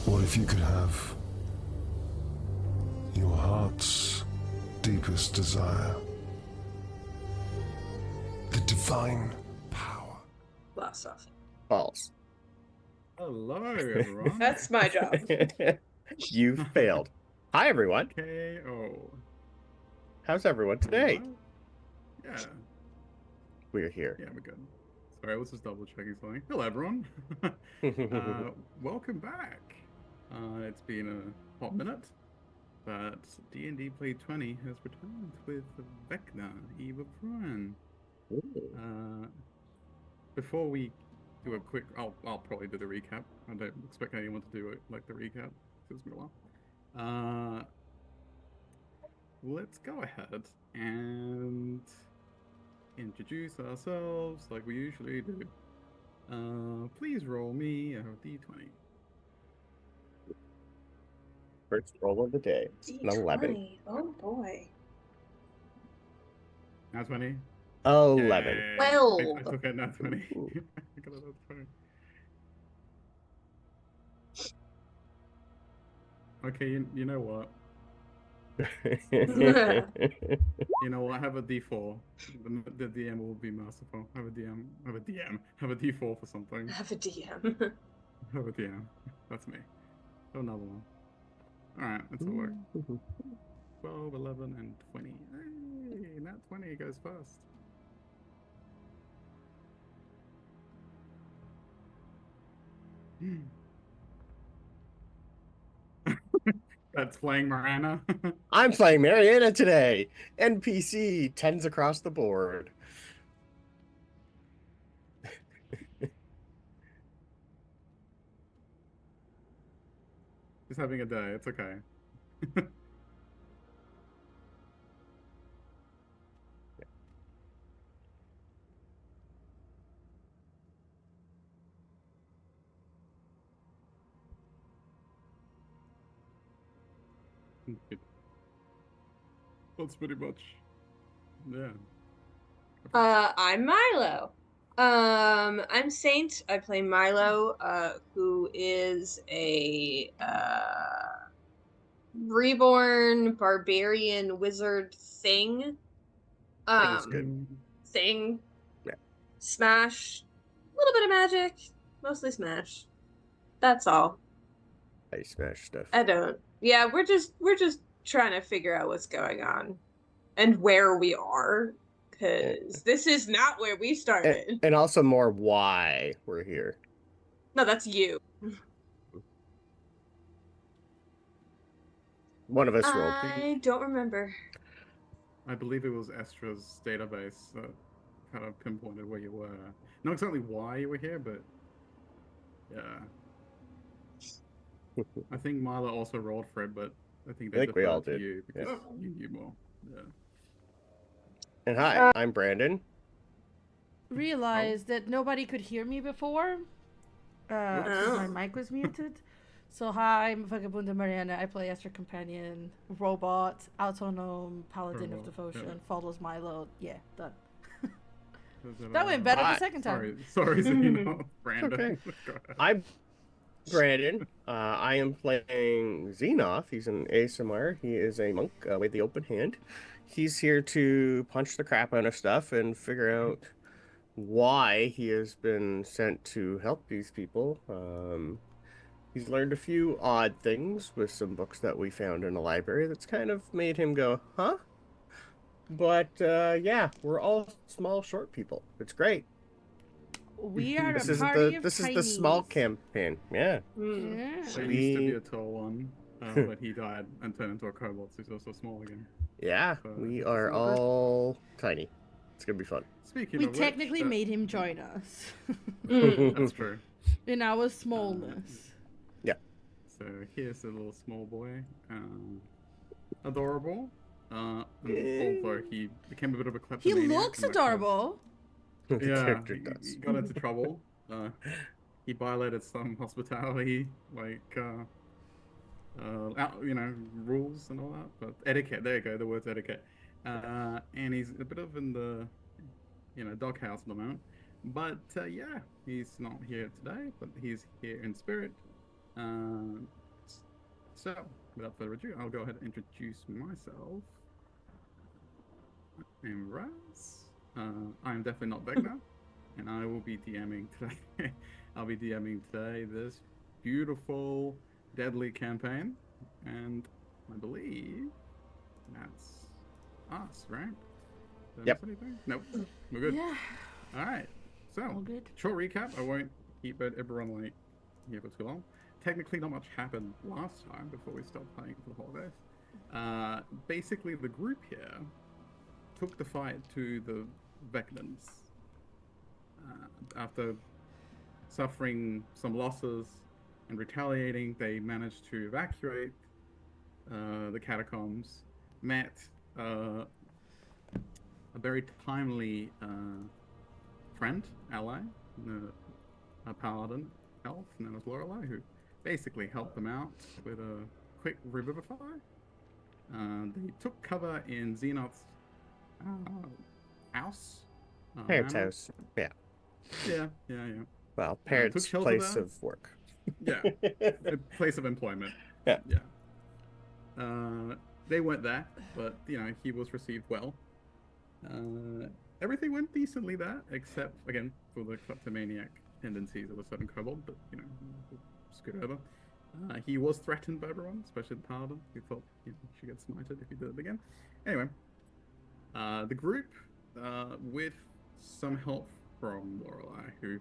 What if you could have your heart's deepest desire? The divine power. Blast off. False. Hello, everyone. That's my job. You failed. Hi, everyone. KO. How's everyone today? Yeah. We're here. Yeah, we're good. Sorry, let's just double checking something. Hello, everyone. Welcome back. It's been a hot minute, but D&D Play 20 has returned with Vecna, Eve of Ruin. Before we do a quick, I'll probably do the recap. I don't expect anyone to do it like the recap. It's been a while. Let's go ahead and introduce ourselves like we usually do. Please roll me a d20. First roll of the day. An 11. Oh boy. Nat 20? 11. Yay. Well. I took a nat 20. I got a nat 20. Okay, you know what? You know what? Have a D4. The DM will be merciful. Have a D4 for something. Have a DM. Have a DM. That's me. Have another one. Alright, that's all work. 12, 11, and 20. Hey, nat 20 goes first. That's playing Marana. I'm playing Mariana today. NPC 10s across the board. Just having a day. It's okay. That's pretty much. Yeah. I'm Milo. I'm Saint. I play Milo, who is a reborn barbarian wizard thing. Thing's good. Thing. Yeah. Smash. A little bit of magic. Mostly smash. That's all. I smash stuff. I don't. Yeah, we're just trying to figure out what's going on and where we are, because this is not where we started. And also more why we're here. No, that's you. One of us rolled. I don't remember. I believe it was Estra's database that kind of pinpointed where you were. Not exactly why you were here, but yeah. I think Milo also rolled for it, but I think they we all deferred to did. you because you knew more. Yeah. And hi, I'm Brandon. Realized that nobody could hear me before. 'Cause my mic was muted. So hi, I'm Vagabunda Mariana. I play Esther Companion, Robot, Autonom, Paladin of Devotion, follows Milo. Yeah, done. That went better the second time. Sorry, Zeno. Brandon. Okay. Go ahead. I'm Brandon. I am playing Xenoth. He's an ASMR. He is a monk with the open hand. He's here to punch the crap out of stuff and figure out why he has been sent to help these people. He's learned a few odd things with some books that we found in a library that's kind of made him go, huh? But yeah, we're all small, short people. It's great. We are This a is party of this is the tinies. small campaign. Yeah. Yeah. There used to be a tall one, but he died and turned into a kobold, so he's also small again. Yeah, So we it's are all good. all tiny. It's gonna be fun. Speaking We of which, technically made him join us. that's true. In our smallness. So here's a little small boy, adorable. Although he became a bit of a He kleptomaniac. looks and that kind of- adorable. The Yeah, character he does. got into trouble. He violated some hospitality, rules and all that. But etiquette, there you go, the word's etiquette. And he's a bit of in the, doghouse at the moment. But yeah, he's not here today, but he's here in spirit. Um, so, without further ado, I'll go ahead and introduce myself. I'm Raz. I'm definitely not Vecna, and I will be DMing today. I'll be DMing today this beautiful, deadly campaign, and I believe that's us, right? Did I Yep. miss anything? Nope. We're good. Yeah. All right. So, All good. short recap. I won't keep everyone like here for too long. Technically, not much happened last time before we stopped playing for the holidays. Basically, the group here took the fight to the Vecnans. After suffering some losses and retaliating, they managed to evacuate the catacombs, met a very timely friend, ally, a paladin elf known as Lorelei, who basically helped them out with a quick revivify. They took cover in Xenoth's house. Parents' manor. house. Yeah. Yeah. Well, took parents' shelter place there. of work. Yeah, a place of employment. Yeah. They weren't there, but he was received well. Everything went decently there, except again for the kleptomaniac tendencies of a certain kobold. But we'll scoot over. He was threatened by everyone, especially the paladin, who thought he should get smited if he did it again. Anyway, the group, with some help from Lorelei, who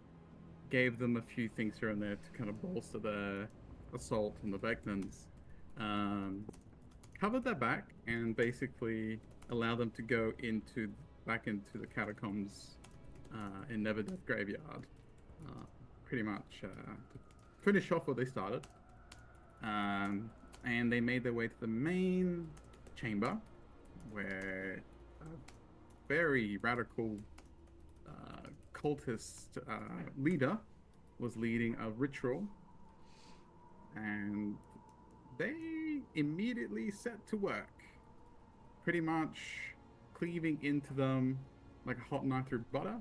gave them a few things here and there to kind of bolster their assault on the Vecnans, covered their back and basically allowed them to go back into the catacombs in Neverdeath Graveyard, pretty much to finish off what they started. And they made their way to the main chamber, where a very radical cultist leader was leading a ritual, and they immediately set to work, pretty much cleaving into them like a hot knife through butter.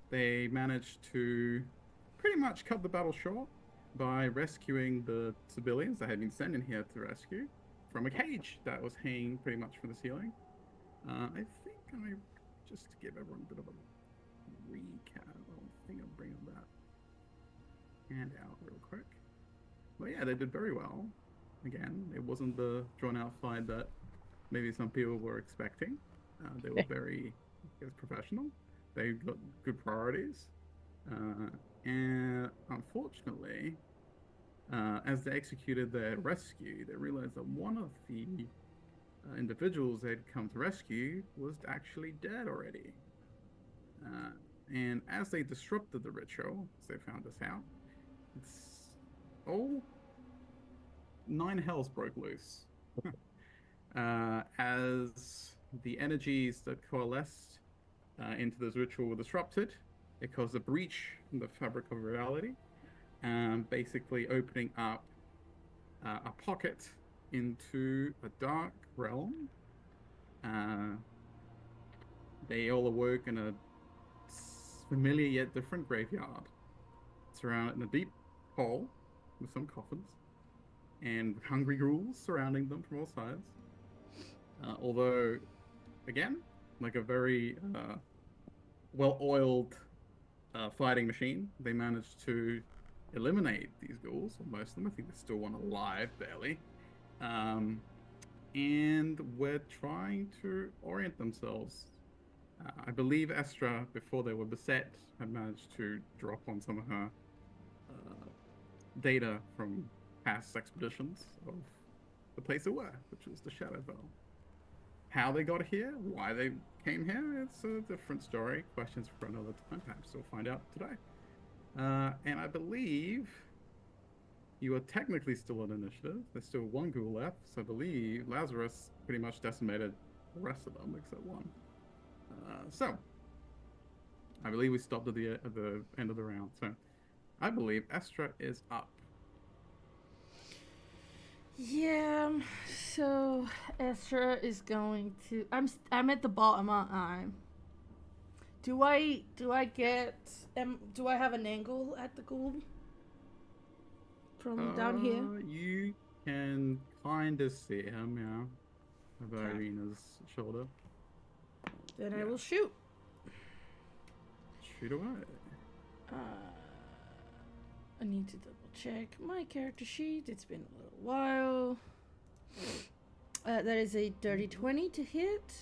They managed to pretty much cut the battle short by rescuing the civilians that had been sent in here to rescue from a cage that was hanging pretty much from the ceiling. I think just to give everyone a bit of a recap, I think I'll bring up that handout real quick. But yeah, they did very well. Again, it wasn't the drawn-out fight that maybe some people were expecting. They were very, professional. They got good priorities. And unfortunately, as they executed their rescue, they realized that one of the individuals they'd come to rescue was actually dead already. And as they disrupted the ritual, as they found this out, it's all 9 hells broke loose. As the energies that coalesced into this ritual were disrupted, it caused a breach in the fabric of reality, basically opening up a pocket into a dark realm. They all awoke in a familiar yet different graveyard, surrounded in a deep hole with some coffins, and hungry ghouls surrounding them from all sides. Although, again, like a very well-oiled fighting machine, they managed to eliminate these ghouls, or most of them. I think there's still one alive, barely. And we're trying to orient themselves. I believe Estra, before they were beset, had managed to drop on some of her data from past expeditions of the place they were, which was the Shadowfell. How they got here, why they came here, it's a different story. Questions for another time. Perhaps we'll find out today. And I believe you are technically still on initiative. There's still one ghoul left, so I believe Lazarus pretty much decimated the rest of them except one. So I believe we stopped at the end of the round. So I believe Estra is up. Yeah, so Estra is going to. I'm at the bottom, aren't I? Do I have an angle at the ghoul? from down here? You can kind of see him, yeah. Over Okay. Irina's shoulder. Then I Yeah. will shoot. Shoot away. I need to double check my character sheet. It's been a little while. That is a dirty 20 to hit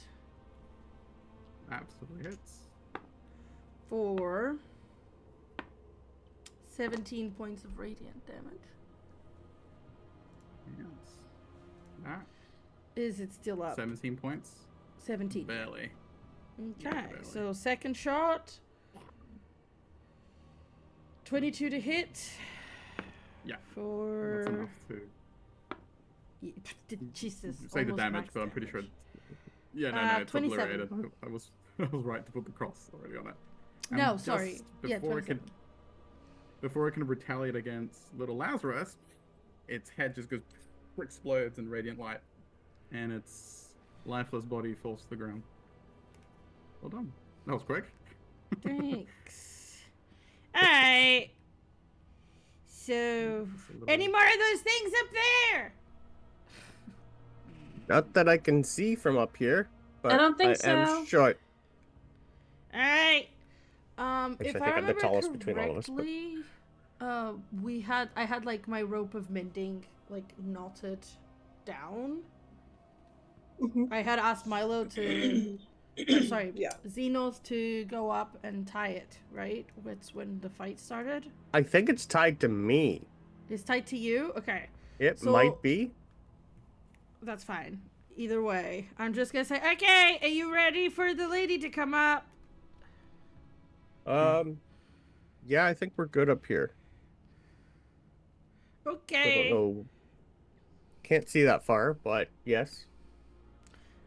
Absolutely hits. for 17 points of radiant damage. Yes. That. Is it still up? 17 points. 17. Barely. Okay, barely. so second shot. 22 to hit. Yeah. For. That's enough to Jesus. say the almost damage, max but I'm pretty sure. damage. Yeah, no, it's 27. obliterated. I was right to put the cross already on it. And No, just sorry. Yeah, Before it 27. before it can retaliate against little Lazarus, its head just goes explodes in radiant light, and its lifeless body falls to the ground. Well done. That was quick. Thanks. Alright. So, Just a little- any more of those things up there? Not that I can see from up here, but I don't think I so. am short. Alright. Actually, If I think I I'm the remember tallest between all of us, but- correctly, I had like my rope of mending like knotted down. Mhm. I had asked Milo to, sorry, Yeah. Xenos to go up and tie it. Right, it's when the fight started. I think it's tied to me. It's tied to you. Okay, It So- might be. that's fine. Either way, I'm just gonna say, okay, are you ready for the lady to come up? Yeah, I think we're good up here. I Okay. don't know. Can't see that far, but yes.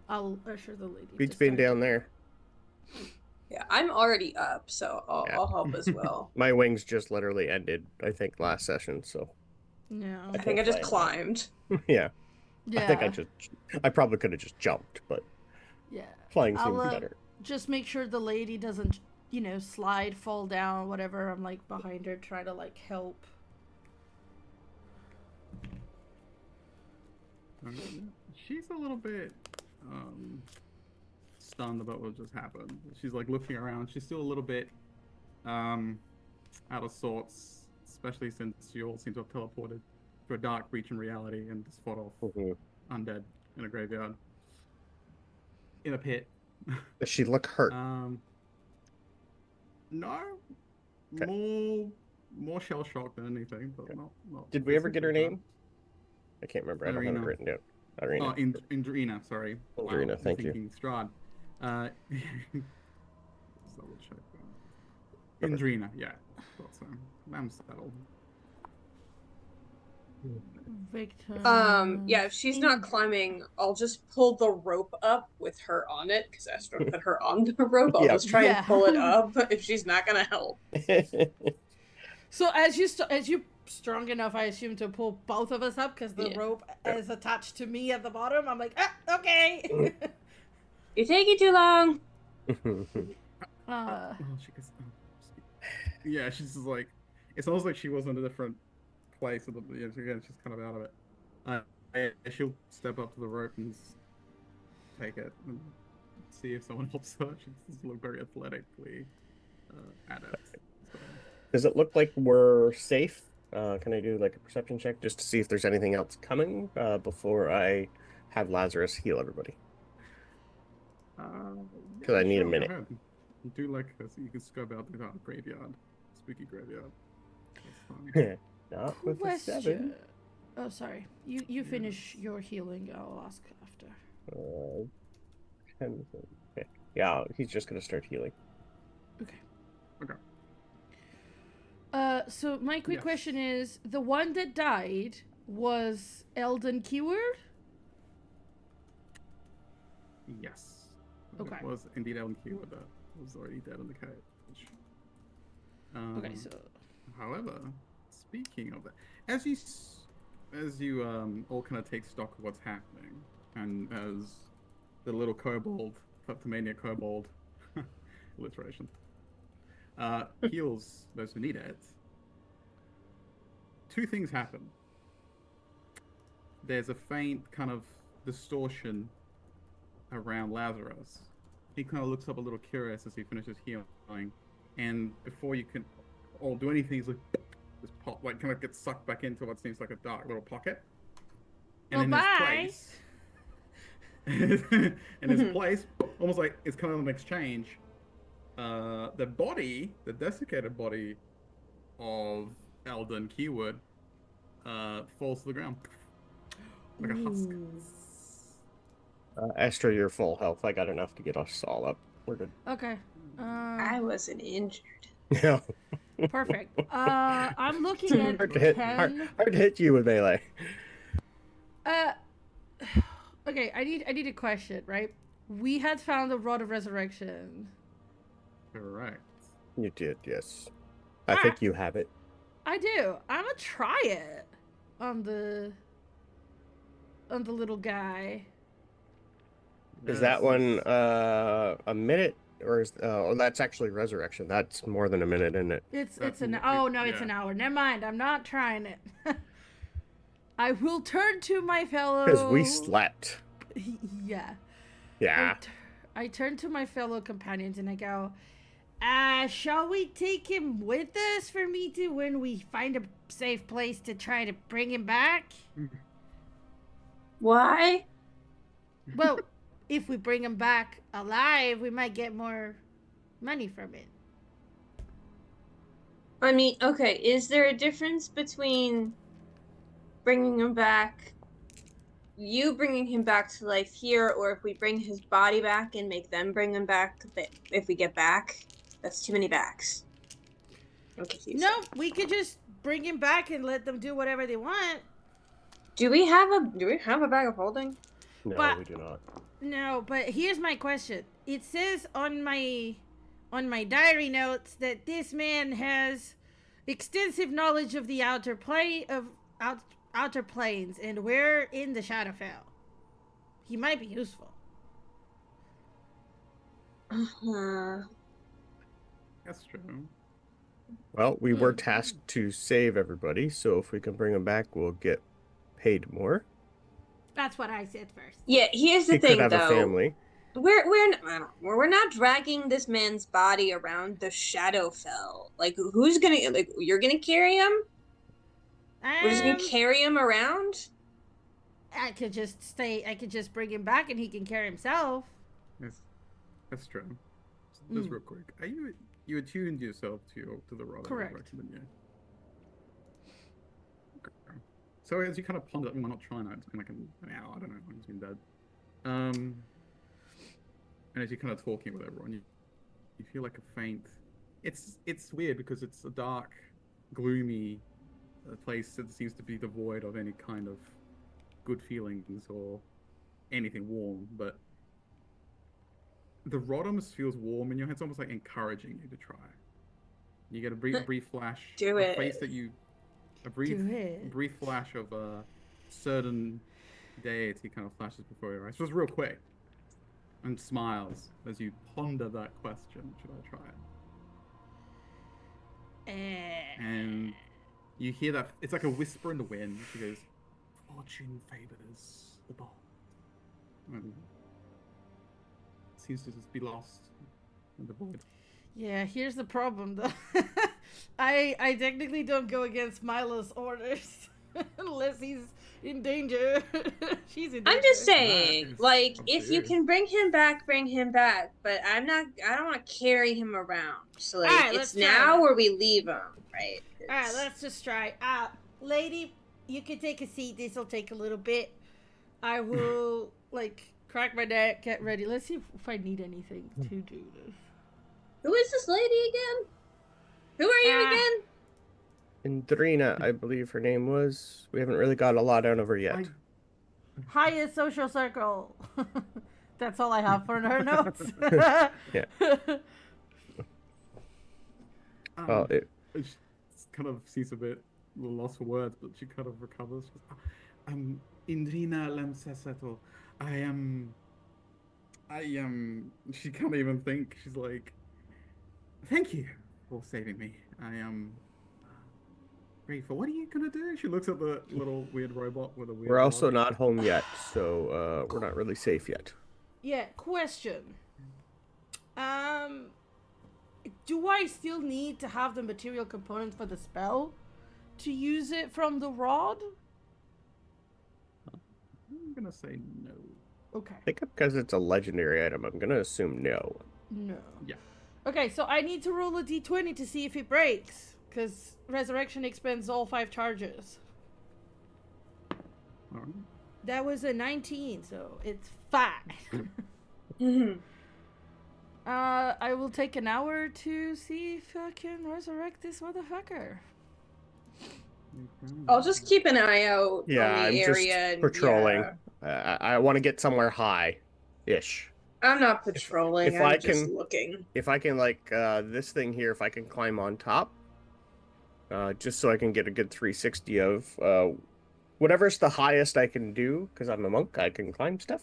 I'll usher the lady. Beats to being start. down there. Yeah, I'm already up, so Yeah. I'll help as well. My wings just literally ended, I think, last session, so No. I think I just fly climbed. yeah. Yeah. I think I probably could have just jumped, but Yeah. flying I'll, seems better. Just make sure the lady doesn't, slide, fall down, whatever. I'm like behind her, try to like help. She's a little bit stunned about what just happened. She's like looking around. She's still a little bit out of sorts, especially since you all seem to have teleported to a dark breach in reality and just fought off Mhm. undead in a graveyard, in a pit. Does she look hurt? No, Okay. more shell shocked than anything, but Okay. not. Did we ever get her physically name? I can't remember. I don't have it Irina. written down. bad. Irina. Oh, Indrina, sorry. Indrina, I'm thank you. thinking Strahd. Let's double check. Okay. Indrina, yeah. Thought so. I'm settled. Victor. Yeah, if she's not climbing, I'll just pull the rope up with her on it, because Astro put her on the rope. I'll Yeah. just try Yeah. and pull it up if she's not gonna help. So as you strong enough, I assume, to pull both of us up because the Yeah. rope is attached to me at the bottom. I'm like, okay. You're taking too long. Oh, she gets. Yeah, she's just like. It's almost like she was in a different place. Again, she's kind of out of it. She'll step up to the rope and take it and see if someone helps her. She doesn't look very athletically adept. So. Does it look like we're safe? Can I do like a perception check just to see if there's anything else coming before I have Lazarus heal everybody? Because I need a minute. Do like this. You can scope out the graveyard, spooky graveyard. That's fine. Not with a 7. Question. Oh, sorry. You finish your healing. I'll ask after. 10. Okay. Yeah, he's just gonna start healing. Okay. Okay. So my quick Yes. question is: the one that died was Eldon Keyword? Yes. Okay. It was indeed Ellen Keyword that was already dead in the cage. Okay, so However, speaking of that, as you all kind of take stock of what's happening, and as the little kobold, kleptomania kobold, alliteration, heals those who need it. two things happen. There's a faint kind of distortion around Lazarus. He kind of looks up a little curious as he finishes healing, and before you can all do anything, he's like, this pop, like kind of gets sucked back into what seems like a dark little pocket. And in bye. his place, in his place, almost like it's kind of an exchange. The body, the desiccated body of Eldon Keywood, falls to the ground like a husk. Esther, you're full health. I got enough to get us all up. We're good. Okay. I wasn't injured. Yeah. Perfect. I'm looking at Hard to hit, 10. hard to hit you with melee. Okay, I need a question, right? We had found the Rod of Resurrection. Correct. You did, yes. I think you have it. I do. I'm gonna try it on the little guy. Is that one a minute, or is that's actually resurrection? That's more than a minute, isn't it? It's That's an it- it's yeah. an hour. Never mind. I'm not trying it. I will turn to my fellow. Because we slept. Yeah. Yeah. I turn to my fellow companions and I go, shall we take him with us for me to when we find a safe place to try to bring him back? Why? Well, if we bring him back alive, we might get more money from it. I mean, okay, is there a difference between bringing him back, you bringing him back to life here, or if we bring his body back and make them bring him back if we get back? That's too many backs. I'm confused. No, we could just bring him back and let them do whatever they want. Do we have a bag of holding? No, But- we do not. No, but here's my question. It says on my diary notes that this man has extensive knowledge of the outer planes, and we're in the Shadowfell. He might be useful. Uh-huh. That's true. Well, we were tasked to save everybody, so if we can bring them back, we'll get paid more. That's what I said first. Yeah, here's the He thing could have though. a family. We're not dragging this man's body around the Shadowfell. Like, who's gonna, like, you're gonna carry him? We're just gonna carry him around? I could just bring him back and he can carry himself. That's true. Just real quick, are you attuned yourself to the rod? Correct. Yeah. Okay. So as you kind of ponder, well, not try now. It's been like an hour. I don't know. He's been dead. And as you're kind of talking with everyone, you feel like a faint. It's weird because it's a dark, gloomy place that seems to be devoid of any kind of good feelings or anything warm, but the rod almost feels warm in your hands, almost like encouraging you to try. You get a brief flash. Do a it. Face that you, a brief Do it. brief flash of a certain deity kind of flashes before your eyes, just real quick, and smiles as you ponder that question. Should I try it? And you hear that it's like a whisper in the wind. She goes, "Fortune favors the bold." And seems to just be lost in the void. Yeah, here's the problem though. I technically don't go against Milo's orders unless he's in danger. She's in danger. I'm just saying, Nice. like, I'm if you serious. can bring him back, but I don't want to carry him around. So, like, Alright, it's let's try now that. or we leave him, right? Alright, let's just try. Lady, you can take a seat. This'll take a little bit. I will, crack my neck, get ready. Let's see if I need anything to do this. Who is this lady again? Who are you again? Indrina, I believe her name was. We haven't really got a lot out of her yet. Highest social circle. That's all I have for her notes. Yeah. Um, Well, she kind of seems a bit lost for words, but she kind of recovers. She goes, Indrina Lemseseto. I am. She can't even think. She's like, "Thank you for saving me. I am. Grateful. What are you gonna do? She looks at the little weird robot with a weird. We're also rod. not home yet, so we're not really safe yet. Yeah, question. Um, do I still need to have the material component for the spell to use it from the rod? I'm gonna say no. Okay. I think because it's a legendary item, I'm gonna assume no. No. Yeah. Okay, so I need to roll a d20 to see if it breaks, because resurrection expends all 5 charges. All right. That was a 19, so it's fine. I will take an hour to see if I can resurrect this motherfucker. I'll just keep an eye out Yeah, on the I'm just area. And, patrolling. yeah. I want to get somewhere high-ish. I'm not patrolling. if I'm I just can- looking. If I can, like, this thing here, if I can climb on top, just so I can get a good 360 of whatever's the highest I can do, because I'm a monk, I can climb stuff.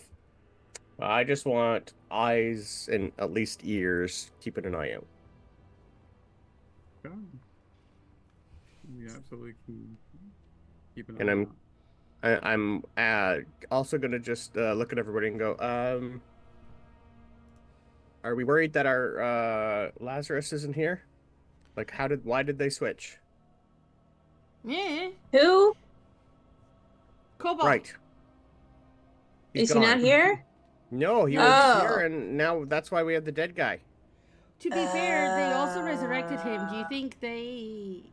I just want eyes and at least ears keeping an eye out. Okay. We absolutely can keep an And eye I'm- out. I'm also gonna just look at everybody and go, are we worried that our Lazarus isn't here? Like, why did they switch? Yeah. Who? Cobalt. Right. He's Is he not gone. here? No, he was Oh. here, and now that's why we have the dead guy. To be fair, they also resurrected him. Do you think they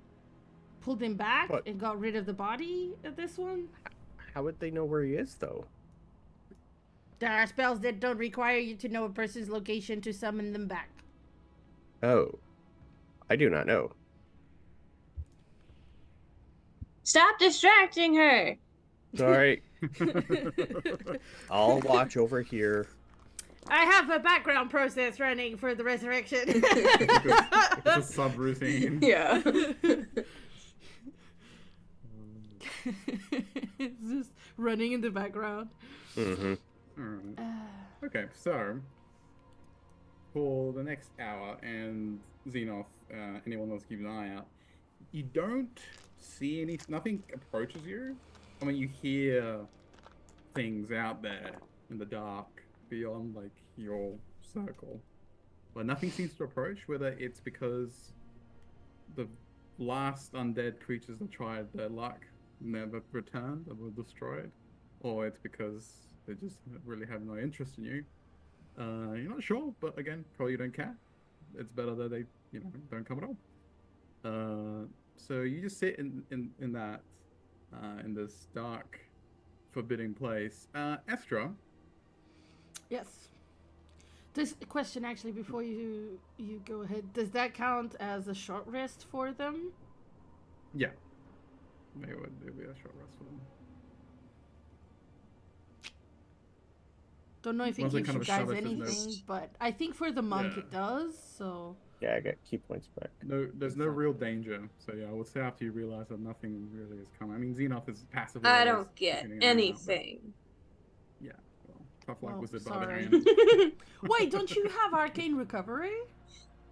pulled him back What? and got rid of the body of this one? How would they know where he is, though? There are spells that don't require you to know a person's location to summon them back. Oh, I do not know. Stop distracting her. Sorry, I'll watch over here. I have a background process running for the resurrection. It's a subroutine. Yeah. It's just running in the background. Mm-hmm. Alright. Okay, so for the next hour, and Xenoth, anyone else keep an eye out, you don't see nothing approaches you. I mean, you hear things out there in the dark beyond like your circle, but nothing seems to approach. Whether it's because the last undead creatures that tried their luck never returned and were destroyed, or it's because they just really have no interest in you. You're not sure, but again, probably you don't care. It's better that they, don't come at all. So you just sit in that, in this dark, forbidding place. Estra. Yes. This question actually, before you go ahead, does that count as a short rest for them? Yeah. It would be a short rest for them. Don't know if it Once they gives kind you of guys establish there's anything, no- but I think for the monk Yeah. it does. So Yeah, I get key points back. No, there's no real danger. So yeah, I would say after you realize that nothing really is coming. I mean, Xenoth is passively. I always don't get keeping an eye out, but anything. yeah, well, tough luck Well, was the sorry. barbarian. wait, don't you have arcane recovery?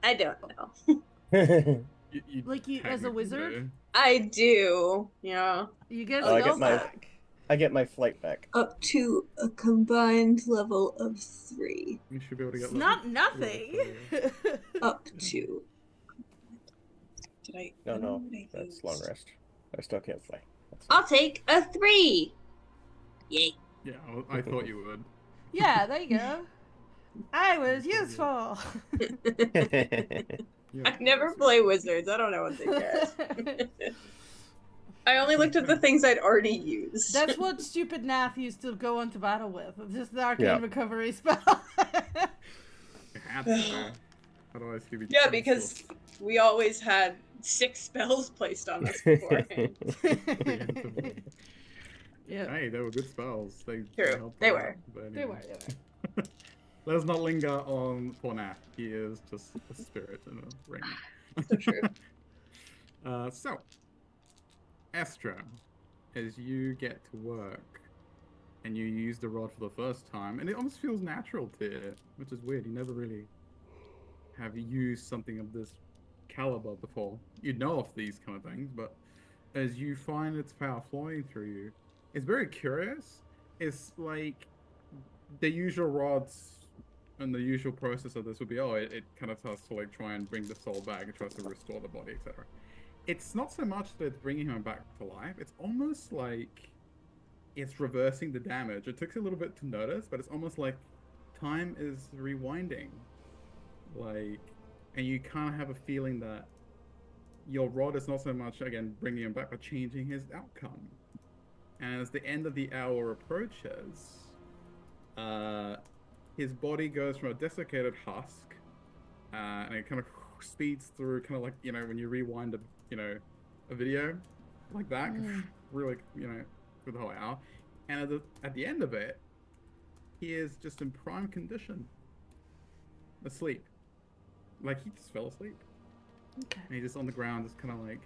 I don't know. You Like you as a technically wizard? do. I do. Yeah. You get Oh, I spell get my- back. I get my flight back. Up to a combined level of 3. You should be able to get. It's level- not nothing. Up to. Did I? No, what no, did I that's use? long rest. I still can't fly. I'll take a 3. Yay. Yeah, I thought you would. Yeah, there you go. I was useful. Yeah, I never play wizards. I don't know what they get. I only looked at the things I'd already used. That's what stupid Nath used to go into battle with. Just the arcane Yeah. recovery spell. You had to. Otherwise, you'd be. Yeah, because we always had 6 spells placed on us beforehand. Yeah, Hey, they were good spells. They True, helped they a were. lot, but they anyway. were. Let's not linger on poor Nat. He is just a spirit in a ring. So true. So, Astra, as you get to work and you use the rod for the first time, and it almost feels natural to you, which is weird. You never really have used something of this caliber before. You'd know of these kind of things, but as you find its power flowing through you, it's very curious. It's like the usual rods and the usual process of this would be, it kind of has to like try and bring the soul back. It tries to restore the body, etc. It's not so much that it's bringing him back to life. It's almost like it's reversing the damage. It takes a little bit to notice, but it's almost like time is rewinding. Like, and you kind of have a feeling that your rod is not so much, again, bringing him back, but changing his outcome. And as the end of the hour approaches, his body goes from a desiccated husk, and it kind of speeds through, kind of like, when you rewind a video like that, really, for the whole hour. And at the end of it, he is just in prime condition, asleep. Like, he just fell asleep. Okay. And he's just on the ground, just kind of like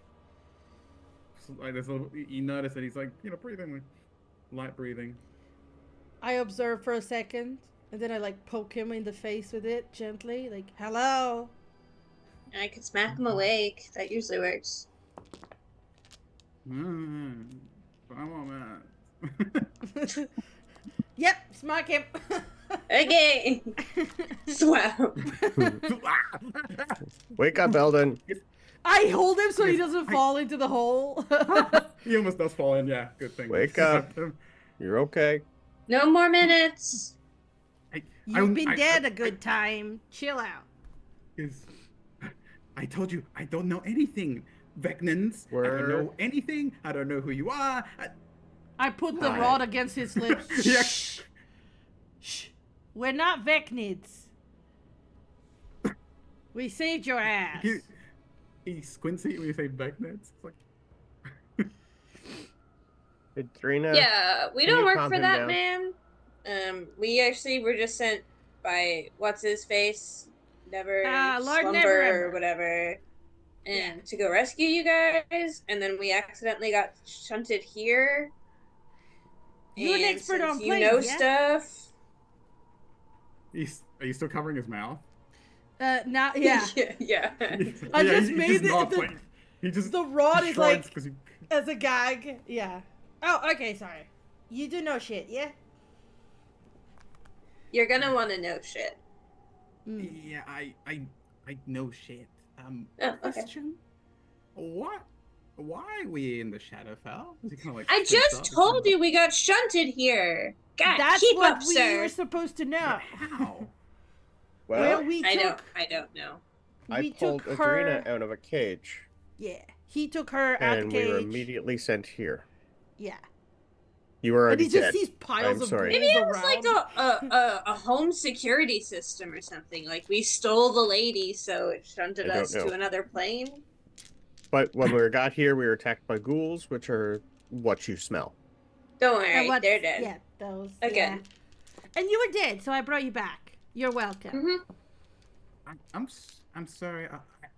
there's a little, you notice that he's like, breathing, like, light breathing. I observe for a second, and then I like poke him in the face with it gently, like, hello. I could smack him awake. That usually works. Come on, man. Yep, smack him. Okay. Swap. Wake up, Eldon. I hold him so he doesn't fall into the hole. He almost does fall in. Yeah, good thing. Wake up. You're okay. No more minutes. You've been dead a good time. Chill out. I told you, I don't know anything. Vecnans. I don't know anything. I don't know who you are. I put the rod against his lips. Yeah. Shh. Shh. We're not Vecnids. We saved your ass. He squints at you when you say Vecnans. It's like, Adrena. Yeah, we Can don't you work calm for him that down? man. We actually were just sent by what's his face, Never Lord Slumber Never. or whatever, and Yeah. to go rescue you guys. And then we accidentally got shunted here. You're an And expert since on you planes, know yeah? stuff. are you still covering his mouth? Now, yeah. yeah. I just he made nods, it. like, he just The rod is shrugs like 'cause he- as a gag. Yeah. Oh, okay. Sorry. You do know shit, yeah? You're gonna want to know shit. Yeah, I know shit. Oh, okay. Question? What? Why are we in the Shadowfell? Is he kind of like? I just told you we got shunted here. God, That's keep what up, we sir. were supposed to know. How? Well, we I took. don't know. I We pulled took Adrena her. out of a cage, Yeah, he took her out the and cage. we were immediately sent here. Yeah, You were and already he just dead. sees piles I'm of sorry. ghouls Maybe it was around. like a home security system or something. Like we stole the lady, so it shunted I don't us know. to another plane. But when we got here, we were attacked by ghouls, which are what you smell. Don't worry, And they're dead. Yeah, those. Again. Yeah. And you were dead, so I brought you back. You're welcome. Mm-hmm. I'm sorry.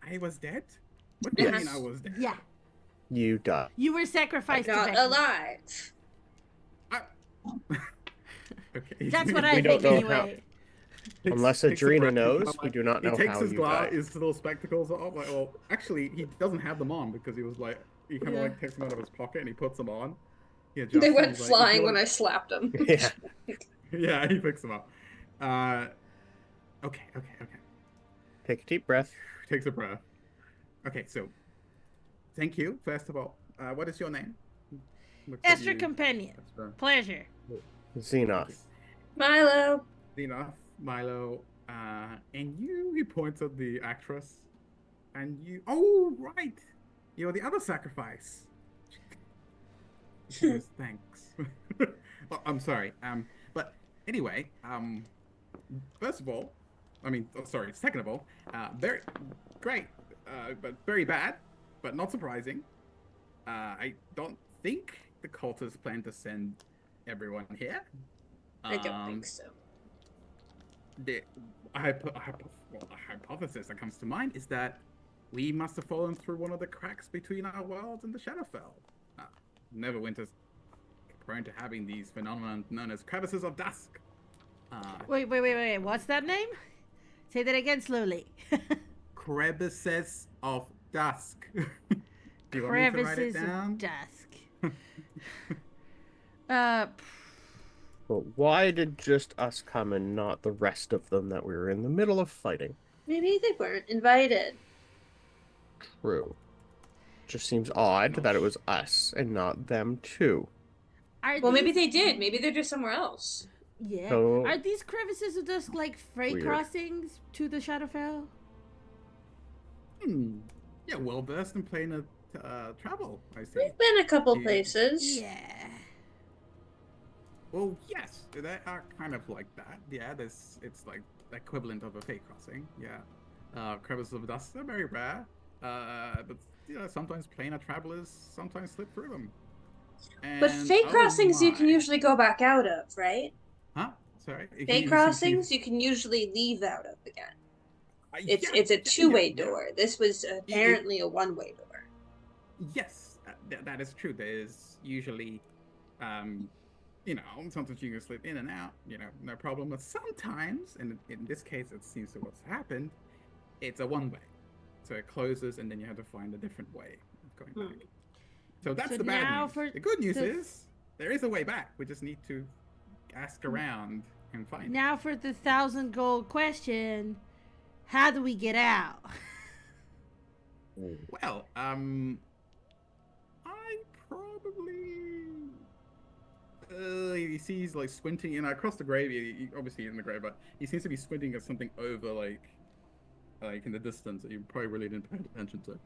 I was dead. What do you Yes. mean I was dead? Yeah, You died. you were sacrificed to Not Vecna. alive. Okay. That's what I We don't think know how- anyway. Unless Takes a Adrena breath, knows, like, we do not know He takes how his you glass, died. his little spectacles off. Like, well, actually, he doesn't have them on because he was like, he kind of Yeah. like takes them out of his pocket and he puts them on. He adjusts They them, went he's like, flying "You when feel I slapped them. Yeah. Yeah, he picks them up. Okay. Take a deep breath. Takes a breath. Okay, so thank you. First of all, what is your name? Looks at Esther you, Companion. Esther. Pleasure. Xenoth. Milo. Enough, Milo, and you. He points at the actress, and you. Oh, right, you're the other sacrifice. She goes, thanks. Oh, I'm sorry. But anyway, first of all, I mean, sorry. Second of all, very great, but very bad, but not surprising. I don't think the cultists plan to send everyone here. I don't think so. The hypothesis that comes to mind is that we must have fallen through one of the cracks between our worlds and the Shadowfell. Neverwinter's prone to having these phenomena known as crevices of dusk. Wait. What's that name? Say that again slowly. Crevices of dusk. Do you want me to write it crevices down? of dusk. uh, But why did just us come and not the rest of them that we were in the middle of fighting? Maybe they weren't invited. True. Just seems odd Not that it was us and not them too. Well, maybe these- they did. Maybe they're just somewhere else. Yeah. So- Are these crevices of dusk like freight Weird. crossings to the Shadowfell? Yeah, well versed in playing travel, I see. We've been a couple Yeah. places. Yeah. Well, yes, they are kind of like that. Yeah, it's like the equivalent of a fake crossing. Yeah, crevices of dust are very rare, but sometimes planar travelers sometimes slip through them. But And fake oh crossings you can my- usually go back out of, right? Huh? Sorry. Fake crossings you can usually leave out of again. It's a two-way door. This was apparently a one-way door. Yes, that is true. There's usually, sometimes you can slip in and out, no problem. But sometimes, and in this case, it seems to what's happened, it's a one-way. So it closes, and then you have to find a different way of going back. So that's So the bad now news. for The good news the- is there is a way back. We just need to ask around and find it. Now for the 1,000 gold question. How do we get out? Well, I probably. You see, he's like squinting, across the grave. Obviously in the grave, but he seems to be squinting at something over, like in the distance that you probably really didn't pay attention to.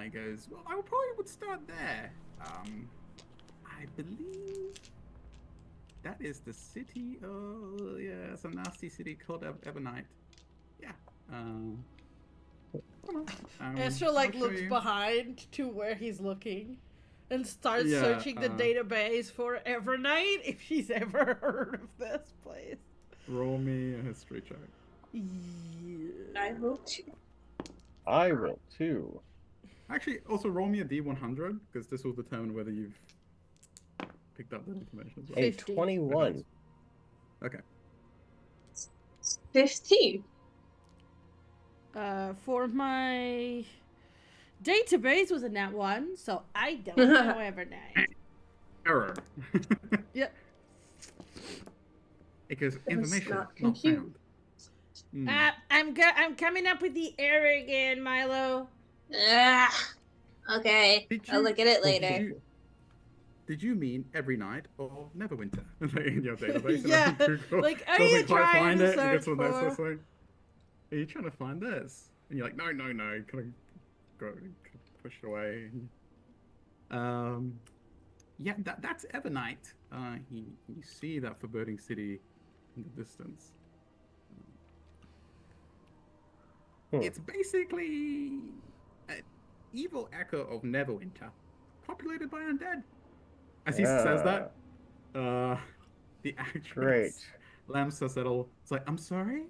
He goes, "Well, I probably would start there. I believe that is the city. Oh, yeah, it's a nasty city called Ebonite. Yeah. Ezra I'll show looks you. behind to where he's looking and starts Yeah, searching the database for Evernight if she's ever heard of this place. Roll me a history check. Yeah. I hope to. I will too. Actually, also roll me a D100 because this will determine whether you've picked up that information as well. A 50. 21. Okay. 15. For my database was a nat 1, so I don't know Evernight. Error. Yep. Because That was information not not compute. found. Hmm. I'm coming up with the error again, Milo. Ah, okay. Did I'll you- look at it Did later. you, did you mean every night or Neverwinter in your database? Yeah, And Google like, are doesn't you quite trying find to it, and search gets to the next for- one, saying, are you trying to find this? And you're like, no, kind of push it away. Yeah, that's Evernight. You see that foreboding city in the distance. It's basically an evil echo of Neverwinter, populated by undead. As he says that, the actress Great. Lamb says settle. It's like, I'm sorry?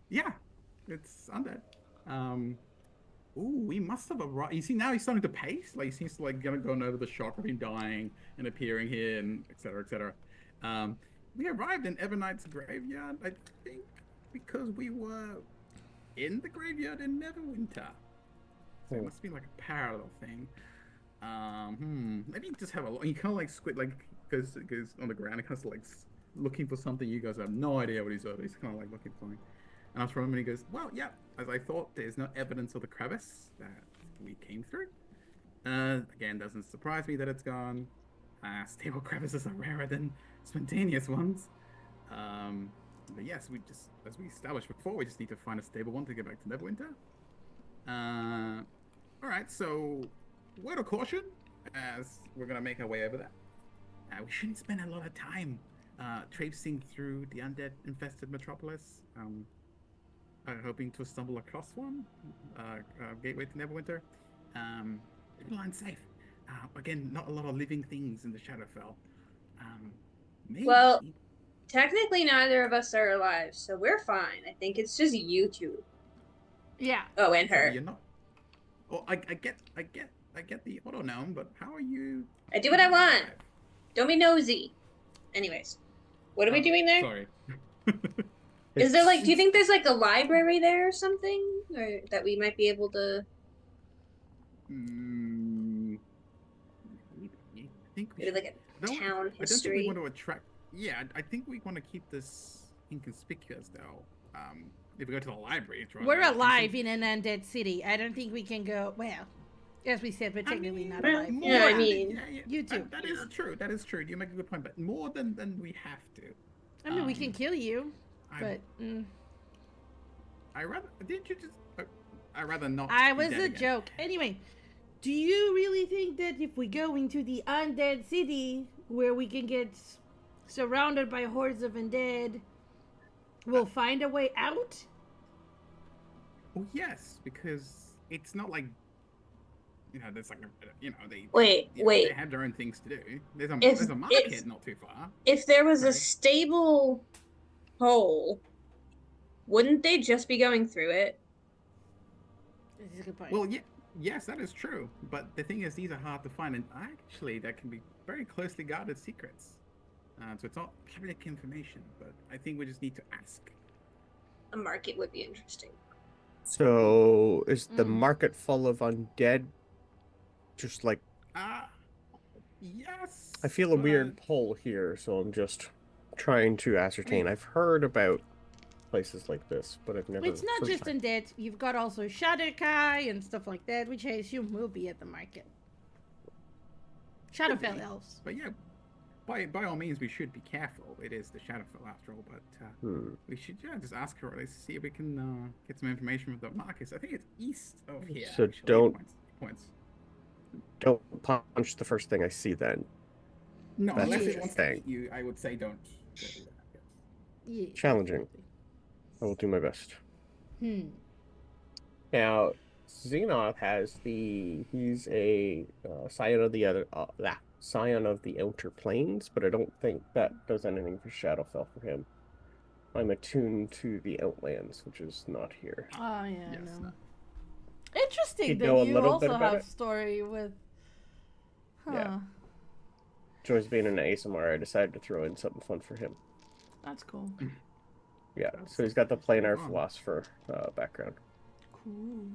Yeah, it's undead. Ooh, we must have arrived. You see, now he's starting to pace. Like, he seems to, like, gonna go over the shock of him dying and appearing here and et cetera, et cetera. We arrived in Evernight's graveyard, I think, because we were in the graveyard in Neverwinter. So it must be like a parallel thing. Maybe you just have a look. You kind of like squint, like goes on the ground and kind of like looking for something. You guys have no idea what he's over. He's kind of like looking for something. And after a moment, he goes, "Well, yeah, as I thought, there's no evidence of the crevice that we came through. Again, doesn't surprise me that it's gone. Stable crevices are rarer than spontaneous ones. But yes, we just, as we established before, we just need to find a stable one to get back to Neverwinter. Alright, so word of caution, as we're gonna make our way over there. We shouldn't spend a lot of time traipsing through the undead-infested metropolis, hoping to stumble across one, gateway to Neverwinter. People aren't safe. Again, not a lot of living things in the Shadowfell. Maybe... Well, technically neither of us are alive, so we're fine. I think it's just you two. Yeah. Oh, and So her. you're not... Well, I get the auto gnome, but how are you... I do what I want. alive? Don't be nosy. Anyways, what are we doing there? Sorry. Is there like, do you think there's like a library there or something? Or that we might be able to... think we Maybe should. like a don't- town I don't think we history. want to attract. Yeah, I think we want to keep this inconspicuous, though. If we go to the library, it's We're rather alive decent. in an undead city. I don't think we can go. Well, as we said, we're technically not well, alive. yeah, I than- mean, You too. That is true. That is true. You make a good point, but more than we have to. I mean, we can Um, kill you, I- but I rather didn't you just? I rather not. I be was dead a again. joke. Anyway, do you really think that if we go into the undead city where we can get surrounded by hordes of undead, we'll find a way out? Well, yes, because it's not like there's like they Wait, they wait. have their own things to do. There's If- a market if- not too far. If there was a Right. stable hole, wouldn't they just be going through it? This is a good point. Well, yeah, yes, that is true. But the thing is, these are hard to find, and actually, that can be very closely guarded secrets. So it's not public information, but I think we just need to ask. A market would be interesting. So is the Mm. market full of undead? Just like Yes. I feel a weird but- pull here, so I'm just trying to ascertain. I've heard about places like this, but I've never. It's not first just time. undead. You've got also Shadowkai and stuff like that, which I assume will be at the market. Shadowfell be. elves. But yeah, by all means, we should be careful. It is the Shadowfell after all, but we should just ask her. Let's see if we can get some information from the markets. I think it's east of here. So actually. don't- Points. Don't punch the first thing I see. Then No, That's unless it wants to interesting. eat you, I would say don't do that. Yes. Yeah. Challenging. I will do my best. Hmm. Now, Xenoth has he's a scion of the scion of the outer planes, but I don't think that does anything for Shadowfell for him. I'm attuned to the Outlands, which is not here. Oh yeah, Yes, no. no. Interesting You know a that you little bit also about have it? story with. Huh. Yeah. Joy's being an ASMR, I decided to throw in something fun for him. That's cool. Yeah, That's so he's got the planar fun. philosopher background. Cool.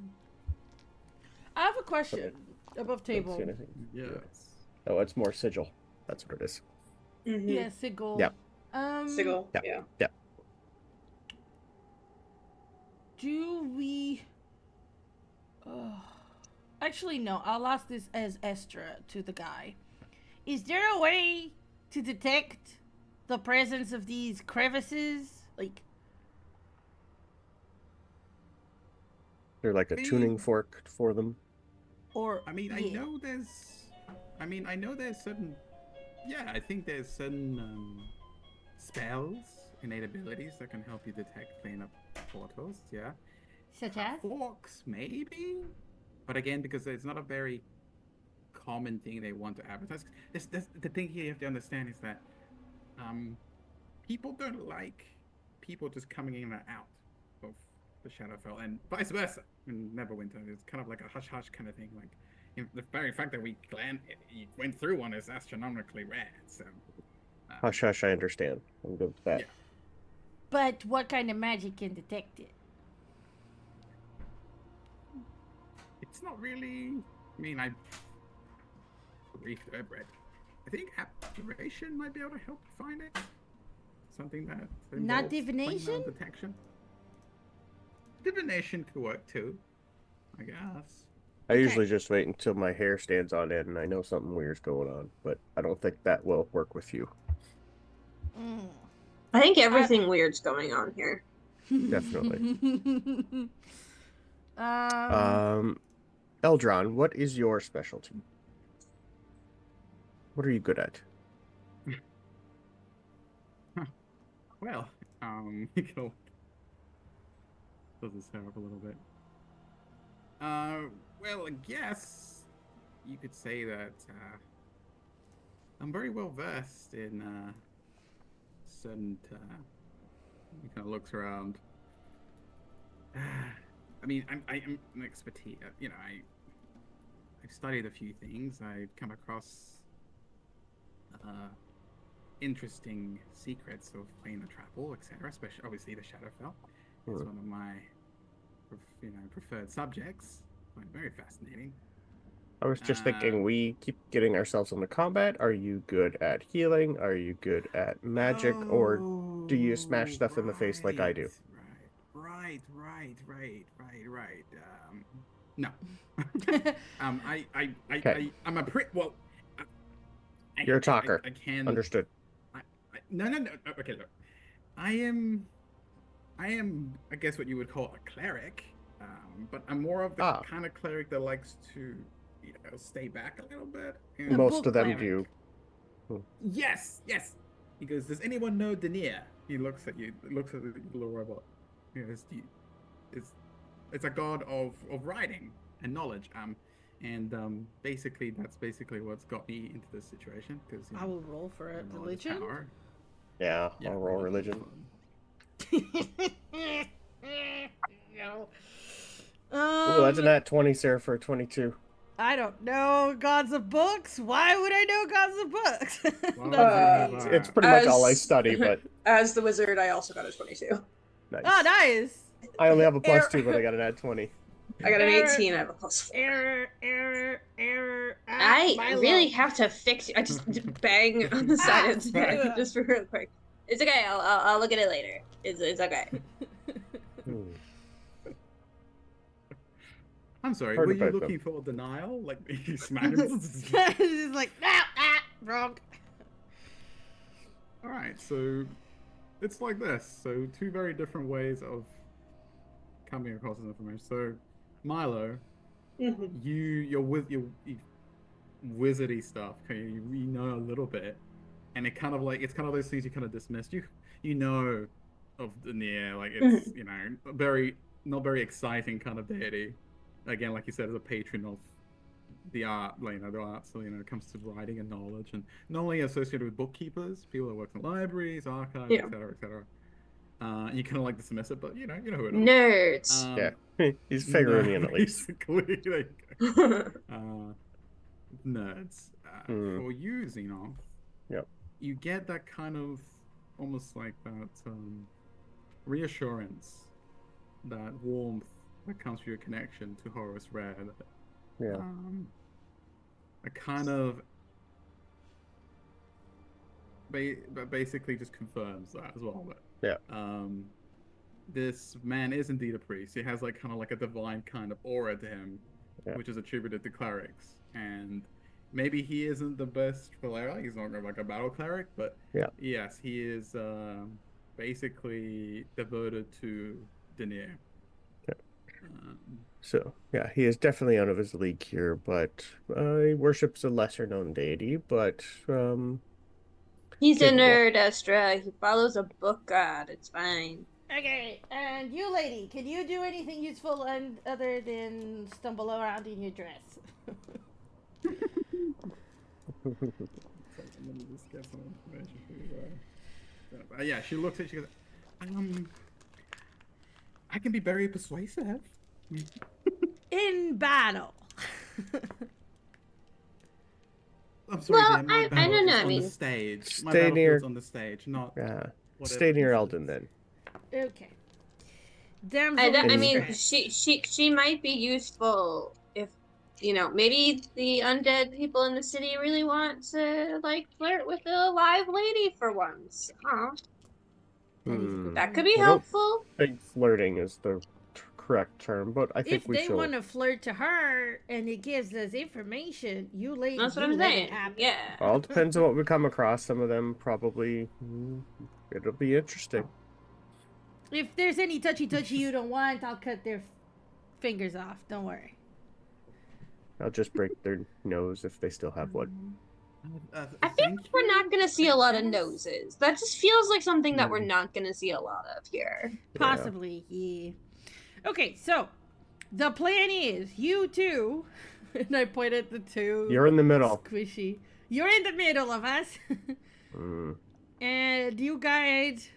I have a question above Don't table. see anything. Yes. Oh, it's more sigil. That's what it is. Mm-hmm. Yeah, Sigil. Yep. Sigil. Yeah. Yeah. Do we? Actually, no. I'll ask this as Estra to the guy. Is there a way to detect the presence of these crevices? Like, They're like a tuning fork for them. or I mean, yeah. I know there's certain. Yeah, I think there's certain spells, innate abilities that can help you detect planar portals. Yeah. Such as? Forks, maybe. But again, because it's not a very common thing they want to advertise. The thing here you have to understand is that people don't like people just coming in and out of the Shadowfell, and vice versa in Neverwinter. It's kind of like a hush hush kind of thing. Like the very fact that we went through one is astronomically rare. So Hush, hush, I understand. I'm good with that. Yeah. But what kind of magic can detect it? it's not really. I mean, I briefly read. I think abjuration might be able to help find it. Something that Not involves divination? planar detection. Divination could work too, I guess. I usually just wait until my hair stands on end and I know something weird's going on, but I don't think that will work with you. Mm. I think everything weird's going on here. Definitely. um, Eldron, what is your specialty? What are you good at? Well, you know, does this hair up a little bit? Well, I guess you could say that I'm very well versed in certain. He kind of looks around. I mean, I'm an expertise. You know, I've studied a few things. I've come across interesting secrets of planar travel, etc. Especially, obviously, the Shadowfell. It's one of my, preferred subjects. I find it very fascinating. I was just thinking, we keep getting ourselves into combat. Are you good at healing? Are you good at magic? Or do you smash stuff in the face like I do? Right. No. Okay. I'm a pretty well. You're a talker. I can. Understood. No. Okay, look. I am. I guess what you would call a cleric. But I'm more of the kind of cleric that likes to, stay back a little bit. And Most of them do. Yes. He goes, "Does anyone know Denier?" He looks at you. Looks at the little robot. He goes, it's a god of writing and knowledge. And basically that's basically what's got me into this situation. Because I will roll for it. Religion. Yeah, I'll roll religion. No. Ooh, that's a nat 20, Sarah, for a 22. I don't know gods of books. Why would I know gods of books? It's pretty much all I study, but as the wizard, I also got a 22. nice. Oh, nice. I only have a +2, but I got a nat 20. I got an 18. I have a +4. Error. I really have to fix you. I just bang on the side of the head just for real quick. It's okay. I'll look at it later. It's okay. I'm sorry. Were you looking for denial? Like he smashed. He's like wrong. All right, so it's like this. So two very different ways of coming across this information. So Milo, you're with your wizardy stuff. Okay, you know a little bit, and it's kind of those things you kind of dismiss. You know of the near, like it's not very exciting kind of deity. Again, like you said, as a patron of the art, the arts, so it comes to writing and knowledge, and normally associated with bookkeepers, people that work in libraries, archives, etc. You kind of like dismiss it, but you know who it is. Nerds. Yeah, he's Faerunian at least. Basically, nerds. For you, Xenoth, you get that kind of almost like that reassurance, that warmth that comes from your connection to Horus Red. Yeah. It kind of basically just confirms that as well. But, this man is indeed a priest. He has kind of a divine kind of aura to him, which is attributed to clerics. And maybe he isn't the best player. He's not like a battle cleric, but yes, he is basically devoted to Denier. So, yeah, he is definitely out of his league here, but he worships a lesser-known deity, but, he's a nerd, Estra. He follows a book god. It's fine. Okay, and you, lady, can you do anything useful other than stumble around in your dress? Yeah, she looks at you. She goes, I can be very persuasive. In battle. I'm sorry, well, dear, I don't know. I on mean, the stage. Stay near on the stage, not. Stay near Eldon then. Okay. I mean, she might be useful if maybe the undead people in the city really want to flirt with a live lady for once. That could be helpful. I think flirting is the correct term, but I think if they want to flirt to her and it gives us information, you ladies. That's what I'm saying. Yeah. All depends on what we come across. Some of them probably it'll be interesting. If there's any touchy you don't want, I'll cut their fingers off. Don't worry. I'll just break their nose if they still have one. I think we're not going to see a lot of noses. That just feels like something that we're not going to see a lot of here. Possibly, yeah. Okay, so the plan is you two, and I point at the two. You're in the middle. Squishy. You're in the middle of us. And you guys,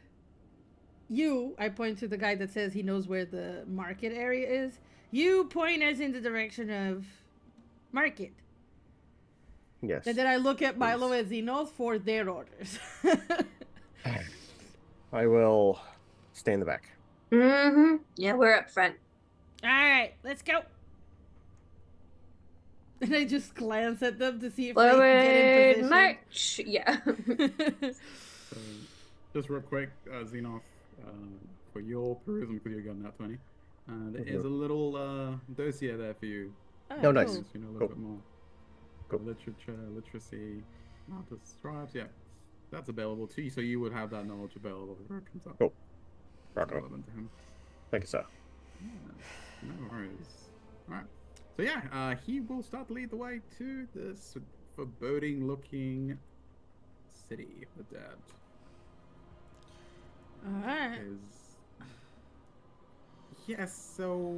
I point to the guy that says he knows where the market area is. You point us in the direction of market. Yes. And then I look at Milo and Xenos for their orders. I will stay in the back. Yeah, we're up front. All right, let's go. And I just glance at them to see if they get in Forward position. march. Yeah. So, just real quick, Xenoth, for your perusal, because you're getting that 20, there is a little dossier there for you. Oh, nice. cool. So you know a little Cool. bit more. Cool. Literature, literacy, Martha's scribes, yeah. That's available to you, so you would have that knowledge available whenever it comes up. Cool. Rock on. Relevant to him. Thank you, sir. Yeah, no worries. Alright. So yeah, he will start to lead the way to this foreboding-looking city of the dead. Alright. Yes, so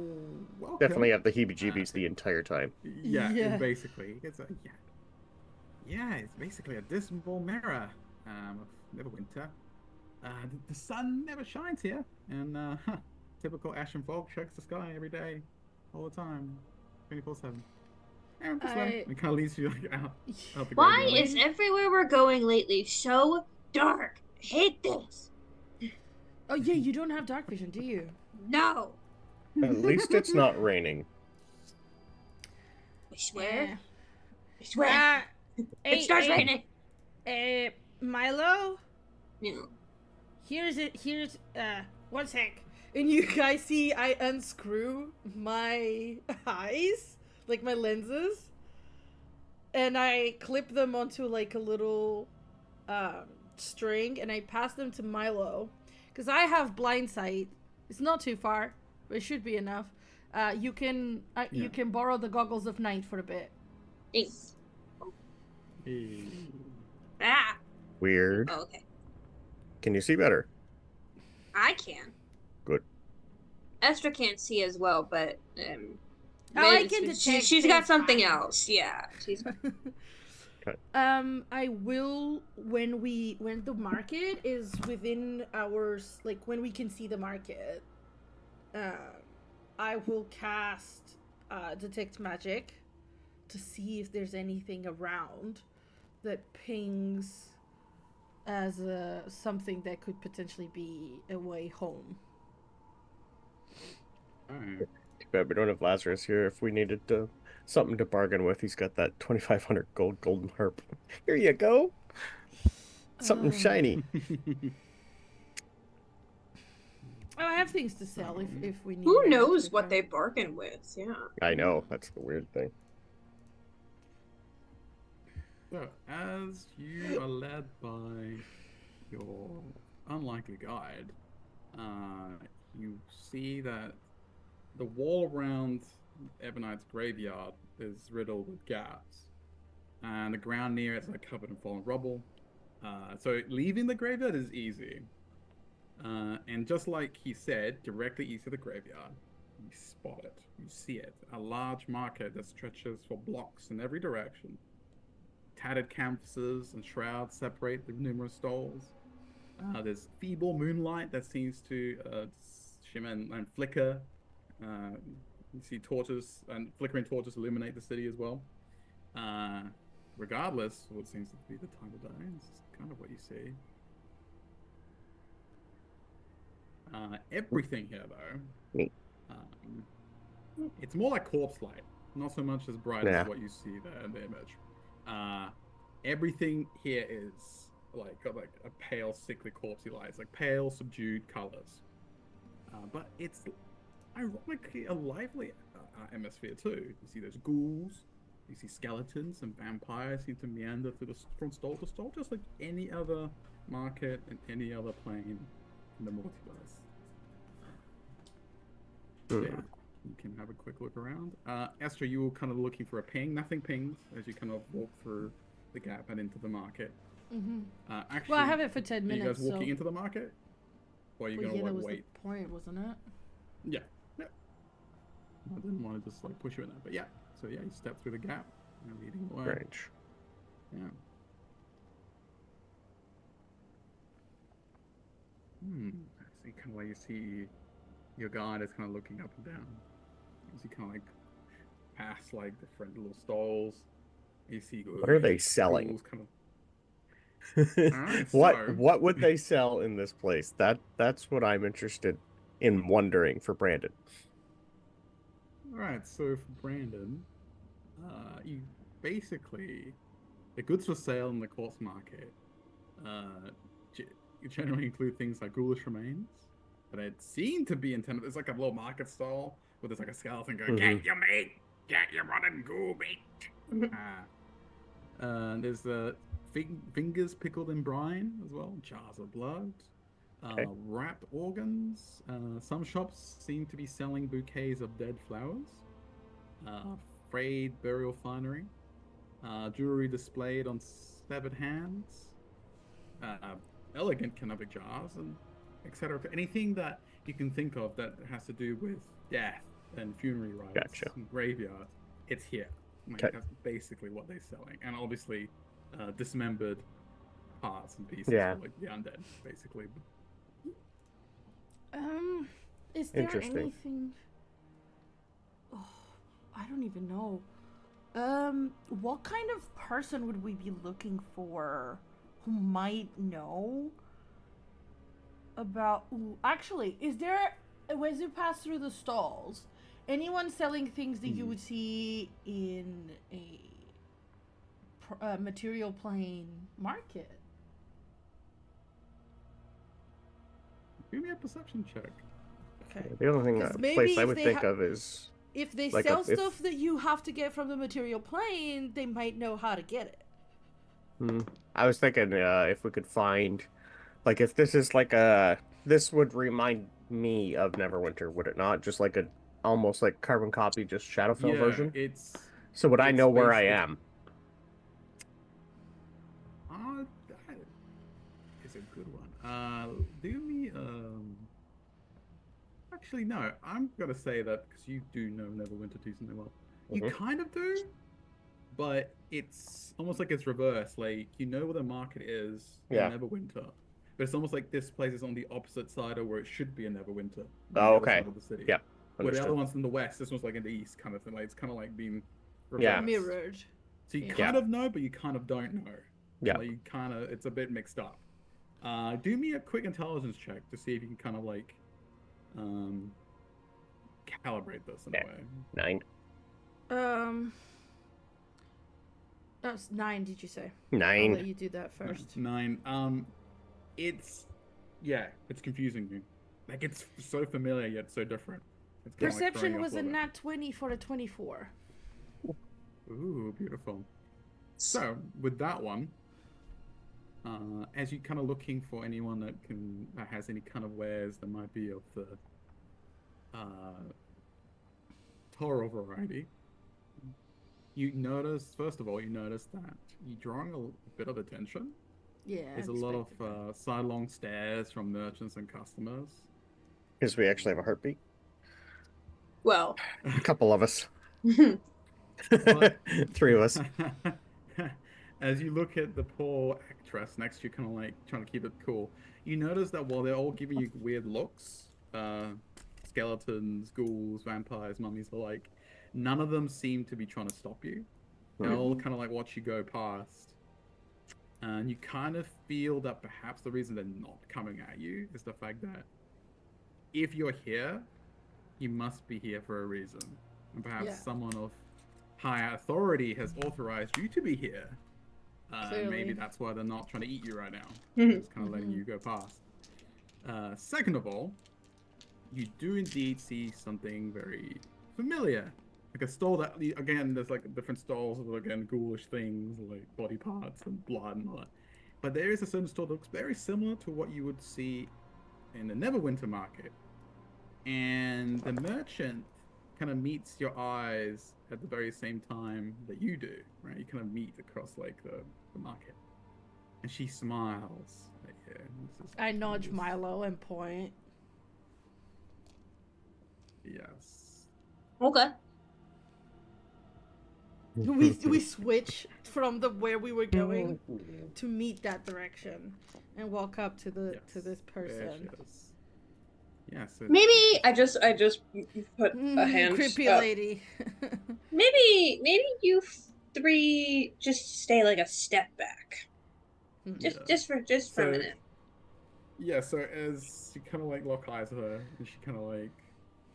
welcome. Definitely have the heebie-jeebies the entire time. Yeah, Yeah. basically, it's it's basically a dismal mirror of Neverwinter. The sun never shines here, and typical ashen fog checks the sky every day, all the time, 24/7. And this way, it kind of leads you like out the Why graveyard. is everywhere we're going lately so dark? I hate this. Oh yeah, you don't have dark vision, do you? No. At least it's not raining. I swear. Yeah. I swear. It starts raining. Milo, Yeah. here's 1 sec. And you guys see I unscrew my eyes, like my lenses, and I clip them onto like a little string, and I pass them to Milo, because I have blind sight. It's not too far, but it should be enough. You can borrow the goggles of night for a bit. Thanks. Hey. Ah. Weird. Oh, okay. Can you see better? I can. Good. Esther can't see as well, but I can detect she's got things something fine. else. Yeah. She's I will when the market is within ours, like when we can see the market, I will cast detect magic to see if there's anything around that pings as something that could potentially be a way home. Alright. Too bad we don't have Lazarus here. If we needed something to bargain with, he's got that 2,500 gold golden harp. Here you go. Something shiny. Oh, I have things to sell if we need. Who them, to knows be what fair. they bargain with? Yeah. I know. That's the weird thing. So, as you are led by your unlikely guide, you see that the wall around Ebonite's graveyard is riddled with gaps, and the ground near it is like covered in fallen rubble. So leaving the graveyard is easy, and just like he said, directly east of the graveyard, you spot it, you see it, a large market that stretches for blocks in every direction. Tattered canvases and shrouds separate the numerous stalls. There's feeble moonlight that seems to shimmer and flicker. You see torches and flickering torches illuminate the city as well. Regardless of what seems to be the time of day, this is kind of what you see. Everything here, though, Neat. it's more like corpse light, not so much as bright Yeah. as what you see there in the image. Everything here is got like a pale, sickly, corpsey light. It's like pale, subdued colors. But it's ironically a lively atmosphere too. You see those ghouls, you see skeletons and vampires seem to meander from stall to stall, just like any other market and any other plane in the multiverse. Yeah, you can have a quick look around. Esther, you were kind of looking for a ping. Nothing pings as you kind of walk through the gap and into the market. Mm-hmm. Actually, Well, I have it for 10 are you minutes. guys walking so... into the market? Or are you Well, going yeah, to that was wait? the point, wasn't it? Yeah. I didn't want to just like push you in there, but yeah. So yeah, you step through the gap. You're leading the way. Strange. Yeah. So kind of like you see your guide is kind of looking up and down. As you kind of like pass like different little stalls. You see. What are they selling? ghouls Kind of... Alright, so- What would they sell in this place? That's what I'm interested in wondering for Brandon. Alright, so for Brandon, You basically the goods for sale in the quartz market ge- generally include things like ghoulish remains, but it seemed to be intended. It's like a little market stall where there's like a skeleton going, "Get your meat, get your rotten ghoul meat." There's the fingers pickled in brine as well, jars of blood, Okay. wrapped organs. Some shops seem to be selling bouquets of dead flowers, frayed burial finery, jewelry displayed on severed hands, uh, elegant canopic jars, and etc. Anything that you can think of that has to do with death and funerary rites Gotcha. and graveyards, it's here. Like, Okay. that's basically what they're selling, and obviously, dismembered parts and pieces Yeah. for like the undead, basically. Is there Interesting. anything? Oh, I don't even know. What kind of person would we be looking for who might know about? Ooh, actually, is there, as you pass through the stalls, anyone selling things that you would see in a material plane market? Give me a perception check. Okay. The only thing 'Cause maybe place I if would they think of is If they like sell if- stuff that you have to get from the material plane, they might know how to get it. I was thinking if we could find, like, if this is like this would remind me of Neverwinter, would it not? Just like a almost like carbon copy, just Shadowfell version. So would I it's know where I based- am? That is a good one. Do me Actually, no. I'm gonna say that because you do know Neverwinter decently well. You Mhm. kind of do, but it's almost like it's reversed. Like you know where the market is in Yeah. Neverwinter, but it's almost like this place is on the opposite side of where it should be in Neverwinter, on the Oh, other okay. side of the city. Yep. Where the other Understood. one's in the west, this one's like in the east, kind of thing. Like it's kind of like being reversed. Yeah. Mirrored. So you Yeah. kind of know, but you kind of don't know. Yeah. Like you kind of, it's a bit mixed up. Do me a quick intelligence check to see if you can kind of like, calibrate this in a way. 9. That was 9. Did you say? 9. I'll let you do that first. 9. It's it's confusing me. Like it's so familiar yet so different. It's kinda like Perception throwing was off a little nat 20 for a 24. bit. Ooh, beautiful. So with that one, as you kind of looking for anyone that has any kind of wares that might be of the Toro variety, you notice first of all that you're drawing a bit of attention. Yeah. There's a lot of sidelong stares from merchants and customers. Because we actually have a heartbeat. Well, A couple of us. But- 3 of us. As you look at the poor actress next to you, kind of like trying to keep it cool, you notice that while they're all giving you weird looks, skeletons, ghouls, vampires, mummies alike, none of them seem to be trying to stop you. They all kind of like watch you go past. And you kind of feel that perhaps the reason they're not coming at you is the fact that if you're here, you must be here for a reason. And perhaps someone of higher authority has authorized you to be here. Maybe that's why they're not trying to eat you right now. They're just kind of letting you go past. Second of all, you do indeed see something very familiar. Like a stall that, again, there's like different stalls with, again, ghoulish things, like body parts and blood and all that. But there is a certain store that looks very similar to what you would see in the Neverwinter market. And the merchant kind of meets your eyes at the very same time that you do, right? You kind of meet across like the market. And she smiles at you. I nudge Milo and point. Yes. okay. We switch from the where we were going to meet that direction and walk up to the to this There person. she is. Yes. Maybe I just put a hand Creepy up. lady. Maybe you three just stay like a step back. Just for a So- minute. Yeah, so as you kind of like lock eyes with her, and she kind of like,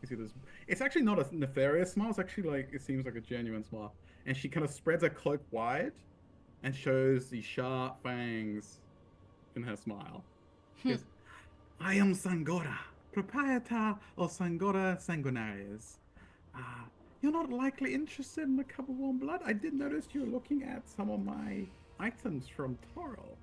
you see this. It's actually not a nefarious smile. It's actually like it seems like a genuine smile. and she kind of spreads her cloak wide and shows the sharp fangs in her smile. She goes, I am Sangora, proprietor of Sangora Sanguinarius. You're not likely interested in a cup of warm blood. I did notice you were looking at some of my items from Toro.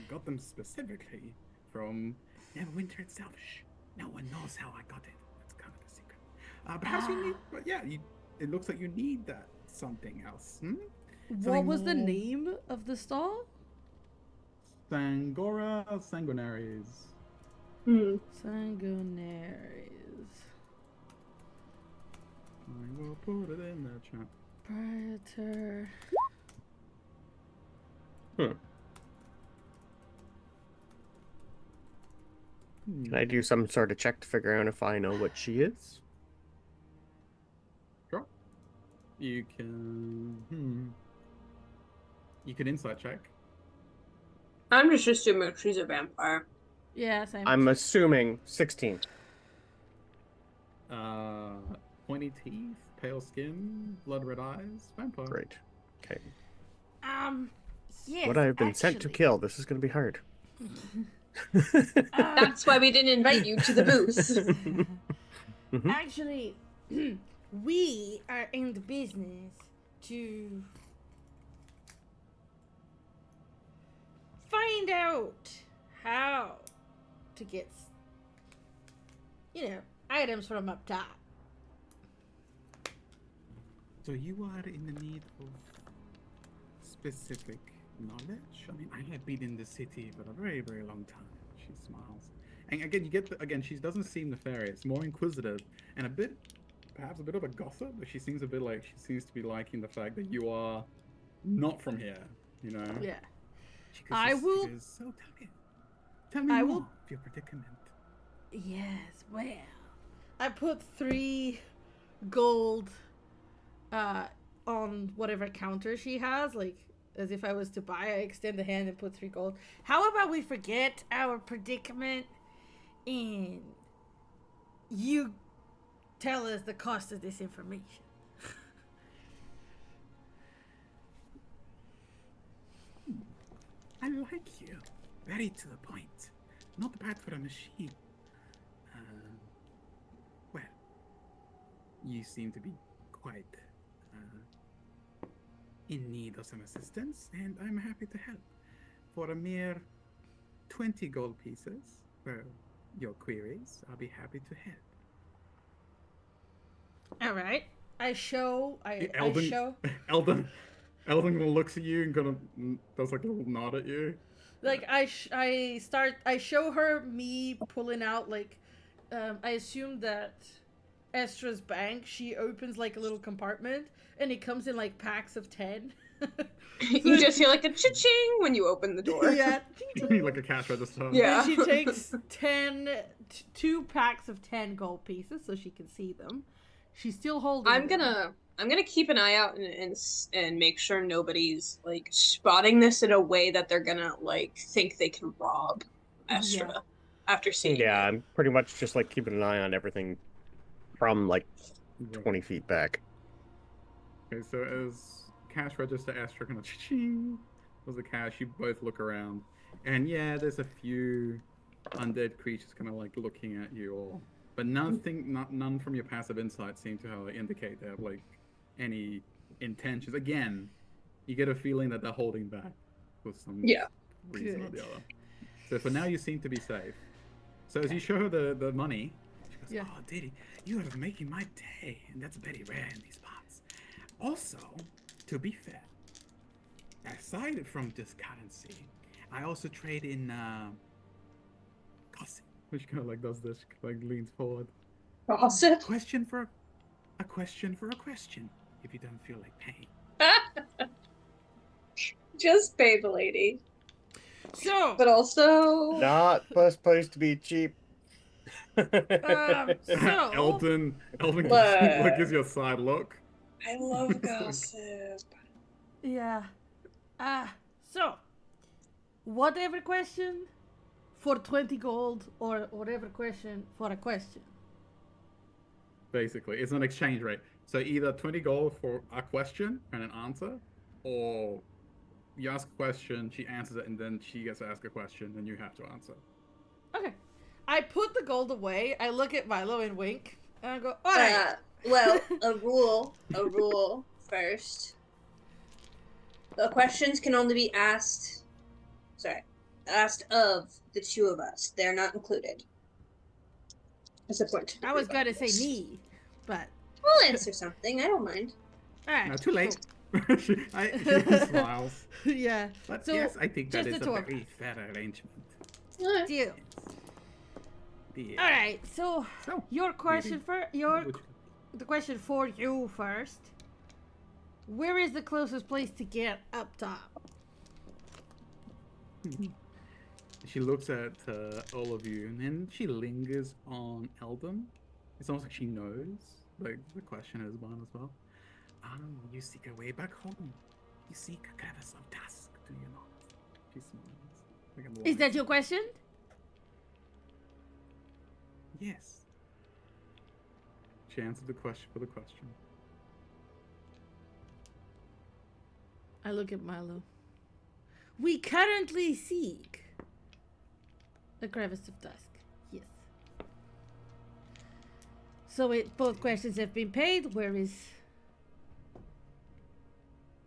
Got them specifically from Neverwinter itself. Shh, no one knows how I got it. That's kind of a secret. Perhaps you need, but yeah, it looks like you need that something else. What Something was the more- name of the stall? Sangora Sanguinaries. Sanguinaries. I will put it in the chat. Proprietor. Can I do some sort of check to figure out if I know what she is? Sure. You can. You can insight check. I'm just assuming she's a vampire. Yeah, same. I'm assuming 16. Pointy teeth, pale skin, blood red eyes, vampire. Great. Okay. Yes. What I have been sent to actually. kill. This is going to be hard. That's why we didn't invite you to the booth. Actually, we are in the business to find out how to get, items from up top. So you are in the need of specific knowledge? I mean, I have been in the city for a very, very long time. She smiles. And again, you get she doesn't seem nefarious, more inquisitive, and perhaps a bit of a gossip, but she seems to be liking the fact that you are not from here, Yeah. She I will- She goes, so tell me I more will- of your predicament. Yes, well, I put 3 gold on whatever counter she has, like, as if I was to buy. I extend the hand and put 3 gold. How about we forget our predicament and you tell us the cost of this information? I like you. Very to the point. Not bad for a machine. Well, you seem to be quite in need of some assistance, and I'm happy to help. For a mere 20 gold pieces for your queries, I'll be happy to help. All right. I show. Eldon looks at you and kind of does like a little nod at you. Like I show her me pulling out, like, I assume that Estra's bank, she opens like a little compartment and it comes in like packs of 10. You just hear like a cha-ching when you open the door. Yeah. Like a cash register. Yeah. And she takes 2 packs of 10 gold pieces so she can see them. She's still holding I'm them. gonna keep an eye out and make sure nobody's like spotting this in a way that they're gonna like think they can rob Estra after seeing Yeah, it. I'm pretty much just like keeping an eye on everything from like 20 feet back. Okay, so as cash register Astra kind of ching was the cash, you both look around, and yeah, there's a few undead creatures kind of like looking at you all, but none from your passive insight seem to indicate they have like any intentions. Again, you get a feeling that they're holding back for some reason or the other. So for now, you seem to be safe. So as you show her the money, she goes, "Oh, Diddy, you are making my day, and that's very rare in these parts. Also, to be fair, aside from this currency, I also trade in gossip." Which kind of like does this, like leans forward. Gossip? Question for a question, if you don't feel like paying. Just pay the lady. So, But also Not best place to be cheap. so Eldon gives you a side look. I love gossip. yeah. So, whatever question for 20 gold or whatever question for a question. Basically, it's an exchange rate. So either 20 gold for a question and an answer, or you ask a question, she answers it, and then she gets to ask a question, and you have to answer. Okay. I put the gold away. I look at Milo and wink, and I go, all right. Well, a rule first. The questions can only be asked of the two of us. They're not included. It's important. I was gonna say me, but We'll answer something. I don't mind. all right. No, too late. she smiles. Yeah. But So, yes, I think that just is the a two of very fair arrangement. Alright. Deal. Yeah. All right. So, So, your question Lily, the question for you first. Where is the closest place to get up top? She looks at all of you, and then she lingers on Eldon. It's almost like she knows, like, the question is one as well. You seek a way back home. You seek a crevice of dusk, do you not? She smiles. Like a Is that light. your question? Yes. She answered the question for the question. I look at Milo. We currently seek the crevice of dusk. Yes. So both questions have been paid. Where is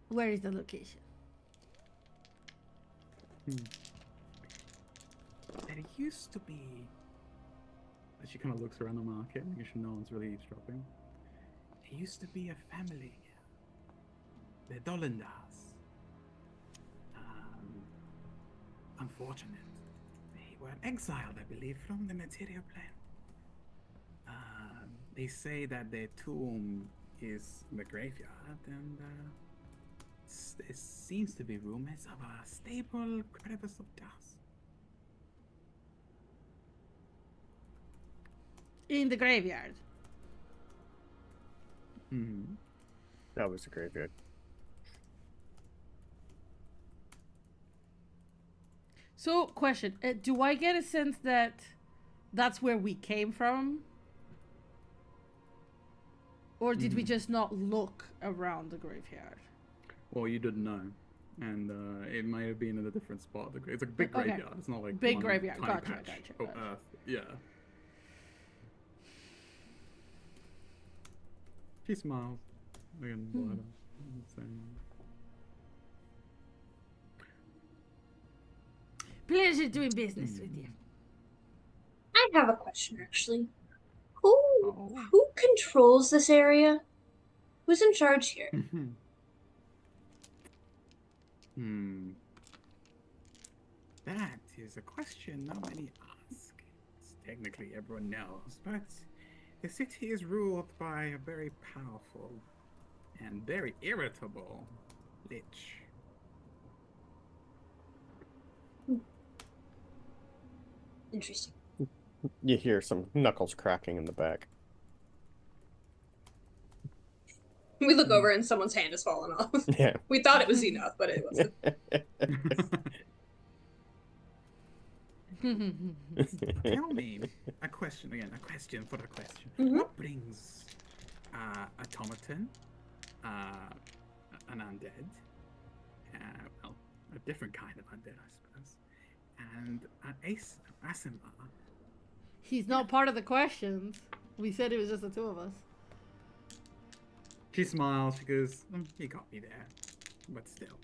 the location? There used to be. She kind of looks around the market, making sure no one's really eavesdropping. There used to be a family here. The Dolendars. Unfortunate. They were exiled, I believe, from the material plane. They say that their tomb is in the graveyard, and there seems to be rumors of a stable crevice of dust. In the graveyard. Mm-hmm. That was a graveyard. So, question: do I get a sense that that's where we came from, or did we just not look around the graveyard? Well, you didn't know, and it may have been in a different spot. It's a big Okay. graveyard. It's not like Big one graveyard. tiny Gotcha, patch gotcha, of gotcha. Earth. Yeah. She smiles. Again, wider. Pleasure doing business with you. I have a question, actually. Who controls this area? Who's in charge here? That is a question not many ask. Technically, everyone knows, but the city is ruled by a very powerful and very irritable lich. Interesting. You hear some knuckles cracking in the back. We look over and someone's hand has fallen off. Yeah. We thought it was enough, but it wasn't. Tell me a question again. A question for a question. Mhm. What brings automaton, an undead, well, a different kind of undead, I suppose, and an Asimar? He's not part of the questions. We said it was just the two of us. She smiles. She goes, "You got me there, but still,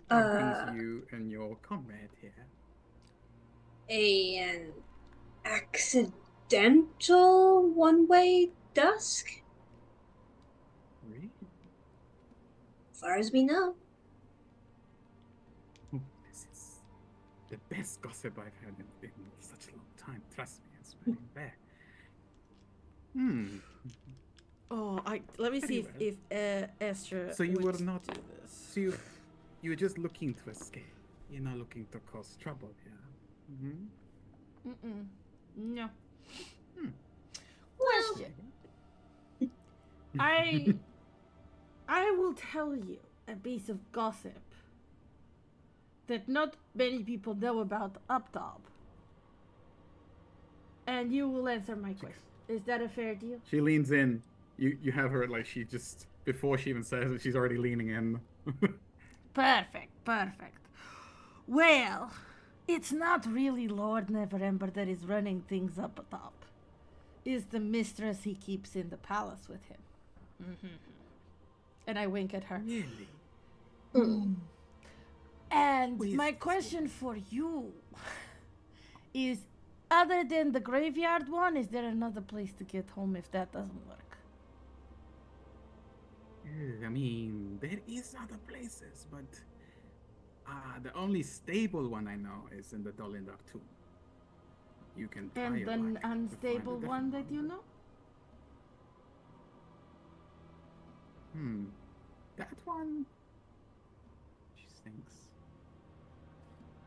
what brings you and your comrade here?" An accidental one-way dusk? Really? As far as we know. This is the best gossip I've had in such a long time. Trust me, it's very bad. Oh, let me see if Esther. So you would were not. do this. So you were just looking to escape. You're not looking to cause trouble here. No. Well, Question. I will tell you a piece of gossip that not many people know about up top. And you will answer my question. Is that a fair deal? She leans in. you have her like she just before she even says it, she's already leaning in. Perfect, perfect. Well, it's not really Lord Neverember that is running things up atop. It's the mistress he keeps in the palace with him. And I wink at her. Really? And Who is my this question for you is, other than the graveyard one, is there another place to get home if that doesn't work? I mean, there is other places, but the only stable one I know is in the Dolindar tomb. You can try And your the luck to find a unstable different one that you know? That one. She thinks.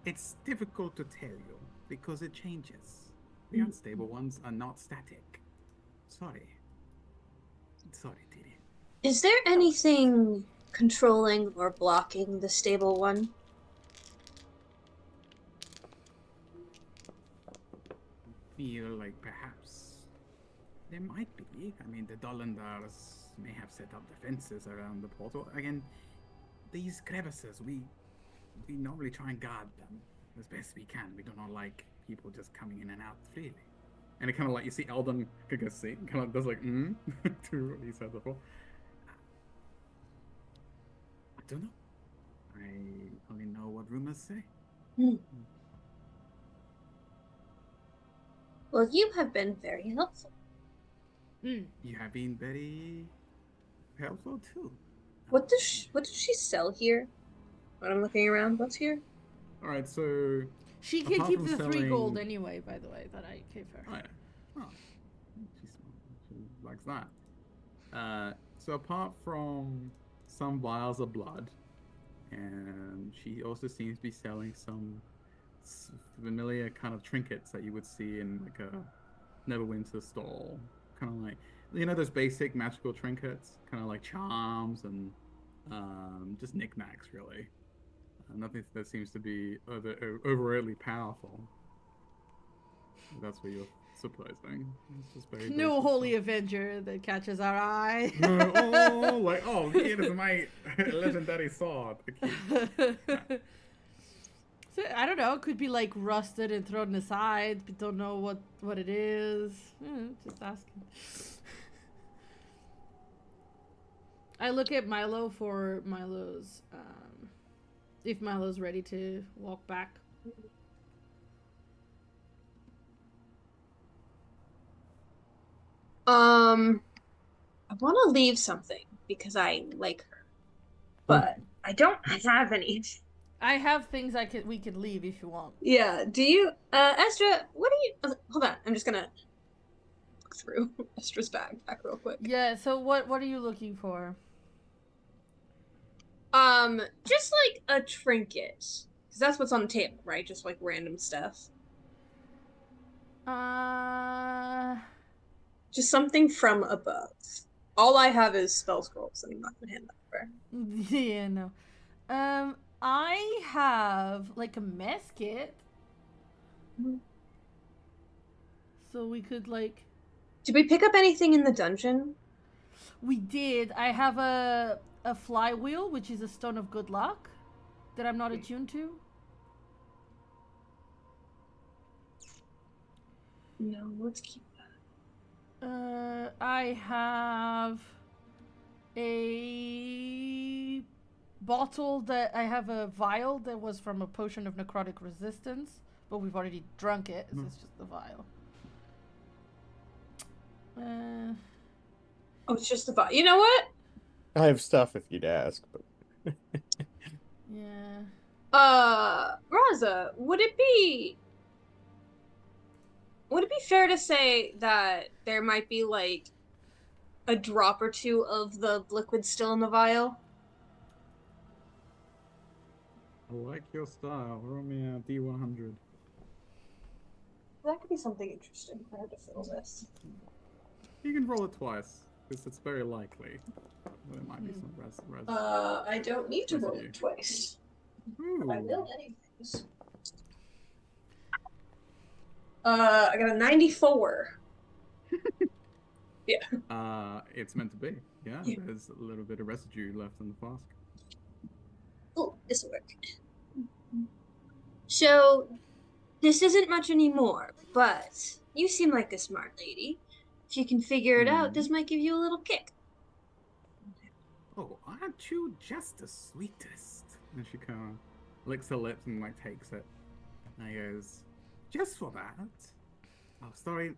It's difficult to tell you because it changes. The unstable ones are not static. Sorry. Sorry, Tiri. Is there anything controlling or blocking the stable one? Feel like perhaps there might be. I mean, the Dolandars may have set up defenses around the portal. Again, these crevices, we normally try and guard them as best we can. We do not like people just coming in and out freely. And it kind of like, you see Eldon kind of does like, to what he said before. I don't know. I only know what rumors say. Well, you have been very helpful. You have been very helpful too. What does she sell here? When I'm looking around, what's here? All right, so She can apart keep from the 3 gold selling- anyway, by the way, that I gave her. Oh yeah. Oh, she likes that. So apart from some vials of blood, and she also seems to be selling some familiar kind of trinkets that you would see in like a Neverwinter stall. Kind of like, you know, those basic magical trinkets, kind of like charms and just knickknacks, really. Nothing that seems to be overtly powerful. That's what you're supposing. It's just very No basic holy stuff. Avenger that catches our eye. No, it is my legendary sword. So, I don't know. It could be like rusted and thrown aside. We don't know what it is. Just asking. I look at Milo for Milo's, if Milo's ready to walk back. I want to leave something because I like her, but I don't have any. I have things we could leave if you want. Yeah. Do you, Estra? What do you? Hold on. I'm just gonna look through Estra's backpack real quick. Yeah. So what are you looking for? Just like a trinket, because that's what's on the table, right? Just like random stuff. Just something from above. All I have is spell scrolls, and I'm not gonna hand that over. Yeah, no. I have like a mess kit. So we could like. Did we pick up anything in the dungeon? We did. I have a flywheel, which is a stone of good luck that I'm not attuned to. No, let's keep that. I have a bottle that I have a vial that was from a potion of necrotic resistance, but we've already drunk it. So it's just the vial. Oh, it's just the vial. You know what? I have stuff if you'd ask, but Yeah. Raza, would it be fair to say that there might be like a drop or two of the liquid still in the vial? I like your style. Roll me a D100. That could be something interesting for her to fill this. You can roll it twice, because it's very likely. There might be some res. I don't need to roll Residue. it twice. Ooh. I will anyways. I got a 94. It's meant to be. Yeah, Yeah. there's a little bit of residue left in the flask. Oh, this'll work. So, this isn't much anymore, but you seem like a smart lady. If you can figure it out, this might give you a little kick. Oh, aren't you just the sweetest? And she kind of licks her lips and like takes it. And he goes, just for that. Oh, sorry.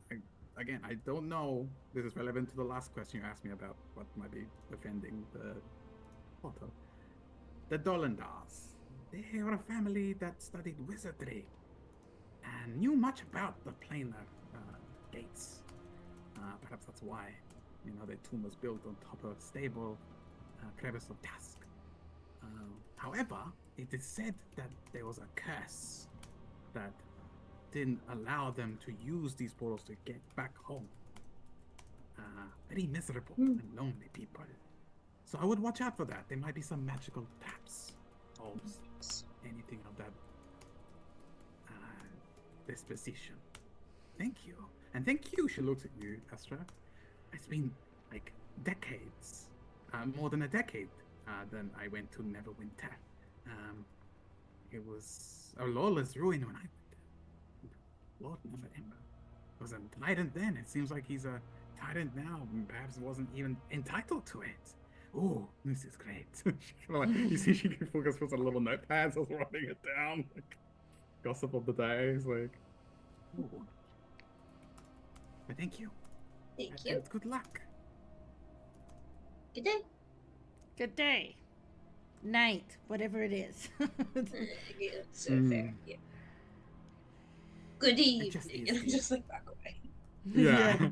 Again, I don't know. This is relevant to the last question you asked me about what might be offending the photo. The Dolendars. They are a family that studied wizardry and knew much about the planar gates. Perhaps that's why, their tomb was built on top of a stable crevice of task. However, it is said that there was a curse that didn't allow them to use these portals to get back home. Very miserable and lonely people. So I would watch out for that. There might be some magical taps or anything of that disposition. Thank you. And thank you, she looks at you, Astra. It's been like decades, more than a decade, than I went to Neverwinter. It was a lawless ruin when I went there. Lord Neverember was a tyrant then. It seems like he's a tyrant now, and perhaps wasn't even entitled to it. Oh, this is great. You see, she can focus puts a little notepad, as writing it down. Like, gossip of the day is like, ooh. But thank you. Thank you. And good luck. Good day. Good day. Night, whatever it is. Yeah, so fair. Yeah. Good just evening. is And I'm here. just like back away. Yeah.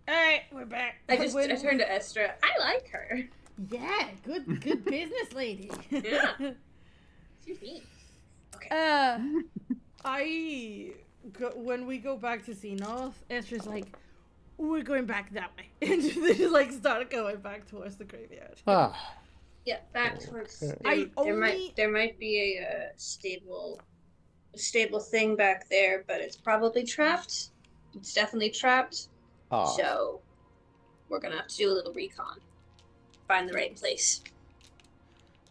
Alright, we're back. I turned to Estra. I like her. Yeah, good business lady. Yeah. She's mean. Okay. When we go back to Xenos, Estra's like, we're going back that way. And they just like start going back towards the graveyard. Yeah, back towards. I There might be a stable thing back there, but it's probably trapped. It's definitely trapped. So we're gonna have to do a little recon. Find the right place.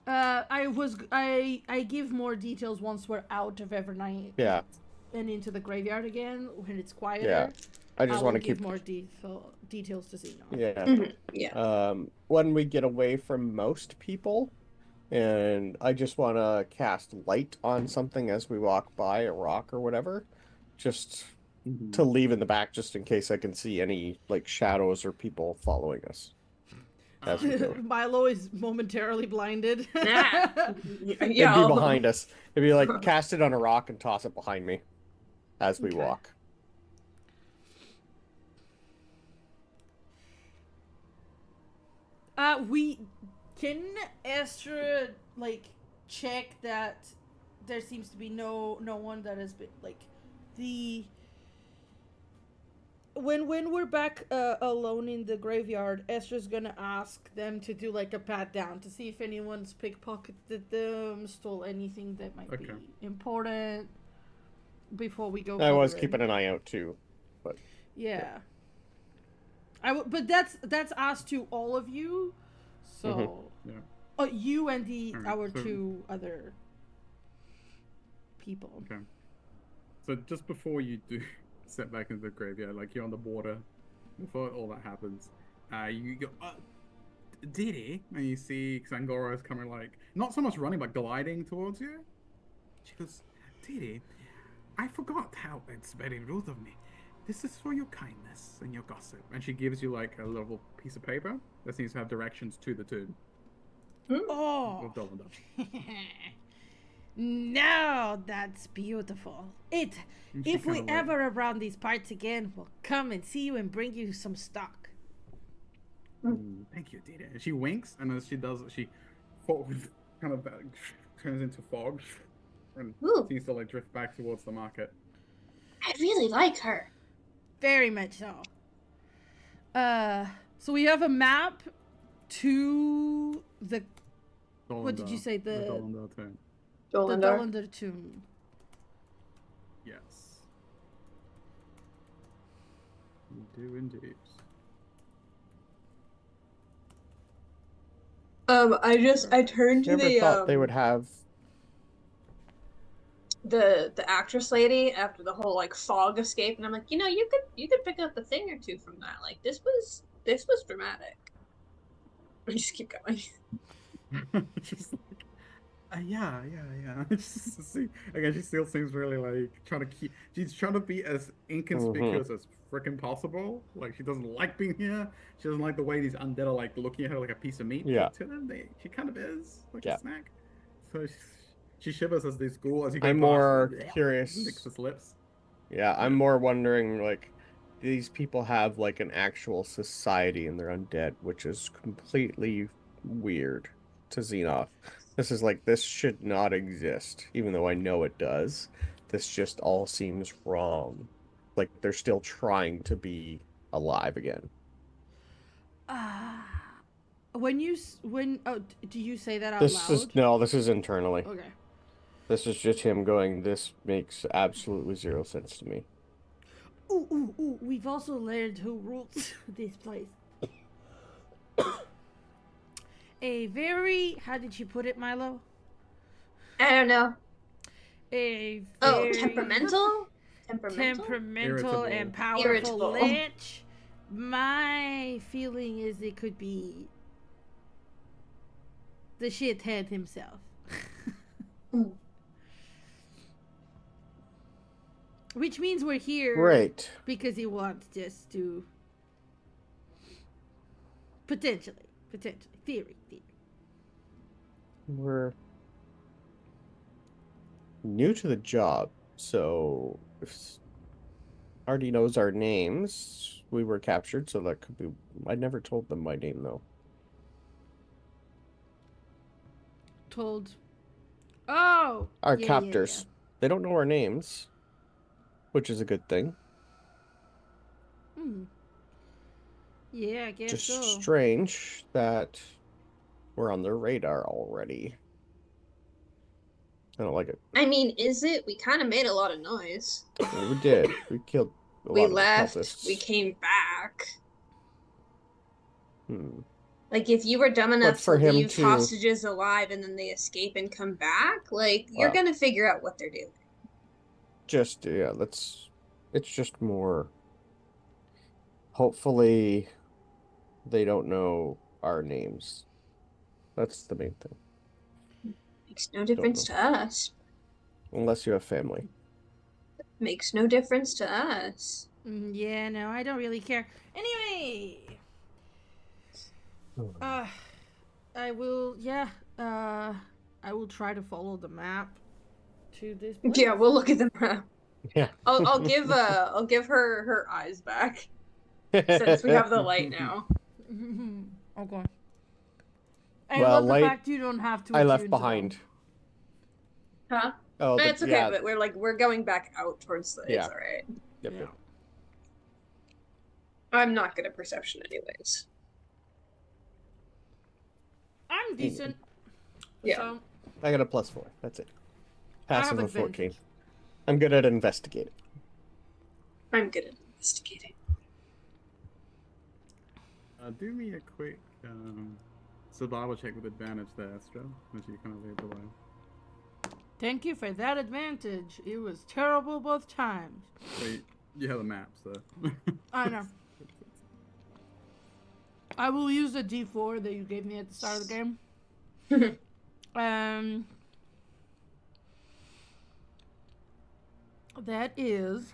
I give more details once we're out of Evernight. Yeah. And into the graveyard again when it's quieter. Yeah. I just want to give keep more details to Xenos. Yeah. Mm-hmm. Yeah. When we get away from most people, and I just want to cast light on something as we walk by a rock or whatever, just to leave in the back, just in case I can see any like shadows or people following us. As we go. Milo is momentarily blinded. It'd be behind us. It'd be like cast it on a rock and toss it behind me as we walk. We can Astra like check that there seems to be no one that has been like the when we're back alone in the graveyard, Astra's gonna ask them to do like a pat down to see if anyone's pickpocketed them, stole anything that might be important before we go. I was keeping an eye out too, but yeah. But that's asked to all of you, so you and our two other people. Okay. So just before you do step back into the graveyard, like you're on the border, before all that happens, you go, Didi, and you see Xangoro is coming, like not so much running, but gliding towards you. She goes, Didi, I forgot how it's very rude of me. This is for your kindness and your gossip. And she gives you like a little piece of paper that seems to have directions to the tomb. Oh. No, that's beautiful. If we ever around these parts again, we'll come and see you and bring you some stock. Thank you, Dita. And she winks, and as she does, she kind of turns into fog and seems to like drift back towards the market. I really like her. Very much so. So we have a map to the. What did you say? The Dolendar tomb. The Dolendar tomb. Yes. do indeed. I turned to Never the thought they would have. the actress lady after the whole like fog escape, and I'm like, you could pick up a thing or two from that. Like this was dramatic. I just keep going. Just like, yeah. Just to see, again, she still seems really like trying to keep. She's trying to be as inconspicuous as freaking possible. Like she doesn't like being here. She doesn't like the way these undead are like looking at her like a piece of meat. Yeah. But to them, she kind of is like Yeah. a snack. So she shivers as they school as you go I'm past. more Licks curious. his lips. Yeah, I'm more wondering like these people have like an actual society and they're undead, which is completely weird to Xenoth. This is like this should not exist, even though I know it does. This just all seems wrong. Like they're still trying to be alive again. Do you say that out This is loud? this is internally. Okay. This is just him going, this makes absolutely zero sense to me. Ooh. We've also learned who rules this place. A very, how did you put it, Milo? I don't know. A Oh, very temperamental temperamental and Irritable. powerful Irritable. lich. My feeling is it could be the shithead himself. Which means we're here Right. because he wants us to potentially theory. We're new to the job, so if already knows our names, we were captured, so that could be. I never told them my name though. Told. Oh, Our yeah, captors, they don't know our names, which is a good thing. Yeah, I guess Just so. strange that we're on their radar already. I don't like it. I mean, is it? We kind of made a lot of noise. Well, we did. We killed a We lot of left. the cultists. We came back. Hmm. Like, if you were dumb enough to for him leave to- hostages alive and then they escape and come back, like, you're Wow. gonna figure out what they're doing. Just it's just more. Hopefully, they don't know our names. That's the main thing. Makes no difference to us. Unless you have family. Makes no difference to us. Yeah, no, I don't really care. Anyway, I will. Yeah, I will try to follow the map to this place. Yeah, we'll look at the map. Yeah. I'll give her her eyes back since we have the light now. Okay. I Well, love the light- fact you don't have to. I left attune to behind. them. Huh? Oh, It's okay, yeah. but we're going back out towards the. It's Yeah. all right. Yep, Yeah. yep. I'm not good at perception, anyways. I'm decent. Yeah. So, I got a +4. That's it. I have Passive of 14. advantage. I'm good at investigating. I'm good at investigating. Do me a quick survival check with advantage there, Astra, as you kind of lead the way. Thank you for that advantage. It was terrible both times. So you have the map, so. I know. I will use the D4 that you gave me at the start of the game. That is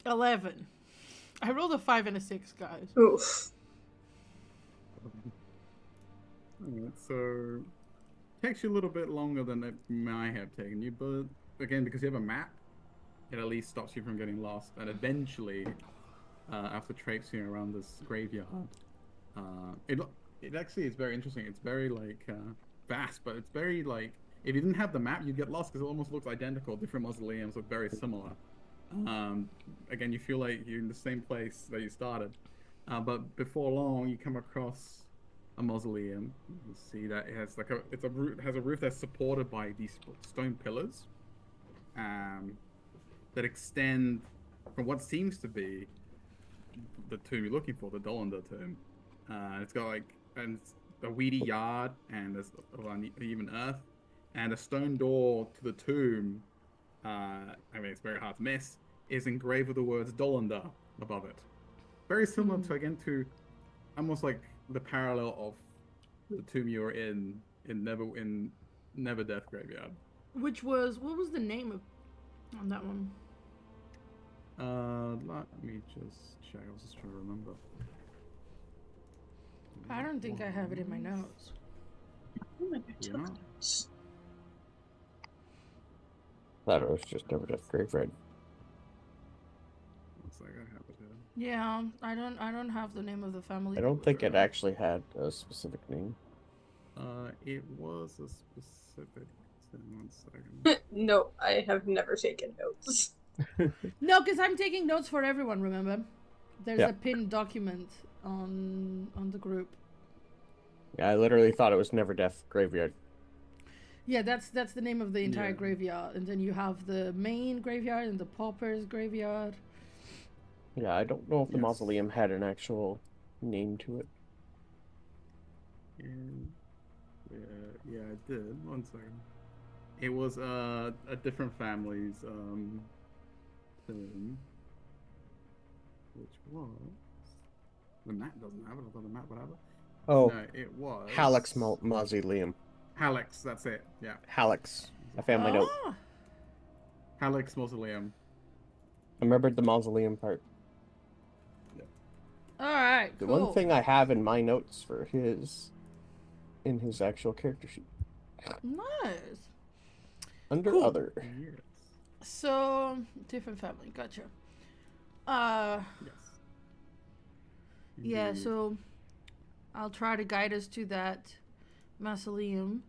11. I rolled a 5 and a 6, guys. Oof. Alright, so takes you a little bit longer than it might have taken you, but again, because you have a map, it at least stops you from getting lost. And eventually, after traipsing around this graveyard, it actually is very interesting. It's very like fast, but it's very like if you didn't have the map, you'd get lost because it almost looks identical. Different mausoleums look very similar. Again, you feel like you're in the same place that you started, but before long, you come across a mausoleum. You can see that it has has a roof that's supported by these stone pillars, that extend from what seems to be the tomb you're looking for, the Dolander tomb. It's got a weedy yard, and there's uneven earth, and a stone door to the tomb. It's very hard to miss. Is engraved with the words Dolander above it. Very similar to almost like the parallel of the tomb you were in Never Death Graveyard. What was the name of on that one? Let me just check. I was just trying to remember. I don't think I have it in my notes. Yeah. Thought it was just Never Death Graveyard. Looks like I have it here. Yeah, I don't have the name of the family. I don't think it actually had a specific name. It was a specific. 1 second. No, I have never taken notes. No, because I'm taking notes for everyone. Remember, there's Yeah. a pinned document on the group. Yeah, I literally thought it was Never Death Graveyard. Yeah, that's the name of the entire Yeah. graveyard, and then you have the main graveyard and the paupers graveyard. Yeah, I don't know if the Yes. mausoleum had an actual name to it. And yeah, I did. 1 second. It was a different family's thing, which was the map doesn't have it. I thought the map would have it. Oh, No, it was Halleck's Mausoleum. Halleck's. That's it. Yeah, Halleck's. A family note. Ah, Halleck's Mausoleum. I remembered the mausoleum part. all right, The cool. one thing I have in my notes for in his actual character sheet. Nice. Under Cool. other. Yes. So different family, gotcha. Yes. Yeah, Indeed. so I'll try to guide us to that mausoleum.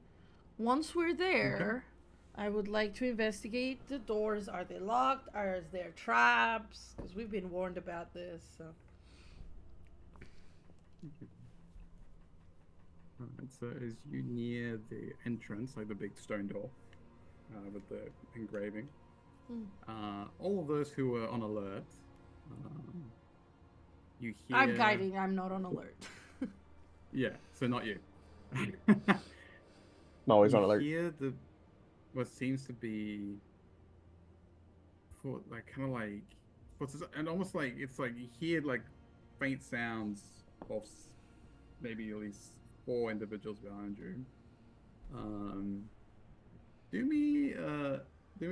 Once we're there, I would like to investigate the doors. Are they locked? Are there traps? Because we've been warned about this. So. So as you near the entrance, like the big stone door with the engraving, all of those who were on alert, you hear. I'm guiding. I'm not on alert. Yeah, so not you. I'm always on You alert. hear what seems to be for like kind of like and almost like it's like you hear like faint sounds of maybe at least 4 individuals behind you. Do me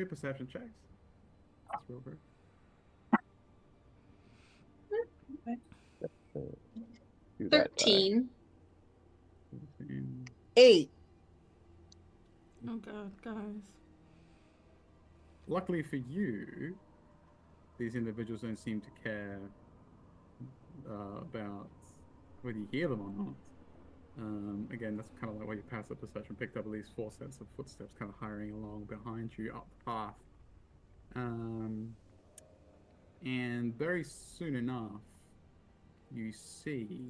perception checks. That's real quick. Do that, 13. 8. Oh god, guys. Luckily for you, these individuals don't seem to care about whether you hear them or not. Again, that's kind of like why your passive perception picked up at least 4 sets of footsteps kind of hurrying along behind you up the path. And very soon enough, you see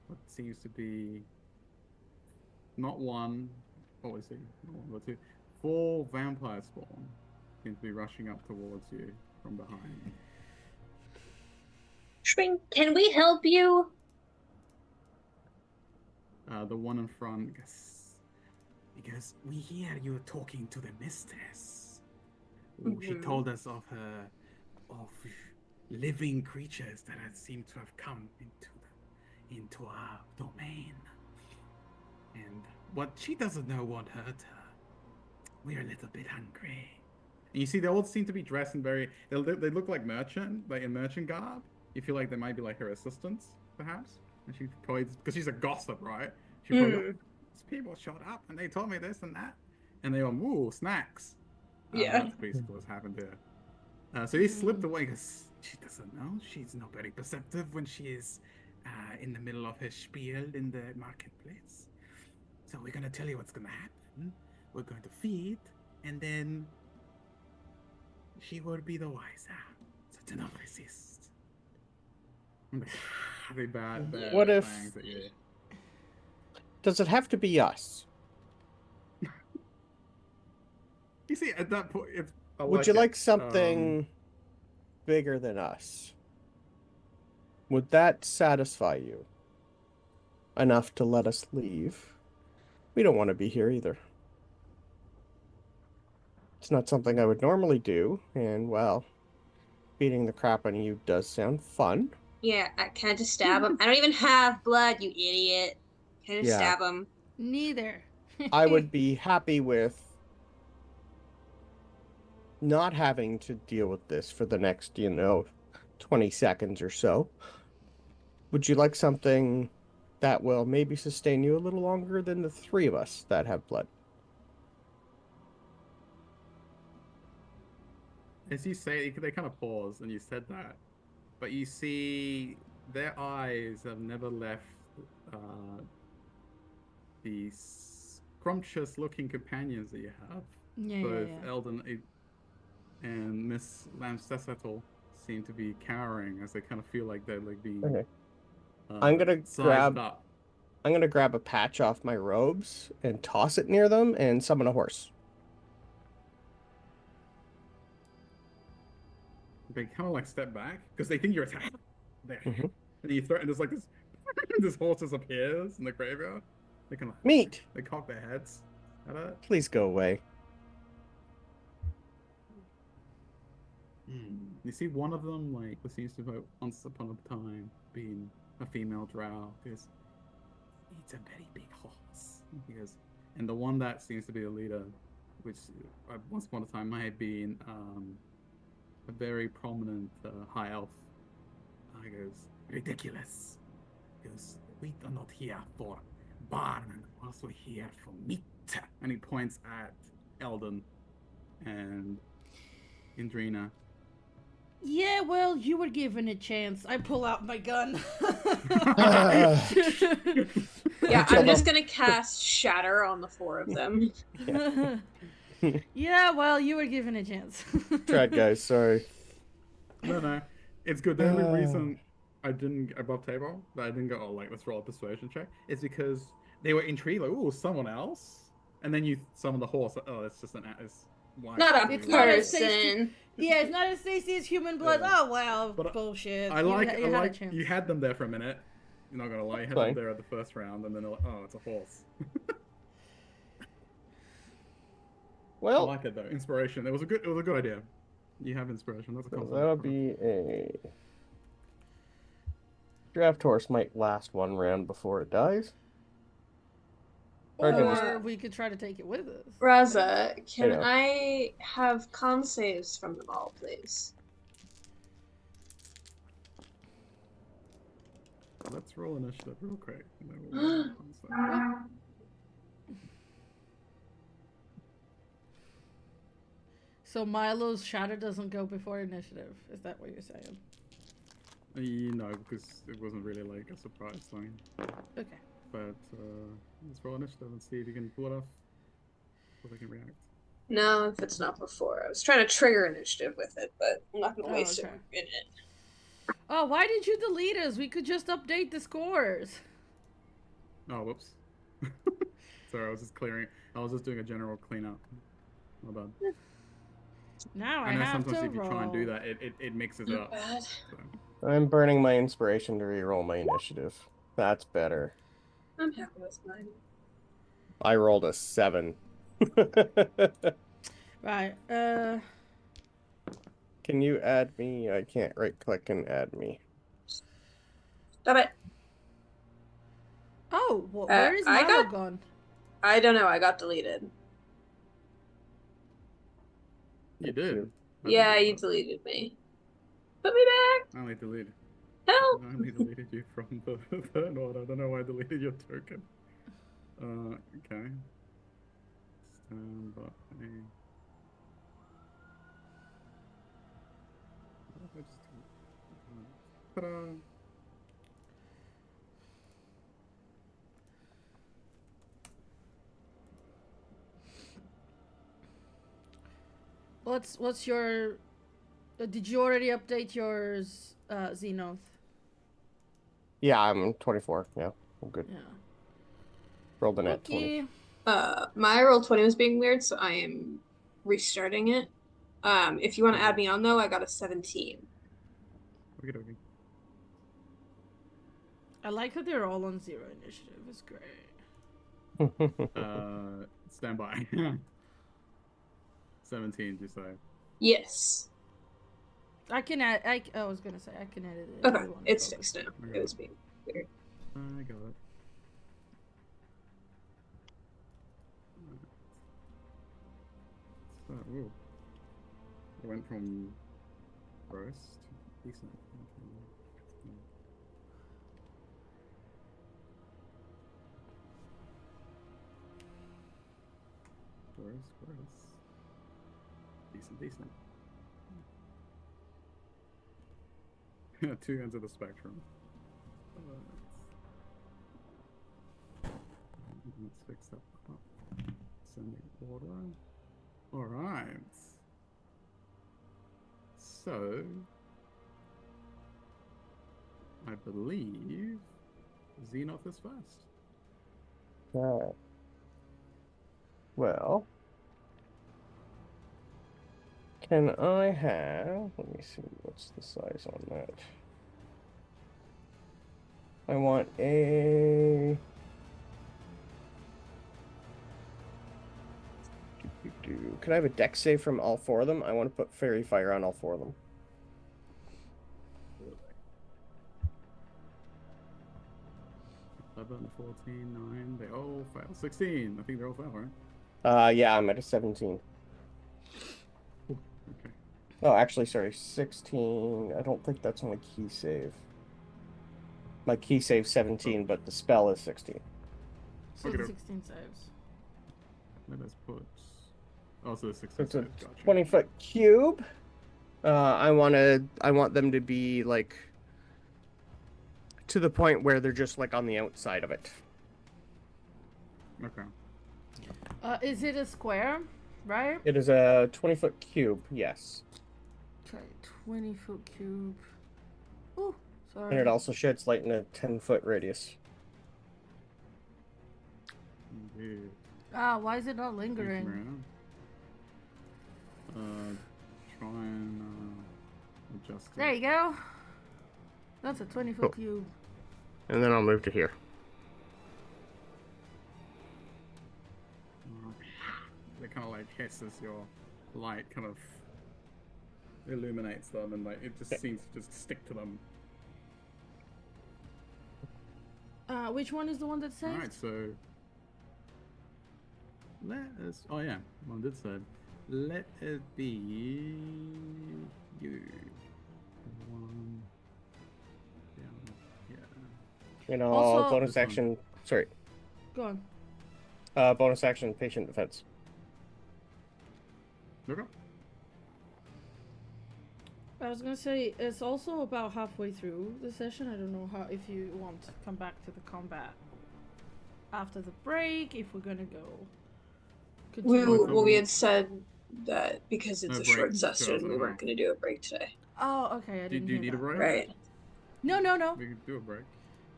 what seems to be not one, obviously, not one but 2, 4 vampire spawn seem to be rushing up towards you from behind. Shrink, can we help you? The one in front because we hear you talking to the mistress. She told us of living creatures that had seemed to have come into our domain, and what she doesn't know won't hurt her. We're a little bit hungry. And you see, they all seem to be dressed in they look like in merchant garb. You feel like they might be like her assistants, perhaps. And she probably, because she's a gossip, right? She probably, these people showed up and they told me this and that, and they were ooh, snacks. Yeah. That's basically what's happened here. So he slipped away because she doesn't know. She's not very perceptive when she is in the middle of her spiel in the marketplace. So we're gonna tell you what's gonna happen. We're going to feed, and then she will be the wiser. So do not resist. They bat What their if- fangs at you. Does it have to be us? You see, at that point, I Would you it. like something bigger than us? Would that satisfy you enough to let us leave? We don't want to be here either. It's not something I would normally do, and well, beating the crap out of you does sound fun. Yeah, can I just stab him? I don't even have blood, you idiot. Can I just Yeah. stab him? Neither. I would be happy with not having to deal with this for the next, 20 seconds or so. Would you like something that will maybe sustain you a little longer than the three of us that have blood? As you say, they kind of pause, and you said that, but you see their eyes have never left the scrumptious-looking companions that you have. Yeah, Both yeah. Eldon and Miss Lamstesettle seem to be cowering as they kind of feel like they're like being Okay. I'm gonna sized up. I'm gonna grab a patch off my robes and toss it near them and summon a horse. They kind of like step back because they think you're attacking. Mhm. And you throw, and there's like this, this horse just appears in the graveyard. They kind of Meat! They cock their heads at it. Please go away. You see one of them, like, there seems to have once upon a time been a female drow, because it's a very big horse. He goes, and the one that seems to be the leader, which once upon a time may have been a very prominent high elf. He goes, ridiculous. He goes, we are not here for barn, we're also here for meat. And he points at Eldon and Indrina. Yeah, well, you were given a chance. I pull out my gun. Yeah, Kill I'm just them. gonna cast Shatter on the four of them. Yeah, well, you were given a chance. Tried, guys. Sorry. No, it's good. The only reason I didn't above table that I didn't go, oh, like, let's roll a persuasion check, is because they were intrigued, like, oh, someone else, and then you summon the horse. Like, oh, it's just Not a It's not as person. Yeah, it's not as tasty as human blood. Yeah. Oh, well, But bullshit. I You like, had I a like chance. you had them there for a minute. You're not gonna lie, you had Fine. them there at the first round, and then they're like, oh, it's a horse. I Well, like it though. Inspiration. It was a good idea. You have inspiration. That's a so compliment. that'll be a draft horse might last one round before it dies. Or can just- Or we could try to take it with us. Raza, can know. I have con saves from them all, please? Let's roll initiative real quick. And then we'll roll concept. So Milo's shatter doesn't go before initiative. Is that what you're saying? No, because it wasn't really like a surprise thing. Okay. But let's roll initiative and see if you can pull it off. So they can react. No, if it's not before. I was trying to trigger initiative with it, but I'm not gonna waste okay. a minute. Oh, why did you delete us? We could just update the scores. Oh, whoops. Sorry, I was just clearing. I was just doing a general cleanup. My bad. Now I I know have sometimes to if you roll. try and do that, it mixes it Not up. bad. So. I'm burning my inspiration to reroll my initiative. That's better. I'm happy with mine. I rolled a 7. Right. Can you add me? I can't right click and add me. Stop it. Oh, where is Milo gone? I don't know, I got deleted. You did. Yeah, you deleted me. Put me back! I only deleted. Help! I only deleted you from the third one. I don't know why I deleted your token. Okay. Stand by. Ta-da. What's your? Did you already update yours, Xenoth? Yeah, I'm 24. Yeah, I'm good. Yeah. Rolled a net 20. Okay. My roll 20 was being weird, so I am restarting it. If you want to add me on though, I got a 17. Okay, okay. I like how they're all on 0 initiative. It's great. Stand by. 17, just so. Yes. I can add. I was gonna say I can edit it if Okay, you want to it's focus. fixed now. Okay. It was being weird. I got it. So, ooh. It went from gross to decent. Okay. Gross. Decent. Two ends of the spectrum. Let's fix that up. Sending order. Alright. So, I believe Xenoth is first. Alright. Well, can I have... Let me see, what's the size on that? I want a... Can I have a dex save from all 4 of them? I want to put Fairy Fire on all 4 of them. 11, 14, 9. They all fail. 16. I think they all fail, right? Yeah, I'm at a 17. Okay. Oh, actually, sorry, 16. I don't think that's my key save. My key save's 17, but the spell is 16. So Okay. the 16 saves. Let us put. Oh, so the 16 It's a saves. Gotcha. 20-foot cube. I want them to be like to the point where they're just like on the outside of it. Okay. Is it a square? Right? It is a 20-foot cube, yes. Okay, 20-foot cube. Ooh, sorry. And it also sheds light in a 10-foot radius. Indeed. Why is it not lingering? Try and adjust it. There you go. That's a 20-foot Cool. cube. And then I'll move to here. It kind of like hits as your light kind of illuminates them, and like it just seems to just stick to them. Which one is the one that saved? Alright, so let us. Oh yeah, one did say. Let it be you. One down here. You know, Also- bonus action. Sorry. Go on. Bonus action, patient defense. Okay. I was gonna say it's also about halfway through the session. I don't know how if you want to come back to the combat after the break. If we're gonna go. We had said that because it's No a break, short just session, goes we on. weren't going to do a break today. Oh, okay. I Do didn't you hear need a that. break? Right. No. We can do a break.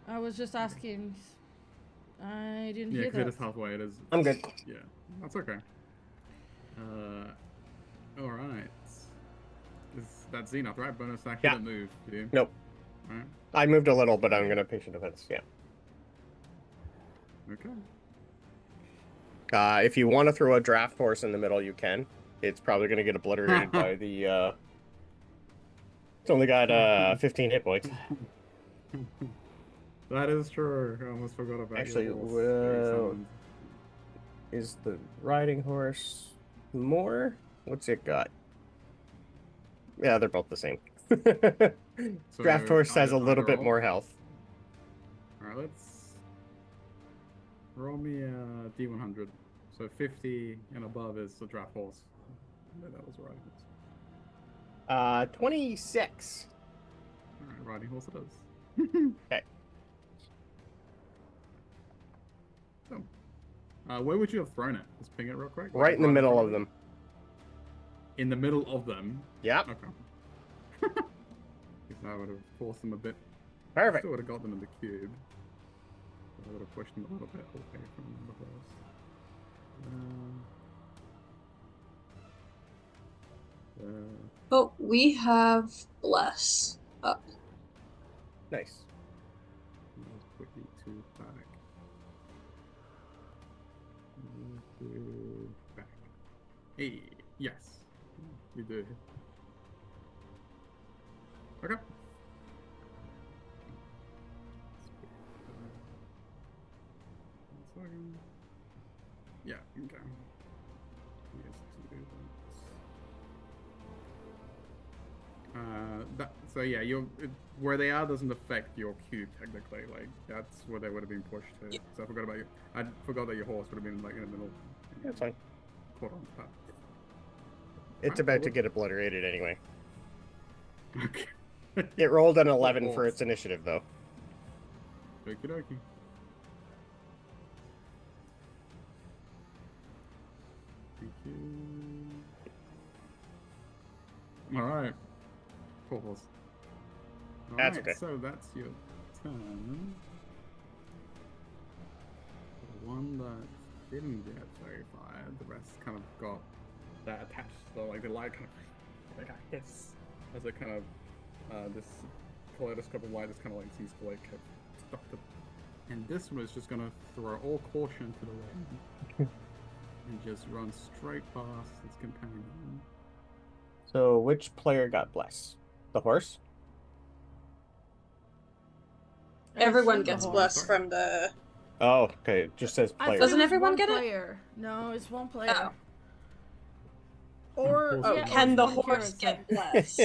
I was just asking. I didn't Yeah, hear because it that. is halfway. It is. I'm good. Yeah, that's okay. All right. That's Xenoth, right? Bonus action Yeah. to move. Do you? Nope. All right. I moved a little, but I'm gonna patient defense. Yeah. Okay. If you want to throw a draft horse in the middle, you can. It's probably gonna get obliterated by the. It's only got 15 hit points. That is true. I almost forgot about Actually, your horse that you well, summoned. Is the riding horse more? What's it got? Yeah, they're both the same. So Draft horse has a either- little either bit or? more health. All right, let's roll me a D100. So 50 and above is the draft horse. No, that was a riding horse. 26. All right, riding horse it is. Okay. So, where would you have thrown it? Let's ping it real quick. Right in the middle of them. In the middle of them. Yep. Okay. Guess I would have forced them a bit Perfect. Still would have got them in the cube. I would have pushed them a little bit away from the horse. Oh, we have Bless up. Nice. Quickly to back. To back. Hey, yes, you do. Okay. Yeah, okay. Yes, to do that. So yeah, where they are doesn't affect your cube technically. Like that's where they would have been pushed to. So I forgot about you. I forgot that your horse would have been like in the middle. That's fine. Caught on top. It's about to get obliterated anyway. Okay. It rolled an 11 for horse. its initiative, though. Okie dokie. Thank you. Alright. Poor horse. That's Alright, okay. so that's your turn. The one that didn't get very fired, the rest kind of got that attached. So like the light kind of like a hiss as it kind of this kaleidoscope of light just kind of like seems to like have stopped it. And this one is just gonna throw all caution to the right and just run straight past its companion. So, which player got blessed? The horse? Everyone assume the gets horse. Bless from the. Oh, okay. It just says I player. thought Doesn't it was everyone one get it? player. No, it's one player. Oh. Or Horse Oh, yeah, can or the one horse character. get Bless?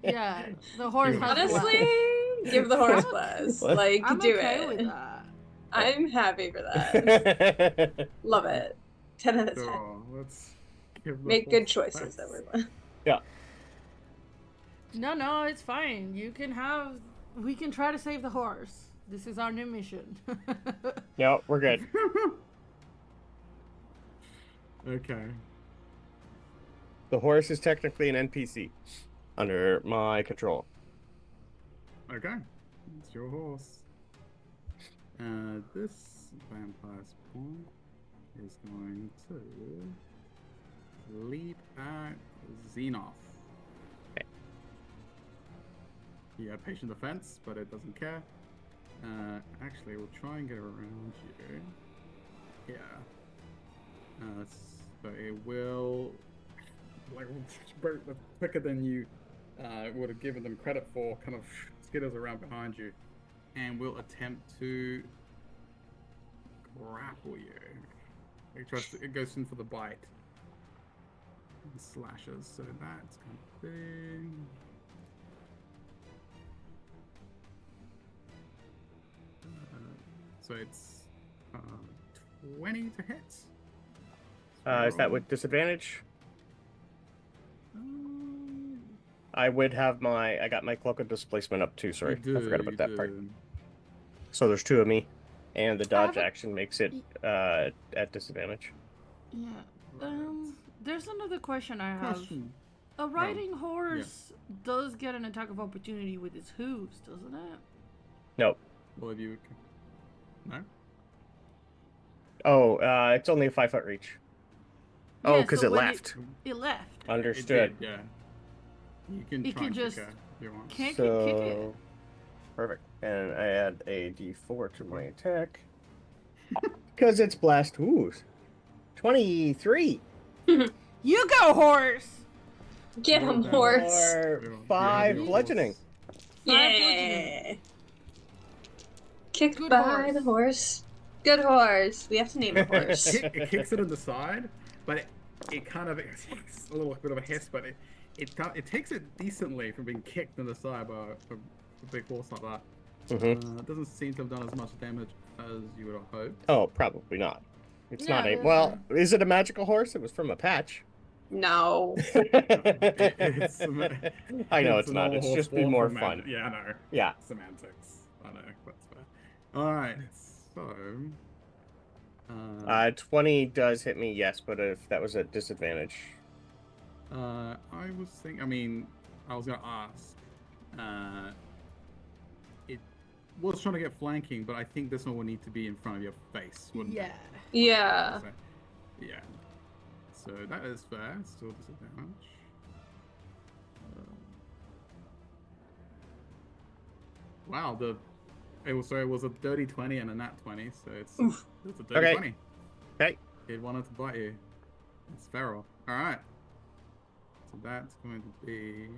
Yeah, the horse Give it has Honestly, Bless. give the horse I'm Bless. What? Like, I'm do okay it. with that. I'm happy for that. Love it. 10 out of 10. So let's give the Make good horse choices, that. everyone. Yeah. No, it's fine. You can have. We can try to save the horse. This is our new mission. No, we're good. Okay. The horse is technically an NPC under my control. Okay. It's your horse. This vampire spawn is going to leap at Xenoth. Okay. You have patient defense, but it doesn't care. Actually, we'll try and get around you. Yeah. So it will, like, quicker than you would have given them credit for, kind of skitters around behind you, and will attempt to grapple you. It goes in for the bite and slashes, so that's going to be. So it's 20 to hit. Is that with disadvantage? I would have I got my cloak of displacement up too, sorry. I forgot about that part. So there's two of me, and the dodge action makes it at disadvantage. Yeah. There's another question I have. Question. A riding horse does get an attack of opportunity with its hooves, doesn't it? No. Well, if you... No? Oh, it's only a 5-foot reach. Oh, Yeah, because so it when left. It left. Understood. It did, yeah. You can It try can and just- kick her if you want. Can't So kick it. perfect. And I add a D4 to my attack. Because it's blast. Ooh. 23. You go, horse! Get him, Well, horse. Or Yeah, 5 yeah, bludgeoning. Yeah. Kicked Good by horse. the horse. Good horse. We have to name the horse. It kicks it in the side, but it kind of it's a little bit of a hiss, but it takes it decently from being kicked in the side by a big horse like that. Mm-hmm. It doesn't seem to have done as much damage as you would have hoped. Oh, probably not. It's Yeah, not a. that's Well, is it a magical horse? It was from a patch. No. It's I know it's it's an not. old It's horse just be born more from fun. Yeah, I know. Yeah. Semantics. I know. That's fair. All right. So. 20 does hit me, yes, but if that was a disadvantage. I was thinking. I mean, I was gonna ask. was trying to get flanking, but I think this one would need to be in front of your face, wouldn't Yeah. it? Yeah. So, yeah. So that is fair. Still disadvantage. Wow, it was a dirty 20 and a nat 20, so it's a dirty Okay. 20. Okay. It wanted to bite you. It's feral. All right. So that's going to be.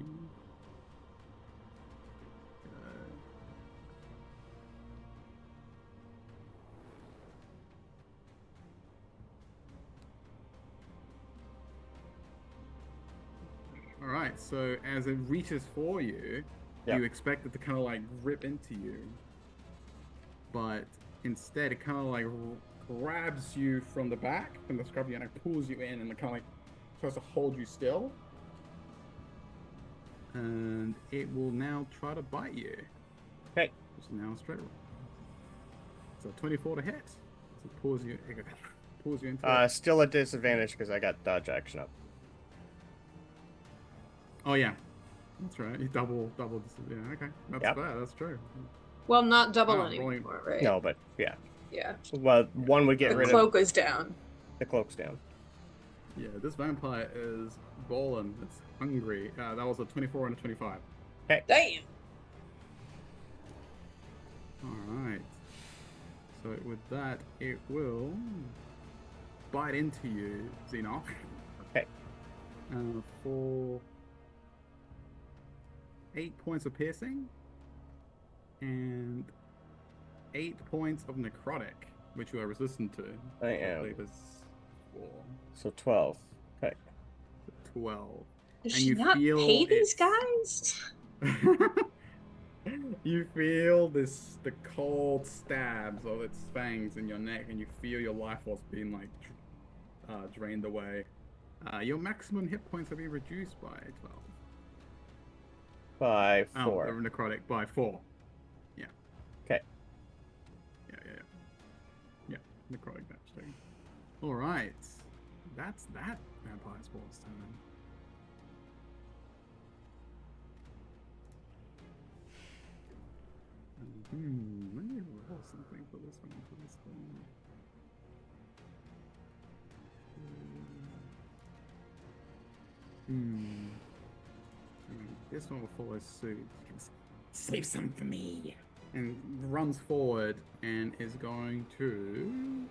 All right. So as it reaches for you, Yeah. you expect it to kind of like rip into you, but instead it kind of like grabs you from the back, from the scruff of your neck, pulls you in, and it kind of like tries to hold you still. And it will now try to bite you. Okay. Which is now a straight roll. So 24 to hit. So it pulls you into it. Still at disadvantage because I got dodge action up. Oh yeah. That's right. You double yeah, okay. That's Yep. fair, that's true. Well, not double Wow, anymore, right? No, but yeah. Yeah. Well, one would get The rid cloak of was down. the cloak's down. Yeah, this vampire is balling. It's hungry. That was a 24 and a 25. Okay. Damn. Alright. So with that, it will bite into you, Xenoc. Okay. For 8 points of piercing and 8 points of necrotic, which you are resistant to. I am. believe is 4. So 12. Okay. 12. Does And she you not feel pay these it's- guys? You feel the cold stabs of its fangs in your neck, and you feel your life force being like drained away. Your maximum hit points have been reduced by 12. By Oh, 4. necrotic by 4. Yeah. Okay. Yeah. Necrotic damage thing. All right. That's that vampire's force turn. Let me roll something for this one. This one will follow suit. Save some for me. And runs forward and is going to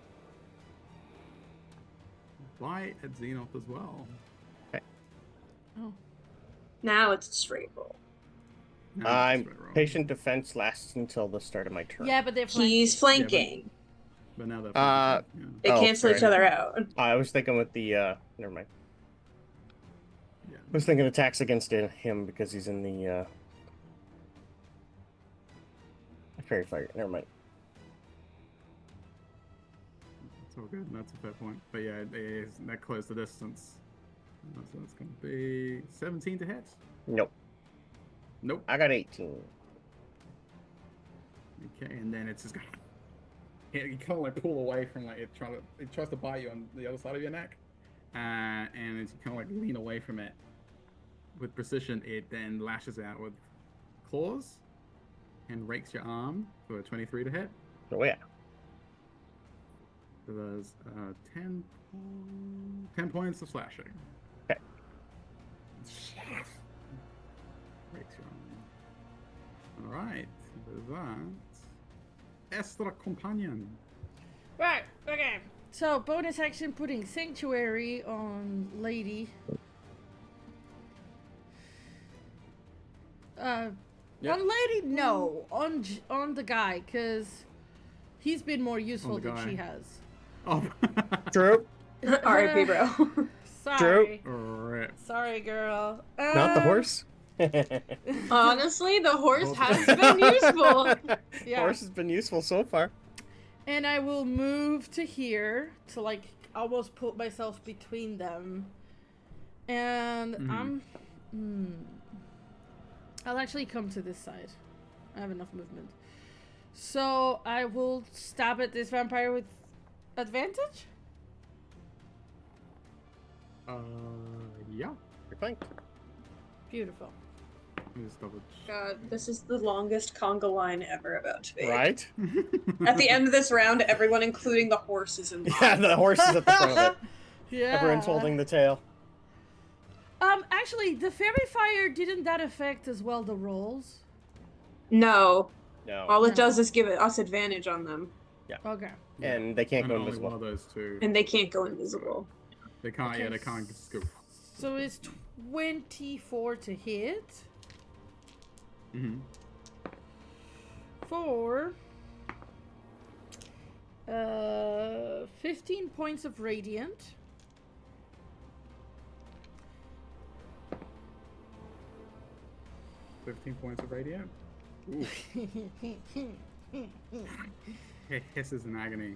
bite at Xenoth as well. Oh. Now it's a straight roll. Now it's I'm straight roll. patient defense lasts until the start of my turn. Yeah, but they're flanking. He's flanking. But now they're They Oh, cancel each sorry. other out. I was thinking with the never mind. Yeah. I was thinking attacks against him because he's in the fairy fire. Never mind. It's all good. That's a fair point. But yeah, that closed the distance. So it's going to be 17 to hit. Nope. Nope. I got 18. Okay, and then it's just going you kind of like pull away from like it tries to bite you on the other side of your neck, and as you kind of like lean away from it with precision, it then lashes out with claws and rakes your arm for a 23 to hit. Oh yeah. So there's 10 points of slashing. Okay. Rakes your arm. All right, there's that. Extra companion. Right, okay. So, bonus action putting Sanctuary on Lady. Yep. On Lady? No. On the guy, because he's been more useful the than she guy. has. Oh. True. R.I.P. bro. Sorry. Rip. Sorry, girl. Not the horse. Honestly, the horse Horse. has been useful. Yeah. Horse has been useful so far. And I will move to here to like almost put myself between them. And I'll actually come to this side. I have enough movement. So I will stab at this vampire with advantage? Yeah. You're flanked. Beautiful. Let me just double God, this is the longest conga line ever about to be. Right? At the end of this round, everyone, including the horse, is in line. Yeah, the horse is at the front of it. Yeah. Everyone's holding the tail. Actually, the fairy fire, didn't that affect as well the rolls? No. No. All it No. does is give us advantage on them. Okay. And they can't and go only invisible. one of those two. And they can't go invisible. They can't. Okay. Yeah, they can't just go. So it's 24 to hit. Mm-hmm. For 15 points of radiant. $15 points of radiant. It hisses in agony.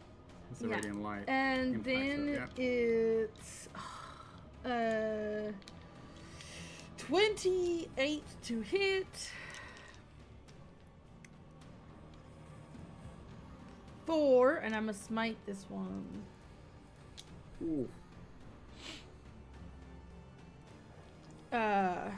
It's the Yeah. radiant light. And impacts then it, it's 28 to hit. 4, and I'm gonna smite this one. Ooh. Uh,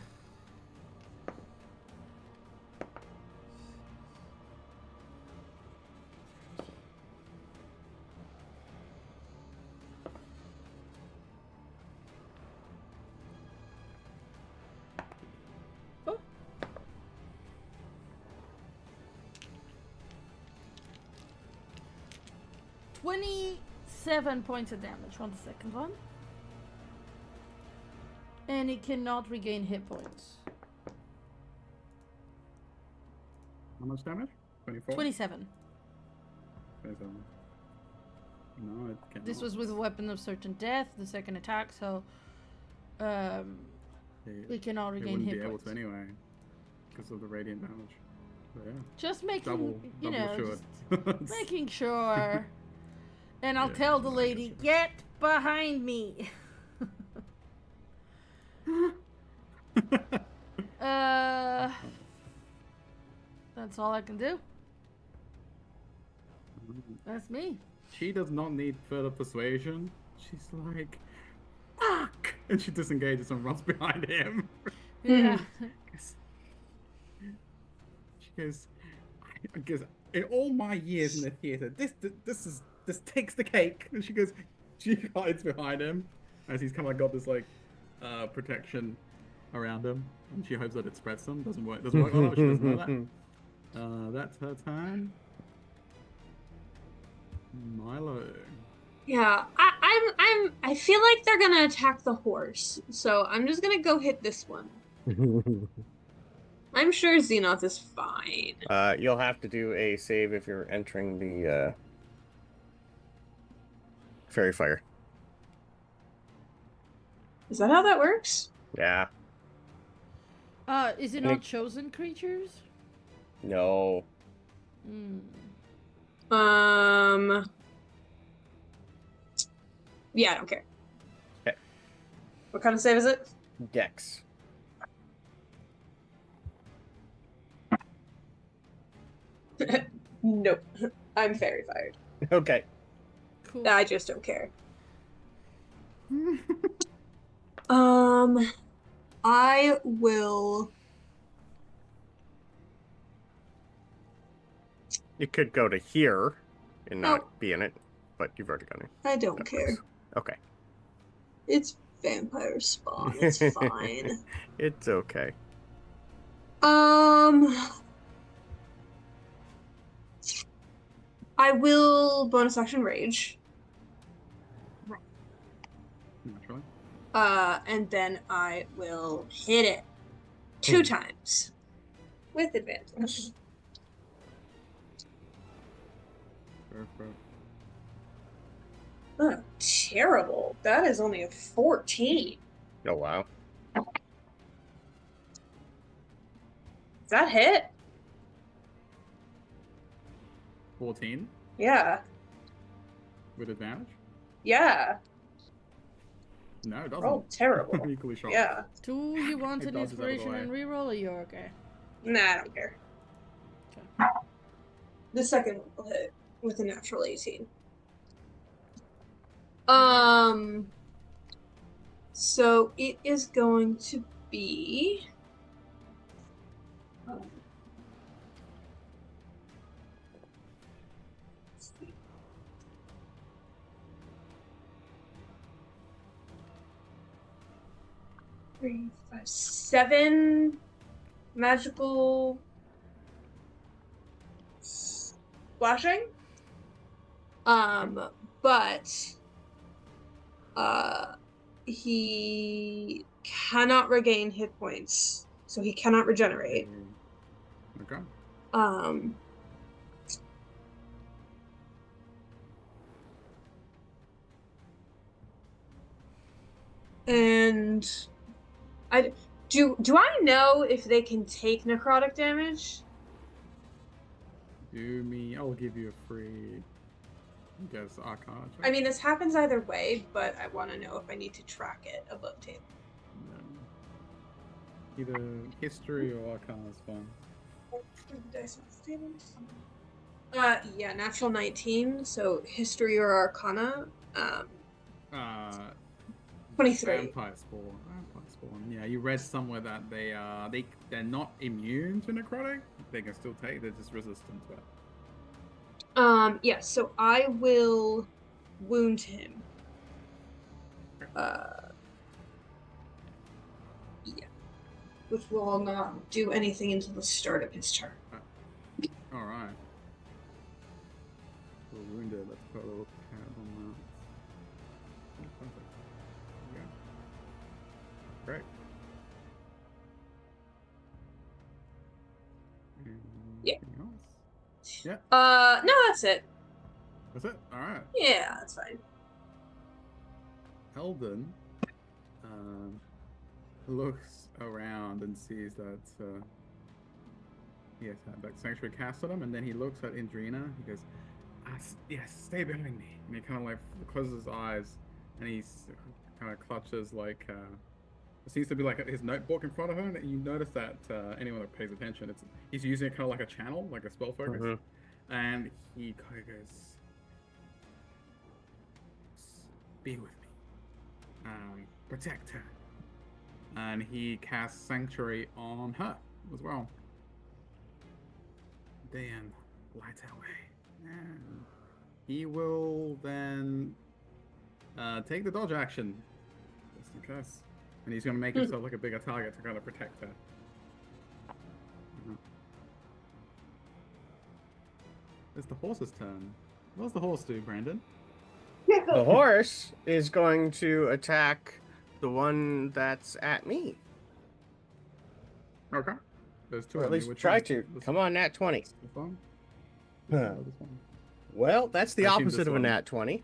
oh. $27 points of damage on the second one. And it cannot regain hit points. How much damage? 24? 27. 27. No, it can't. This was with a weapon of certain death, the second attack, so it cannot It regain wouldn't hit be able points. to anyway, because of the radiant damage. But yeah. Just making, Double just assured. making sure. And I'll Yeah, tell the I lady, gotcha. get behind me. That's all I can do. That's me. She does not need further persuasion. She's like, fuck! And she disengages and runs behind him. Yeah. She goes, I guess in all my years in the theater, this takes the cake. And she hides behind him as he's kind of got this like protection around him, and she hopes that it spreads them. Doesn't work. Oh no, she doesn't know that. That's her turn. Milo. Yeah, I feel like they're gonna attack the horse, so I'm just gonna go hit this one. I'm sure Xenoth is fine. You'll have to do a save if you're entering the fairy fire. Is that how that works? Yeah. Is it And not it- chosen creatures? No. Yeah, I don't care. Okay. What kind of save is it? Dex. Nope. I'm fairy fired. Okay. Cool. I just don't care. I will. You could go to here and not Oh. be in it, but you've already gone in. I don't care. Okay. It's vampire spawn. It's fine. It's okay. I will bonus action rage. Naturally. And then I will hit it 2 times with advantage. Oh, terrible. That is only a 14. Oh, wow. Does that hit? 14 Yeah. with advantage? Yeah. No, it doesn't. Oh, terrible. I'm equally shocked. Yeah. Do you want It an dodges out of the inspiration way. and reroll, or you're okay? Nah, I don't care. The second one will hit with a natural 18. So it is going to be 3, 5, 7 magical splashing. But he cannot regain hit points, so he cannot regenerate. Okay. And do I know if they can take necrotic damage? I'll give you a free, I guess, Arcana check. I mean, this happens either way, but I want to know if I need to track it above table. Either history or Arcana is fine. Yeah, natural 19, so history or arcana. 23. Vampire spawn. Yeah, you read somewhere that they're not immune to necrotic. They can still take. They're just resistant to it. Yeah. So I will wound him. Yeah, which will not do anything until the start of his turn. All right. We're wounded. Let's put a little tab on that. Perfect. Yeah. Great. Yeah. Anything else? Yeah. No, that's it. That's it. All right. Yeah, that's fine. Eldon looks around and sees that he has had that sanctuary cast on him, and then he looks at Indrina. He goes, yes, stay behind me. And he kind of like closes his eyes, and he kind of clutches like it seems to be like his notebook in front of him. And you notice that anyone that pays attention, he's using it kind of like a channel, like a spell focus. Mm-hmm. And he kind of goes, be with me. Protect her. And he casts Sanctuary on her as well. Then light our way. And he will then take the dodge action. Just in case. And he's going to make himself like a bigger target to kind of protect her. It's the horse's turn. What does the horse do, Brandon? The horse is going to attack the one that's at me. Okay. There's two Or at of them. least Which try one? to. This Come on, nat 20. one? Huh. This one? Well, that's the I assume opposite this of a one. nat 20.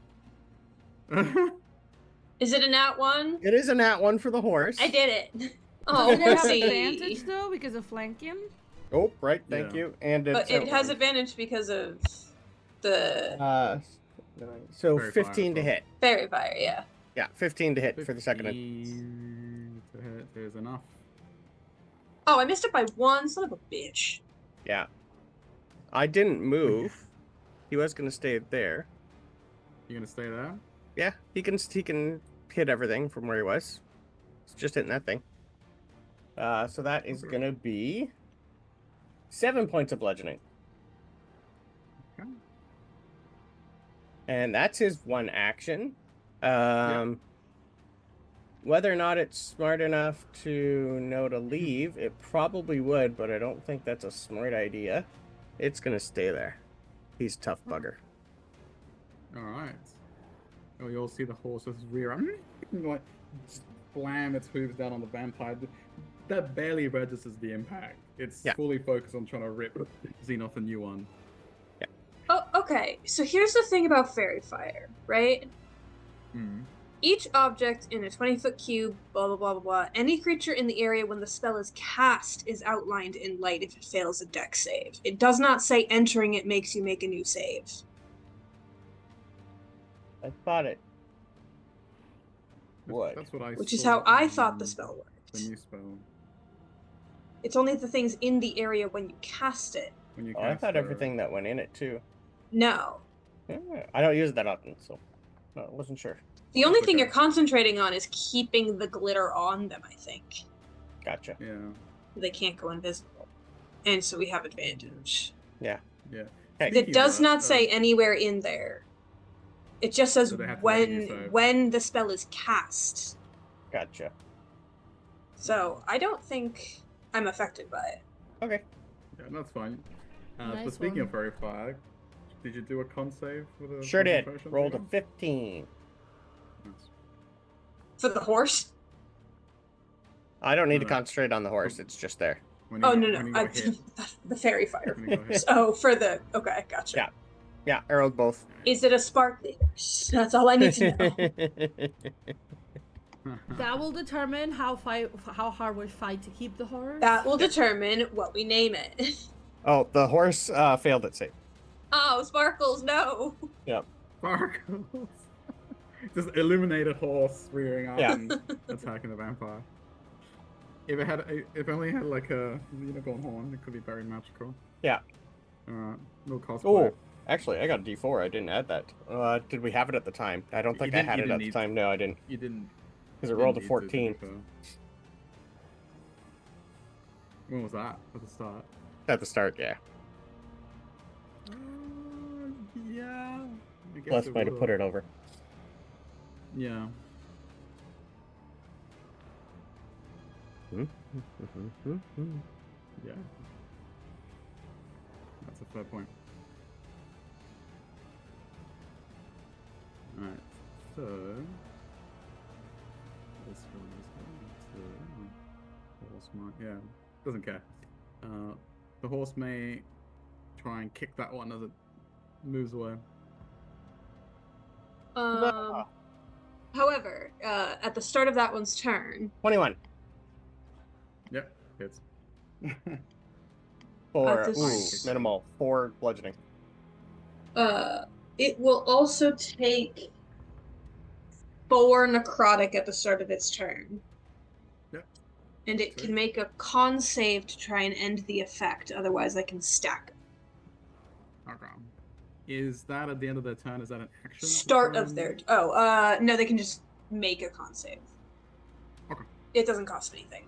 Is it a nat 1? It is a nat 1 for the horse. I did it. Oh, Doesn't it have see. advantage though because of flanking? Oh, right. Thank Yeah. you. And But it's it has advantage because of the so Fairy 15 to fire, hit. fairy fire. Yeah. Yeah, 15 to hit for the second. 15 to hit is enough. Oh, I missed it by 1. Son of a bitch. Yeah. I didn't move. He was going to stay there. You gonna stay there? Yeah, he can hit everything from where he was. It's just hitting that thing. So that is Okay. going to be 7 points of bludgeoning. Okay. And that's his one action. Whether or not it's smart enough to know to leave, it probably would, but I don't think that's a smart idea. It's going to stay there. He's a tough bugger. All right. Oh, you'll see the horse's rear like slam its hooves down on the vampire. That barely registers the impact. It's fully focused on trying to rip Xenoth a new one. Oh, okay. So here's the thing about fairy fire, right? Mm. Each object in a 20-foot cube, blah, blah, blah, blah, blah. Any creature in the area when the spell is cast is outlined in light if it fails a dex save. It does not say entering it makes you make a new save. I thought it would. That's what I Which is saw how I on thought the spell worked. The new spell. It's only the things in the area when you cast it. When you Oh, I cast thought the- everything that went in it, too. No. Yeah, I don't use it that often, so I wasn't sure. The only thing Okay. you're concentrating on is keeping the glitter on them, I think. Gotcha. Yeah. They can't go invisible. And so we have advantage. Yeah. Yeah. Hey. It Speaking does of that, not say anywhere in there. It just says So they have to make a new when save. when the spell is cast. Gotcha. So I don't think I'm affected by it. Okay. Yeah, that's fine. Nice but speaking one. of fairy fire, did you do a con save for the Sure did. concentration Rolled a thing? 15. Nice. For the horse? I don't need to No. concentrate on the horse. It's just there. When Oh, got, no, when no. you got hit. The fairy fire. When you got hit. Oh, for the... Okay, gotcha. Yeah. Yeah, I rolled both. Is it a sparkly horse? That's all I need to know. That will determine how hard we fight to keep the horse. That will determine what we name it. Oh, the horse failed its save. Oh, Sparkles, no. Yep. Sparkles. Just illuminated horse rearing up Yeah. and attacking the vampire. If it only had like a unicorn horn, it could be very magical. Yeah. No cosplay. Oh, actually, I got a D4. I didn't add that. Did we have it at the time? I don't think I had it at the time. No, I didn't. You didn't. Because it you rolled a didn't need to, 14. to be fair. When was that? At the start? At the start, yeah. Yeah. I guess Plus, it might have put would've. it over. Yeah. Yeah. That's a fair point. Alright, so this one is going to horse might, yeah, doesn't care. The horse may try and kick that one as it moves away. However, at the start of that one's turn, 21. Yep, hits. For this- minimal. 4 bludgeoning. it will also take 4 necrotic at the start of its turn. Yep. And it Okay. can make a con save to try and end the effect, otherwise I can stack it. Okay. Is that at the end of their turn? Is that an action? to Start try of and- their... no, they can just make a con save. Okay. It doesn't cost anything.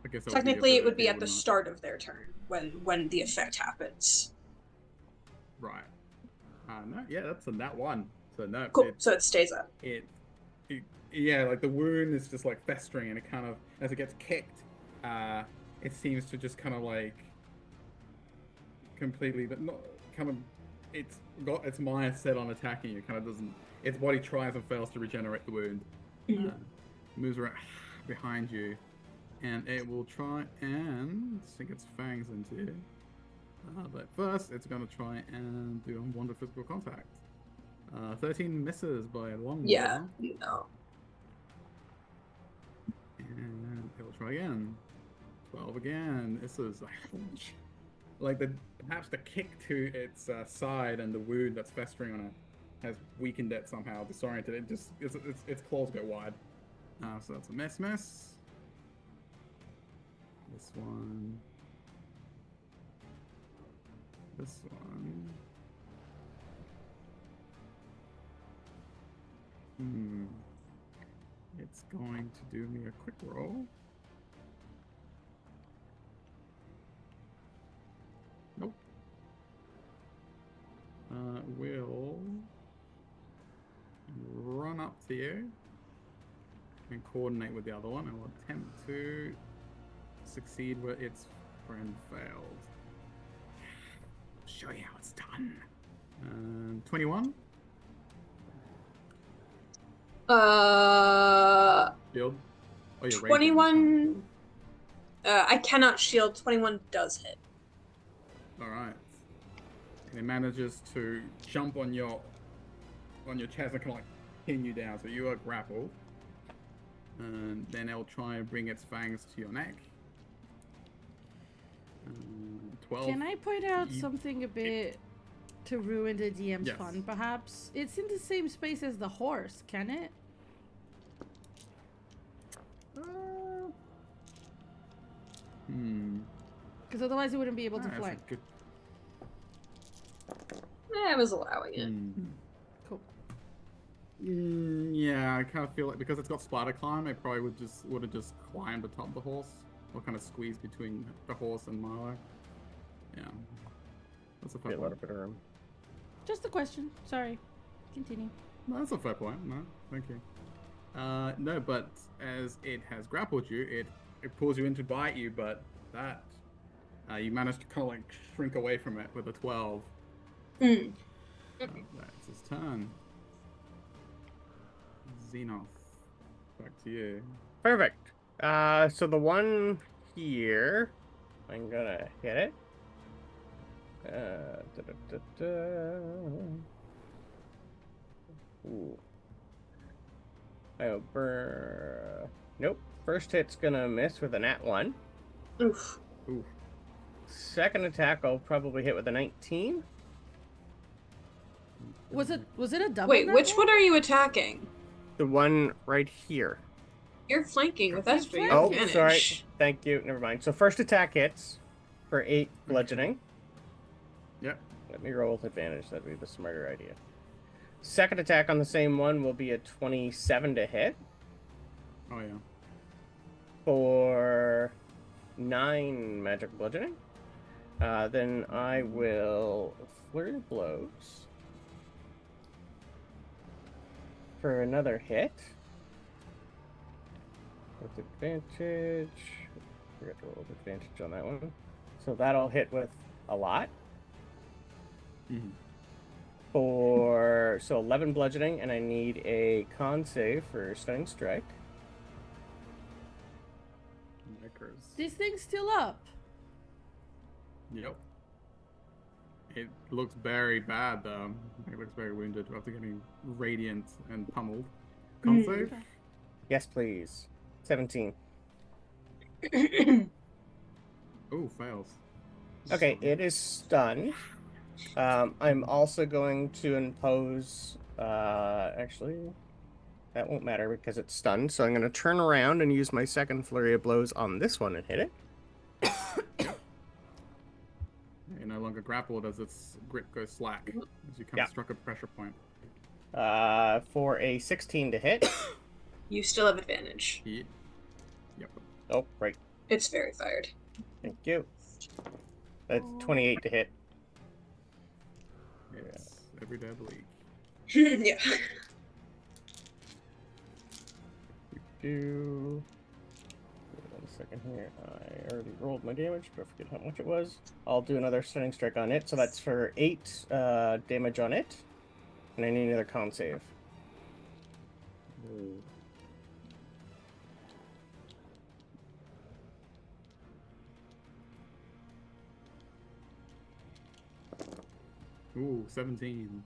I guess that Technically, it would be ability, at the wouldn't it? start of their turn, when the effect happens. Right. No, yeah, that's a nat 1. So no, Cool, so it stays up. Yeah, like the wound is just like festering, and it kind of, as it gets kicked, it seems to just kind of like completely, but not kind of, it's got its mind set on attacking you. Kind of doesn't. Its body tries and fails to regenerate the wound. Mhm. Moves around behind you, and it will try and sink its fangs into you. But first, it's going to try and do unwanted physical contact. 13 misses by a long Yeah, way. no. And it will try again. 12 again. This is like perhaps the kick to its side and the wound that's festering on it has weakened it somehow, disoriented it. Just its claws go wide. So that's a miss. This one. This one. It's going to do me a quick roll. Nope. Will run up to you and coordinate with the other one, and will attempt to succeed where its friend failed. Show you how it's done. 21. Shield. Oh, you're raging. 21... I cannot shield. 21 does hit. Alright. And it manages to jump on your chest and kind of like pin you down, so you are grappled. And then it'll try and bring its fangs to your neck. 12. Can I point out You- something a bit to ruin the DM's Yes. fun, perhaps? It's in the same space as the horse, can it? Because otherwise it wouldn't be able to That's a flank. good- I was allowing it. Cool. Yeah, I kind of feel like because it's got spider climb, it probably would have just climbed atop the horse, or kind of squeezed between the horse and Milo. Yeah, that's a fair Get a lot point. of bit of room. Just a question. Sorry. Continue. No, that's a fair point. No, thank you. No, but as it has grappled you, it pulls you in to bite you, but that you manage to kind of like shrink away from it with a 12. Hmm. That's his turn. Xenoth, back to you. Perfect. So the one here, I'm gonna hit it. Ooh. Oh, nope. First hit's gonna miss with a nat 1. Oof. Ooh. Second attack, I'll probably hit with a 19. Was it a double? Wait, which nat one one? are you attacking? The one right here. You're flanking with You're Esper. You Oh, have advantage. sorry. Thank you. Never mind. So first attack hits for 8 bludgeoning. Yep. Let me roll with advantage. That'd be the smarter idea. Second attack on the same one will be a 27 to hit Oh yeah. for 9 magic bludgeoning. Then I will flurry of blows for another hit with advantage. Forgot to roll with advantage on that one. So that'll hit with a lot. Mhm. For 11 bludgeoning, and I need a con save for stunning strike. Micros. This thing's still up. Yep. It looks very bad though. It looks very wounded after getting radiant and pummeled. Con save? Yes, please. 17. Oh, fails. Okay, it is stunned. I'm also going to impose. Actually, that won't matter because it's stunned. So I'm going to turn around and use my second flurry of blows on this one and hit it. You're no longer grappled as its grip goes slack as you kind Yeah. of struck a pressure point. For a 16 to hit. You still have advantage. Yeah. Yep. Oh, right. It's very fired. Thank you. That's 28 to hit. It's every day of the week. Yeah. Do 1 second here. I already rolled my damage, but I forget how much it was. I'll do another stunning strike on it. So that's for 8 damage on it. And I need another con save. Ooh, 17.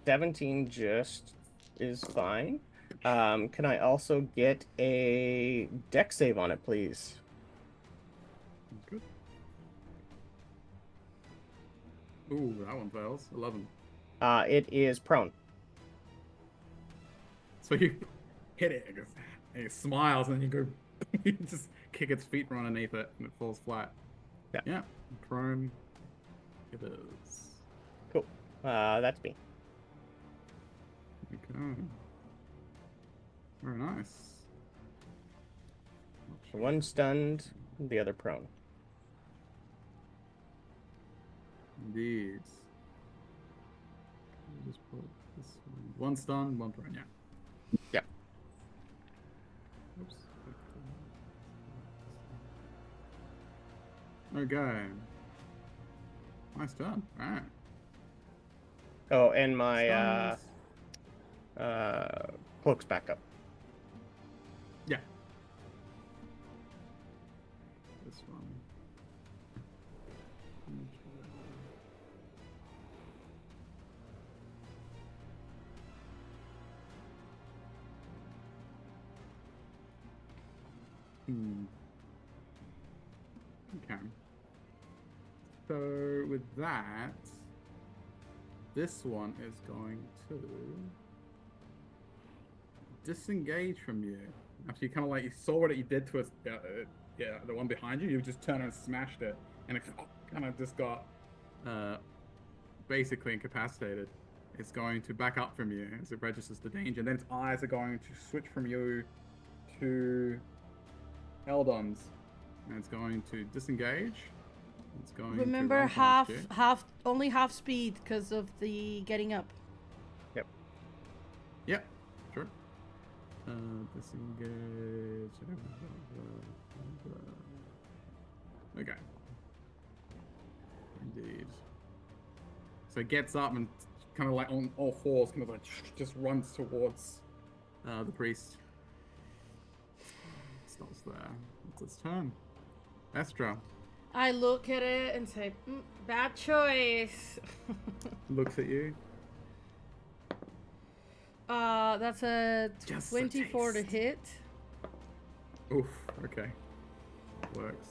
17 just is fine. Can I also get a deck save on it, please? Good. Ooh, that one fails. 11. It is prone. So you hit it, it goes, and it smiles, and you go, you just kick its feet from underneath it, and it falls flat. Yeah. Prone. It is. Cool. That's me. Okay. Very nice. One stunned, the other prone. Indeed. Just put this one stun, one prone, yeah. Yeah. Oops. Okay. Nice turn. Alright. Oh, and my Stuns. cloak's back up. Yeah. This one. Okay. So with that, this one is going to disengage from you. After you kind of like, you saw what it did to us, yeah, the one behind you, you just turned and smashed it, and it kind of just got basically incapacitated. It's going to back up from you as it registers the danger, and then its eyes are going to switch from you to Eldon's, and it's going to disengage. It's going Remember, to run past you. only half speed because of the getting up. Yep. Yep, sure. Disengage. Okay. Indeed. So it gets up and kind of like on all fours, kind of like just runs towards the priest. Stops there. It's its turn. Estra I look at it and say, bad choice. looks at you. That's a Just a 24 to taste. hit. Oof. Okay. Works.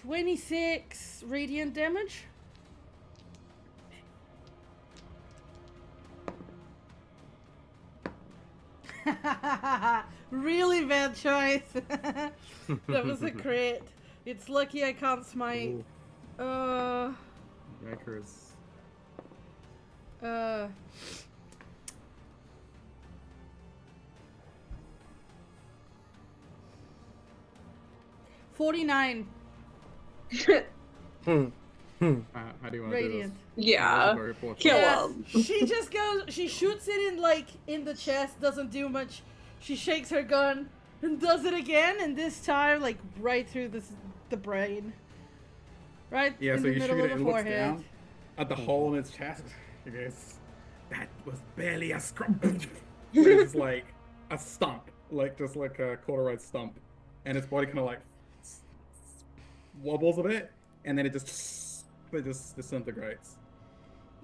26 radiant damage. Really bad choice. That was a crit. It's lucky I can't smite. Ooh. Yikers. Uh 49 Hmm. How do you want to do radiant. this? Yeah. Very poor Kill choice. Yeah, him. she just goes. She shoots it in the chest. Doesn't do much. She shakes her gun and does it again, and this time right through the brain, right Yeah, in so the you middle shoot of it the and looks forehead. down at the hole in its chest. He goes, that was barely a scrum. It's like a stump, just like a cauterized stump. And its body kind of wobbles a bit, and then it just disintegrates.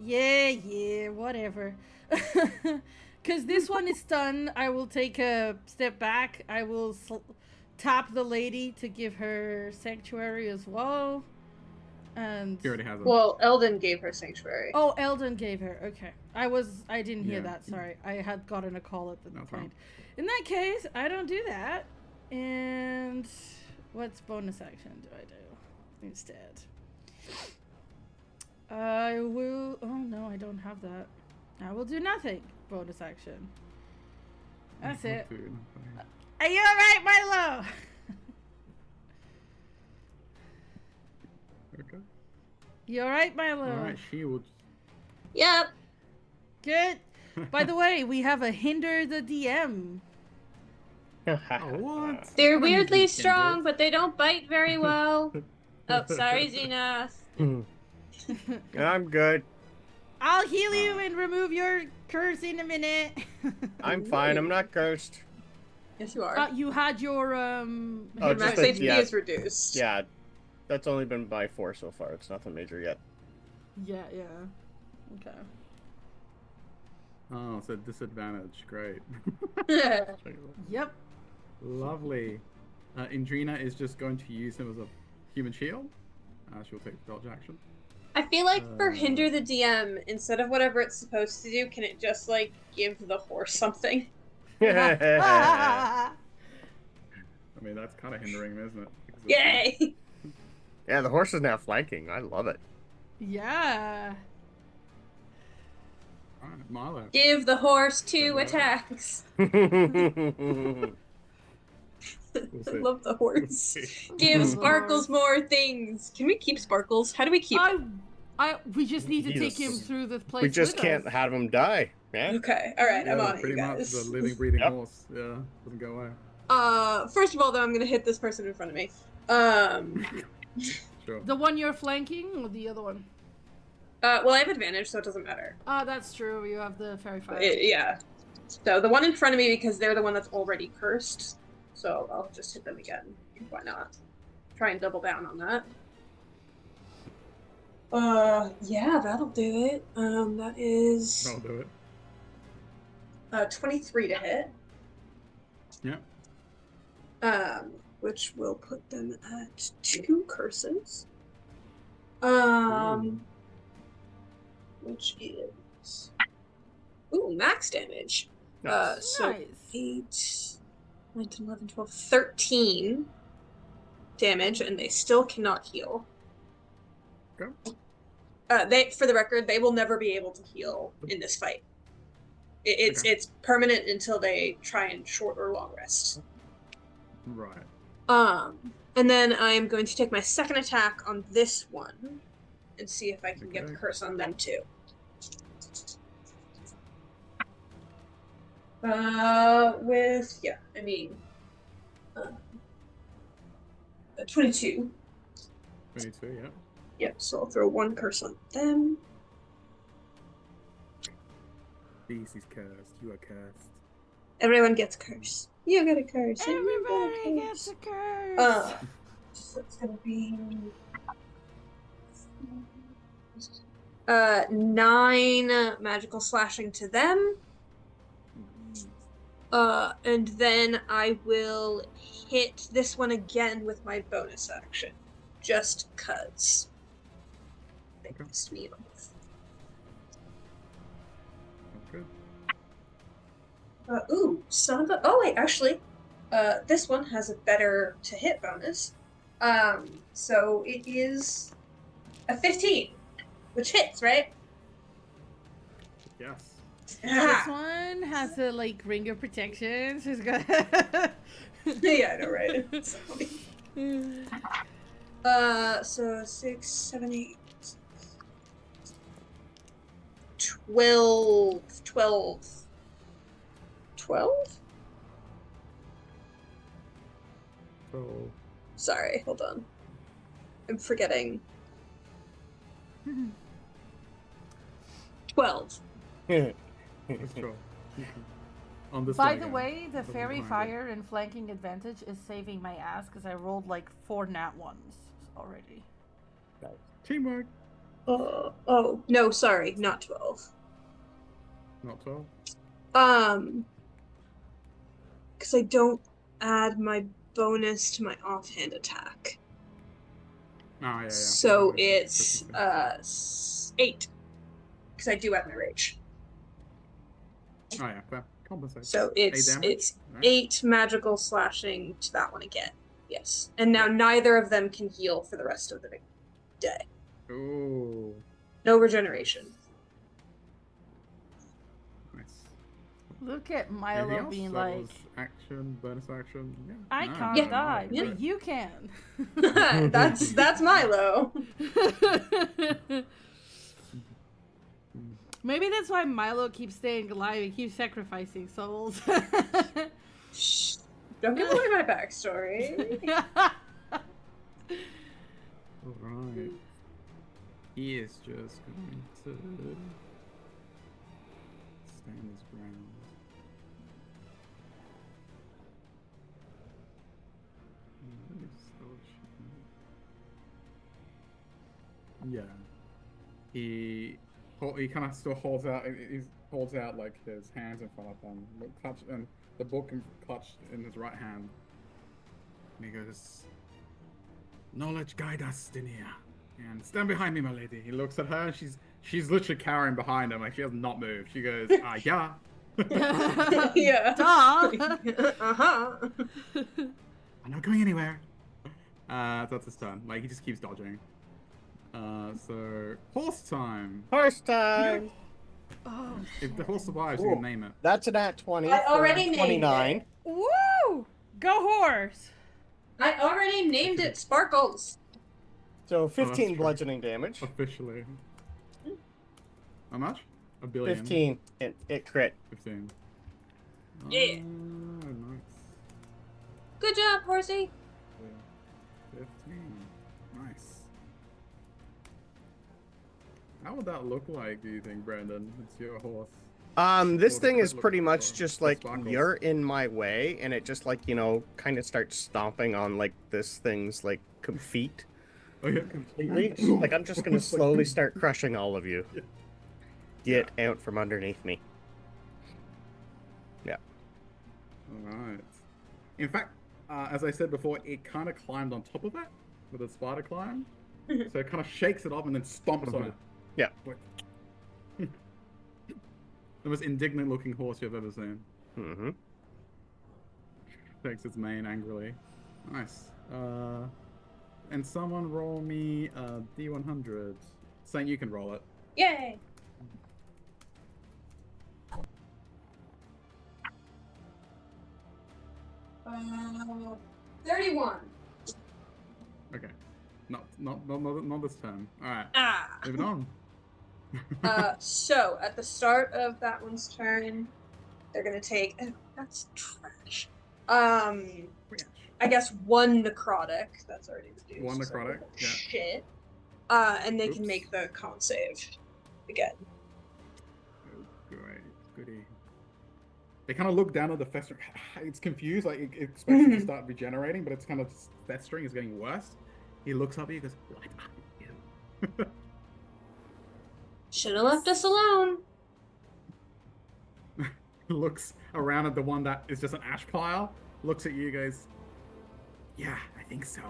Yeah, whatever. Because this one is stunned, I will take a step back. I will tap the lady to give her sanctuary as well. And He already has it. Well, Eldon gave her sanctuary. oh, Eldon gave her. Okay, I didn't hear Yeah. that. Sorry, I had gotten a call at the That's point. fine. In that case, I don't do that. And what's bonus action do I do instead? I will. Oh no, I don't have that. I will do nothing. Bonus action. That's it. Dude. Are you alright, Milo? Okay. You alright, Milo? Alright, she will. Yep. Good. By the way, we have a hinder the DM. Oh, what? They're I don't need weirdly these strong, hinders. but they don't bite very well. Oh, sorry, Xenos. I'm good. I'll heal you and remove your curse in a minute. I'm fine. I'm not cursed. Yes, you are. You had your Oh, Your just max that- HP yeah. is reduced. Yeah, that's only been by 4 so far. It's nothing major yet. Yeah. Okay. Oh, so disadvantage. Great. Yep. Lovely. Indrina is just going to use him as a human shield. She'll take dodge action. I feel like for Uh. hinder the DM, instead of whatever it's supposed to do, can it just give the horse something? I mean, that's kind of hindering him, isn't it? Because it's- Yay! Yeah, the horse is now flanking. I love it. Yeah. Alright, Milo. Give the horse 2 Doesn't matter. attacks. We'll I see. love the horse. Love Give the Sparkles horse. more things. Can we keep Sparkles? How do we keep? We just need to take him Jesus. through this place. We just with can't us. have him die, man. Okay, all right, I'm Yeah, on it, you pretty much guys. the living, breathing Yep. horse. Yeah, doesn't go away. First of all, though, I'm gonna hit this person in front of me. Sure. The one you're flanking or the other one? Well, I have advantage, so it doesn't matter. Oh, that's true. You have the fairy fire. Yeah. So the one in front of me, because they're the one that's already cursed. So I'll just hit them again. Why not? Try and double down on that. Yeah, that'll do it. That is I'll do it. 23 to hit. Yeah. Which will put them at 2 curses. Which is max damage. Nice. So Nice. 8, 9, 10, 11, 12, 13 damage, and they still cannot heal. Okay. For the record, they will never be able to heal in this fight. It's permanent until they try and short or long rest. Right. And then I'm going to take my second attack on this one and see if I can get the Okay. curse on them too. Uh, 22. 22, yeah. Yep, so I'll throw one curse on them. Beast is cursed. You are cursed. Everyone gets a curse. You get a curse. And you Everybody get a gets curse. a curse. So it's gonna be 9 magical slashing to them. And then I will hit this one again with my bonus action. Just cuz. They Okay. pissed me off. Okay. Ooh, son of a. Oh, wait, actually, this one has a better to hit bonus. So it is a 15, which hits, right? Yes. This one has a like ring of protection. So it's got. Yeah, I know, right? It's so funny. So 6, 7, 8, 12. 12? So, Sorry, hold on. I'm forgetting. 12. let's try. On this By one the again. way, the Doesn't fairy mind it. fire and flanking advantage is saving my ass because I rolled like 4 nat ones already. Teamwork. Oh, no, sorry, not 12. Not 12. Because I don't add my bonus to my offhand attack. Oh, yeah. So Okay. it's 8. Because I do add my rage. Oh, yeah, fair. Compensate. So 8 it's damage? Right. 8 magical slashing to that one again. Yes. And now neither of them can heal for the rest of the day. Ooh. No regeneration. Nice. Look at Anything Milo else? being That like, was action, bonus action. Yeah. I No, can't Yeah. die, Yeah. but you can. That's Milo. Maybe that's why Milo keeps staying alive. He keeps sacrificing souls. Shh. Don't give away my backstory. Alright. He is just going to stand his ground. Let me just double check. Yeah. He kind of still holds out. He holds out like his hands in front of him, clutched, and the book clutched in his right hand. And he goes, "Knowledge guide us, Dinia, and stand behind me, my lady." He looks at her, and she's literally cowering behind him, like she has not moved. She goes, "Yeah." Yeah. Duh. Uh-huh. I'm not going anywhere. That's his turn. Like he just keeps dodging. So horse time. Horse time. Oh, If the horse survives, Ooh. you can name it. That's an at 20. I for already named 29. it. woo! Go horse! I already named it Sparkles. So Oh, 15 true. bludgeoning damage. Officially. How much? A billion. 15. It crit. 15. Yeah. Nice. Good job, horsey. 15. Nice. How would that look like, do you think, Brandon? It's your horse. This Or the thing is look pretty for much just like sparkles. you're in my way, and it just like kind of starts stomping on like this thing's like feet Oh, yeah. completely. Like I'm just gonna slowly start crushing all of you. Get out from underneath me. Yeah. Alright. In fact, as I said before, it kind of climbed on top of it with a spider climb. So it kind of shakes it off and then stomps on it. Yeah. The most indignant looking horse you've ever seen. Mm-hmm. Shakes its mane angrily. Nice. And someone roll me a D100. Saying you can roll it. Yay. Uh, 31. Okay. Not this turn. Alright. Ah. Moving on. So at the start of that one's turn, they're gonna take. Oh, that's trash. Yes. I guess one necrotic. That's already reduced. One necrotic, yeah. Shit. And they can Oops. make the con save again. Oh, great. Goody. They kind of look down at the festering. It's confused. Like, it expects it to start regenerating, but it's kind of festering. It's getting worse. He looks up at you and goes, "What are you?" Should have left us alone. Looks around at the one that is just an ash pile. Looks at you, goes, "Yeah, I think so."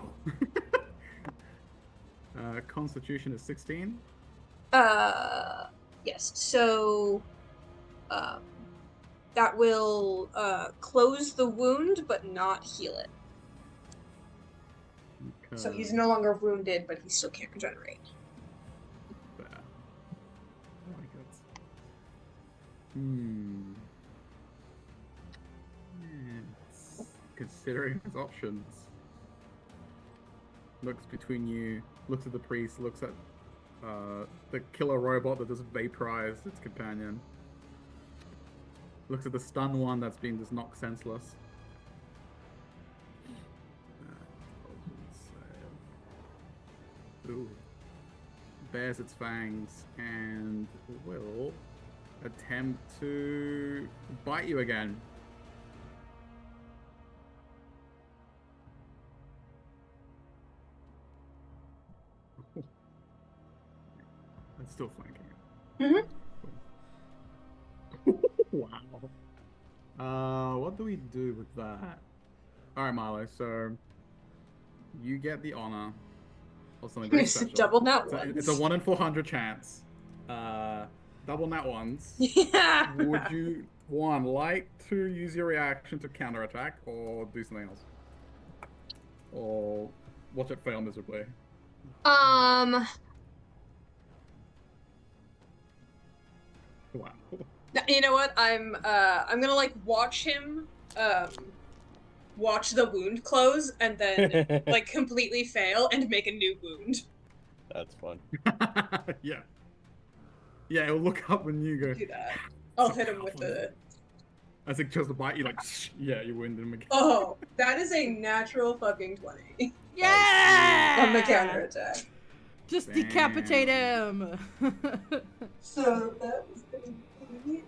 Constitution is 16. Yes. So, that will close the wound, but not heal it. Okay. So he's no longer wounded, but he still can't regenerate. Fair. I like it. Yes. Considering his options. Looks between you, looks at the priest, looks at the killer robot that just vaporized its companion. Looks at the stun one that's been just knocked senseless. Ooh. Bares its fangs and will attempt to bite you again. It's still flanking. Wow. What do we do with that? Alright, Milo, so you get the honor of something very special. Double nat ones. It's a 1 in 400 chance. Double nat ones. Yeah. Would you, one, like to use your reaction to counterattack or do something else? Or watch it fail miserably? Wow. You know what? I'm gonna like watch him watch the wound close and then like completely fail and make a new wound. That's fun. Yeah. Yeah, it'll look up when you go. Do that. I'll hit him with the. As it tries to bite you, like, yeah, you wound him again. Oh, that is a natural fucking 20 Yeah! on the counterattack. Just Damn. decapitate him. So that was gonna be.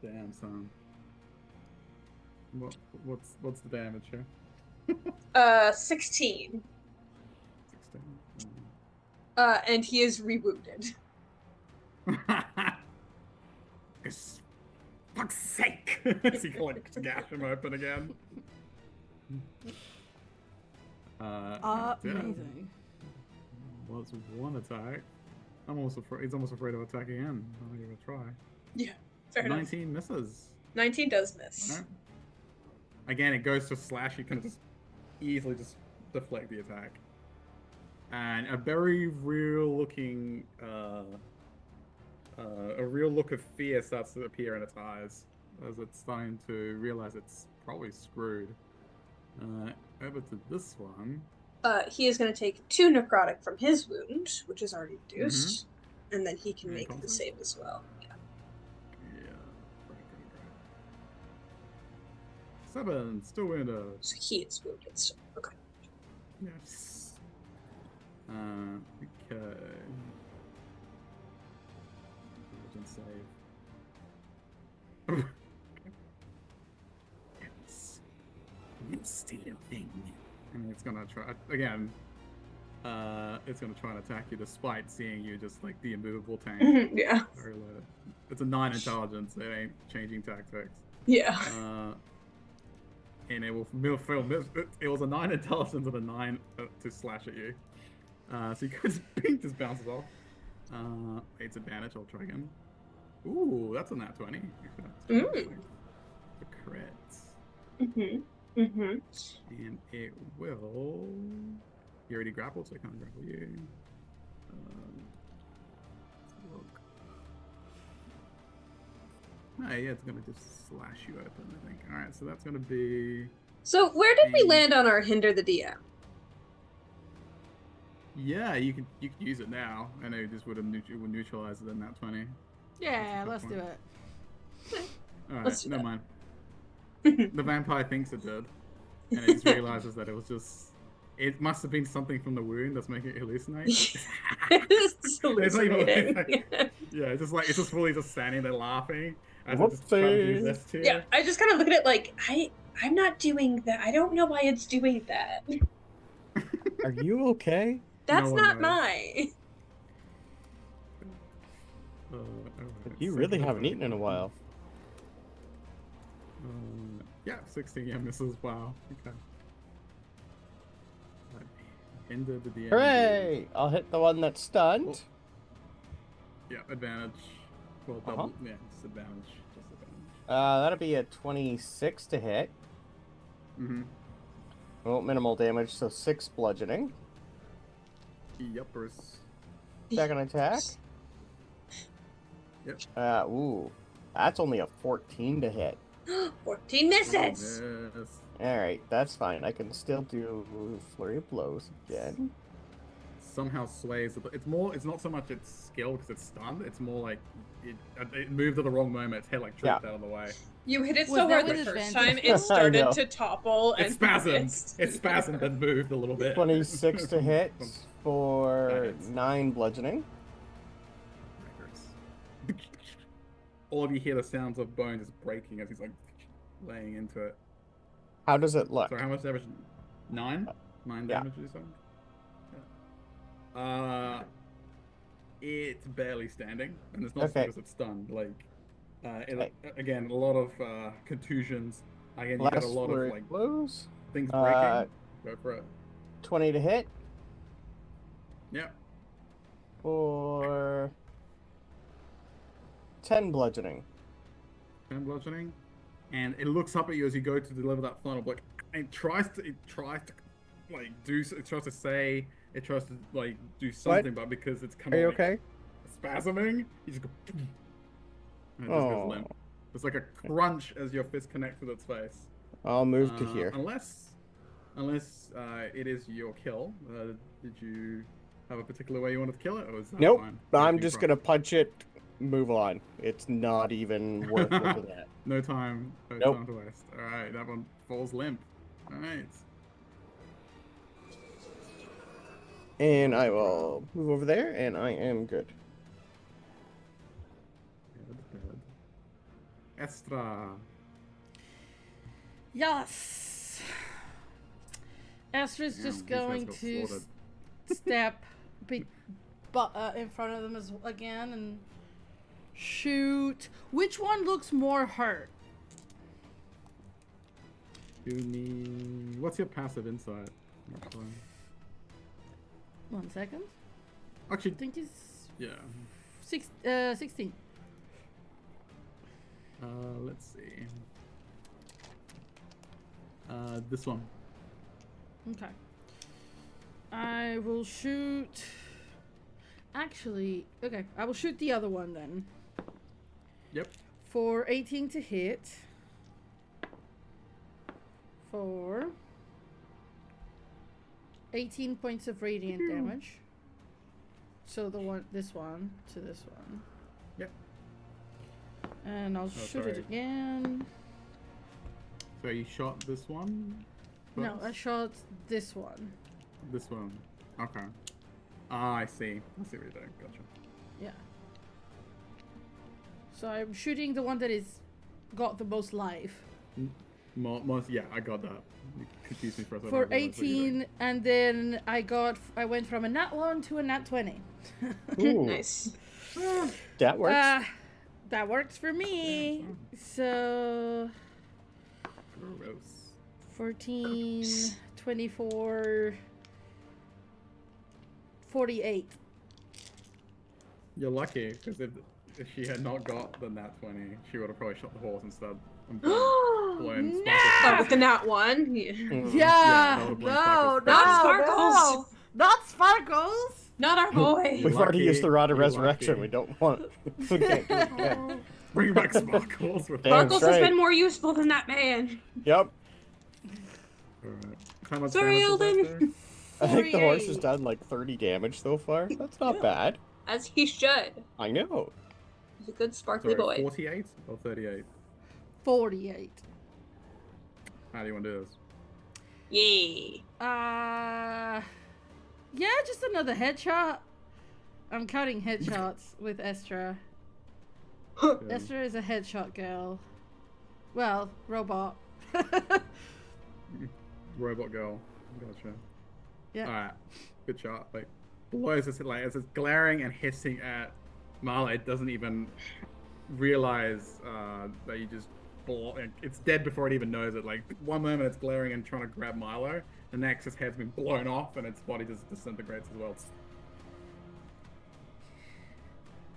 Damn, son. What's the damage here? 16. 16. And he is rewounded. It's fuck's sake! As he like gash him open again. Amazing. Well, it's one attack. I'm almost afraid. He's almost afraid of attacking him. I'm gonna try. Yeah, fair enough. 19 misses. 19 does miss. Alright. Again, it goes to slash. You can just easily just deflect the attack. And a very real looking, a real look of fear starts to appear in its eyes as it's starting to realize it's probably screwed. Over to this one. He is going to take 2 necrotic from his wound, which is already reduced, and then he can And make the conflict? save as well. Yeah. Yeah, great. 7, still wounded. So he is wounded. So okay. Yes. Okay. Religion save. Yes. You steal thing. And it's gonna try again. It's gonna try and attack you despite seeing you just like the immovable tank. Yeah. Very low. It's a 9 intelligence. It ain't changing tactics. Yeah. And it will fail. It was a 9 intelligence and a 9 to slash at you. So you guys pink just bounces off. It's advantage. I'll try again. Ooh, that's a nat 20. The crit. And it will. You already grappled, so I can't grapple you. Let's look. Oh, yeah, it's gonna just slash you open, I think. Alright, so that's gonna be. So where did we land on our hinder the DM? Yeah, you could use it now. I know this would neutralize it in that 20. Yeah, That's a let's good do point. it. Alright, Let's do never that. mind. The vampire thinks it did, and it just realizes that it was just. It must have been something from the wound that's making it hallucinate. It's It's not even- hallucinating. Yeah, it's just fully just standing there laughing as it just trying to do Whoopsie. this to you. Yeah, I just kind of look at it like I'm not doing that. I don't know why it's doing that. Are you okay? That's one not knows. mine. Alright, You so really good. haven't eaten in a while. Yeah, 16. Yeah, misses. Wow. Okay. End of the DM. Hooray! I'll hit the one that's stunned. Yeah, advantage. Well, double. Yeah, just advantage. Just advantage. That'll be a 26 to hit. Mm-hmm. Well, minimal damage, so 6 bludgeoning. Yuppers. Second attack. Yep. Ooh. That's only a 14 to hit. 14 misses. Yes. Alright, that's fine. I can still do Flurry of Blows again. Somehow sways. It's more. It's not so much its skill because it's stunned. It's more like it moved at the wrong moment. Its head like tripped out of the way. You hit it Was so that hard the with first advantage? time, it started know. to topple It and spasmed. missed. It spasmed and moved a little bit. 26 to hit That for hits. 9 bludgeoning. All of you hear the sounds of bone just breaking as he's like laying into it. How does it look? So how much damage? 9? 9 Yeah. damage or something? Yeah. It's barely standing, and it's not Okay. because it's stunned. Like, again, a lot of contusions. Again, you Last got a lot Flurry of of like Blows. things breaking. Uh, Go for it. 20 to hit Yeah. for 10 bludgeoning. 10 bludgeoning, and it looks up at you as you go to deliver that final blow. And it tries to like it tries to say, it tries to like do something, but because it's kind Are of you like okay? spasming, you just go, and it just Oh. goes limp. There's like a crunch as your fist connects with its face. I'll move to here. Unless it is your kill. Did you have a particular way you wanted to kill it, or is that Nope. fine? I'm Everything just fine? gonna punch it, move on. It's not even worth looking at. No time. No Nope. time to waste. Alright, that one falls limp. Alright. And I will move over there, and I am good. Good. Estra. Yes. Astra's Damn, just these guys going got to slaughtered. step in front of them again and shoot. Which one looks more hurt? Give me. What's your passive insight? Actually, 1 second. Actually, I think it's yeah. 16. Let's see. This one. Okay. I will shoot. Actually, okay. I will shoot the other one then. Yep. For 18 to hit. For 18 points of radiant damage. So this one to this one. Yep. And I'll shoot it sorry. again. So you shot this one? No, I first? shot this one. This one. Okay. Ah, I see. I see what you're doing. Gotcha. Yeah. So I'm shooting the one that is got the most life. Yeah, I got that. You confused me for a second. For I realized what you're doing. 18, and then I went from a nat 1 to a nat 20. Ooh, Nice. that works. That works for me. So Gross. 14, 24, 48. You're lucky, because if she had not got the nat 20, she would have probably shot the horse instead. And blown No! Oh, with the nat one? Yeah. Mm. Yeah, that would've blown no, Sparkles. Not no, Sparkles! no, not Sparkles. Not our boy! We've already used the Rod of You're Resurrection. lucky. We don't want. We can't do it again. Bring back Sparkles. With Damn Sparkles has straight. been more useful than that man. Yep. Alright. How much Sorry, damage is that Eldon. I think the horse has 48. done like 30 damage so far. That's not bad. As he should. I know. He's a good sparkly Sorry, boy. 48 or 38? 48. How do you want to do this? Yay. Yeah, just another headshot. I'm counting headshots with Estra. Yeah. Estra is a headshot girl. Well, robot. Robot girl. Gotcha. Yeah. Alright. Good shot. Like, blows as it's glaring and hissing at Marla. It doesn't even realize that you just it's dead before it even knows it. Like, one moment it's glaring and trying to grab Milo, the next its head's been blown off and its body just disintegrates as well.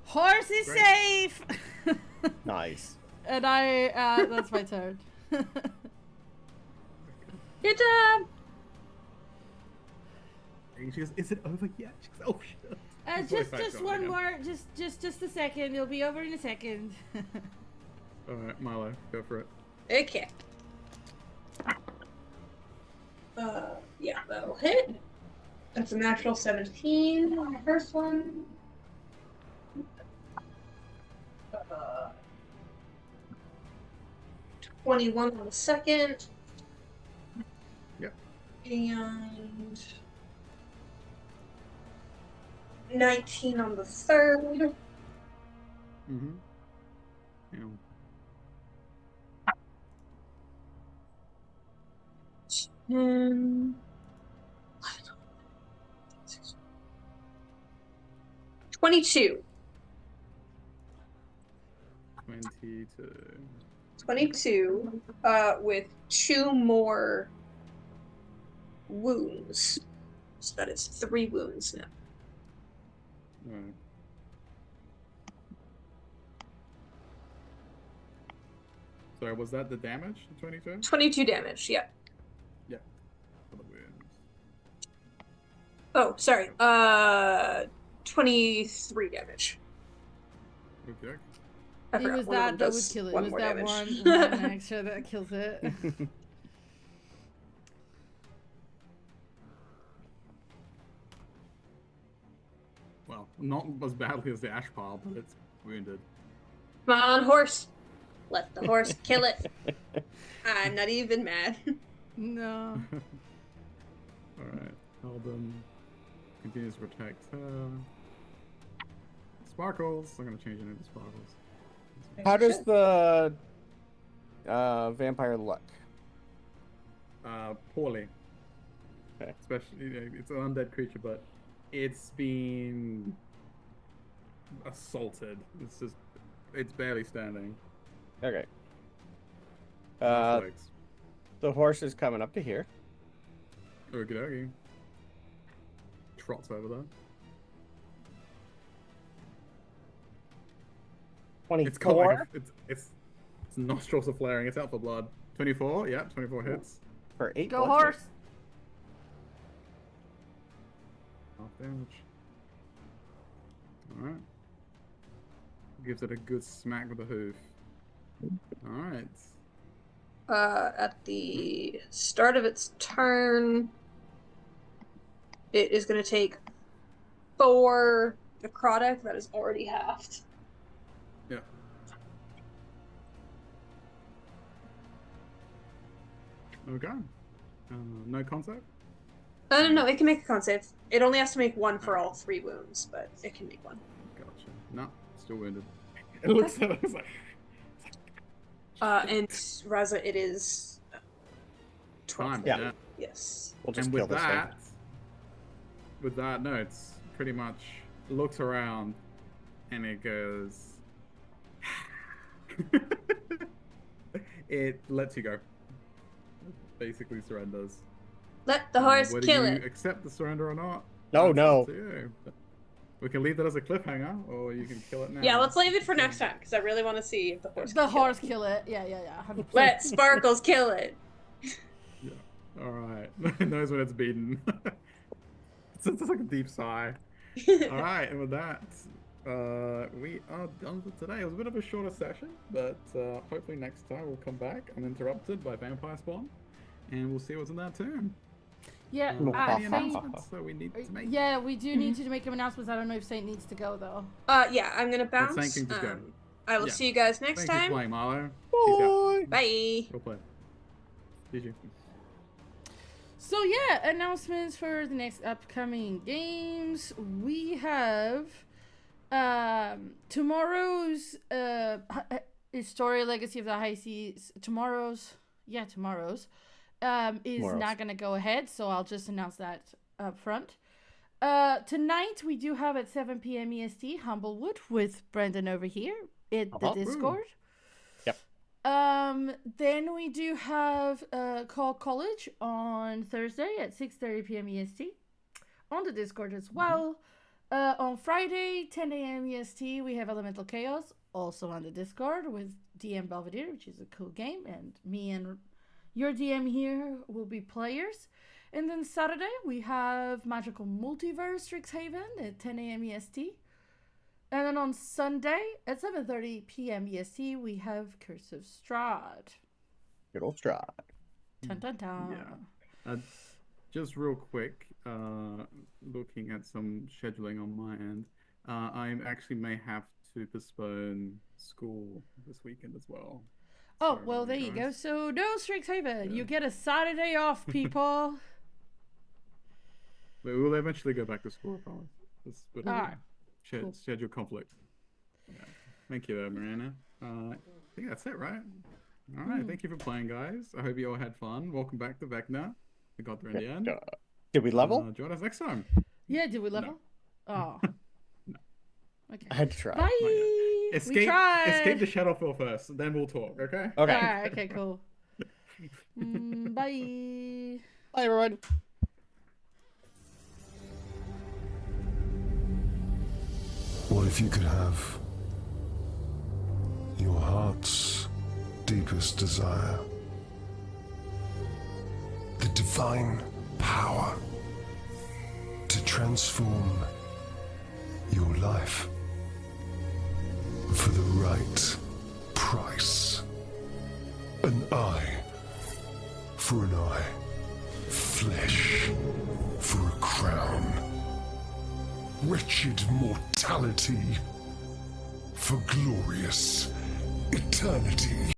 Horse is Great. safe! Nice. And that's my turn. Good job. And she goes, "Is it over yet?" She goes, "Oh shit." Just one more, just a second. It'll be over in a second. Alright, Milo, go for it. Okay. Yeah, that'll hit. That's a natural 17 on the first one. 21 on the second. Yep. And 19 on the third. Mm-hmm. Yeah. 10, 22. 22. 22, with 2 more wounds. So that is 3 wounds now. Alright. Sorry, was that the damage? 22? 22 damage, yeah. Yeah. For the wounds. Oh, sorry. 23 damage. Okay. I It forgot was one of them that would does kill it. It one was more that damage. one extra that kills it. Well, not as badly as the ash pile, but it's wounded. Come on, horse. Let the horse kill it. I'm not even mad. No. Alright. Eldon continues to protect her. Sparkles. I'm gonna change it into Sparkles. How does the vampire look? Poorly. Okay. Especially, you know, it's an undead creature, but it's been assaulted. It's barely standing. Okay. Last legs. The horse is coming up to here. Okie dokie. Trots over there. 24. It's got like its nostrils are flaring. It's out for blood. 24. Yeah, 24 hits. For 8 Go blood horse. Half damage. Alright. Gives it a good smack with the hoof. Alright. At the start of its turn, it is going to take 4 necrotic that is already halved. Yeah. Okay. No contact? No, it can make a con save. It only has to make 1 for all 3 wounds, but it can make 1. Gotcha. No, still wounded. It looks at it, it's like... And Raza, it is 12. Time, Yeah. yeah. Yes. We'll just And kill with this that, no, it's pretty much looks around and it goes. It lets you go. Basically surrenders. Let the horse Whether kill you it. accept the surrender or not. No, that's no. up to you. We can leave that as a cliffhanger, or you can kill it now. Yeah, let's leave it for next time, because I really want to see if the horse The can kill horse it. kill it. Yeah. 100%. Let Sparkles kill it. Yeah. All right. It knows when it's beaten. It's like a deep sigh. All right, and with that, we are done for today. It was a bit of a shorter session, but hopefully next time we'll come back uninterrupted by Vampire Spawn, and we'll see what's in that tomb. Yeah, Any I think. announcements that we need to make? Yeah, we do need to make announcements. I don't know if Saint needs to go though. Yeah, I'm gonna But Saint bounce. can just go. I will Yeah. see you guys next Thank you for time. playing, Marlo. Peace out. Bye. Go play. Did you? So yeah, announcements for the next upcoming games. We have tomorrow's Story Legacy of the High Seas. Tomorrow's is Tomorrow's. not gonna go ahead, so I'll just announce that up front. Tonight we do have at 7 p.m. EST Humblewood with Brendan over here at the Discord. Yep. Then we do have Call College on Thursday at 6:30 p.m. EST on the Discord as well. On Friday, 10 a.m. EST, we have Elemental Chaos also on the Discord with DM Belvedere, which is a cool game, and me and your DM here will be players. And then Saturday, we have Magical Multiverse Strixhaven at 10 a.m. EST. And then on Sunday at 7:30 p.m. EST, we have Curse of Strahd. Good old Strahd. Dun, dun, dun. Yeah. Just real quick, looking at some scheduling on my end, I actually may have to postpone school this weekend as well. Oh, Sorry well, about there that, you go. guys. So, no Strixhaven. Yeah. You get a Saturday off, people. But we'll eventually go back to school, I promise. It's a bit of a Alright. Cool. schedule conflict. Yeah. Thank you, Miranda. I think that's it, right? All right. Thank you for playing, guys. I hope you all had fun. Welcome back to Vecna. We got there in the end. Did we level? Join us next time. Yeah, did we level? Oh. No. Okay. I had to try. Bye. We Escape tried. the Shadowfell first, then we'll talk, okay? Okay. Alright, okay, cool. Bye. Bye, everyone. What if you could have your heart's deepest desire? The divine power to transform your life for the right price. An eye for an eye. Flesh for a crown. Wretched mortality for glorious eternity.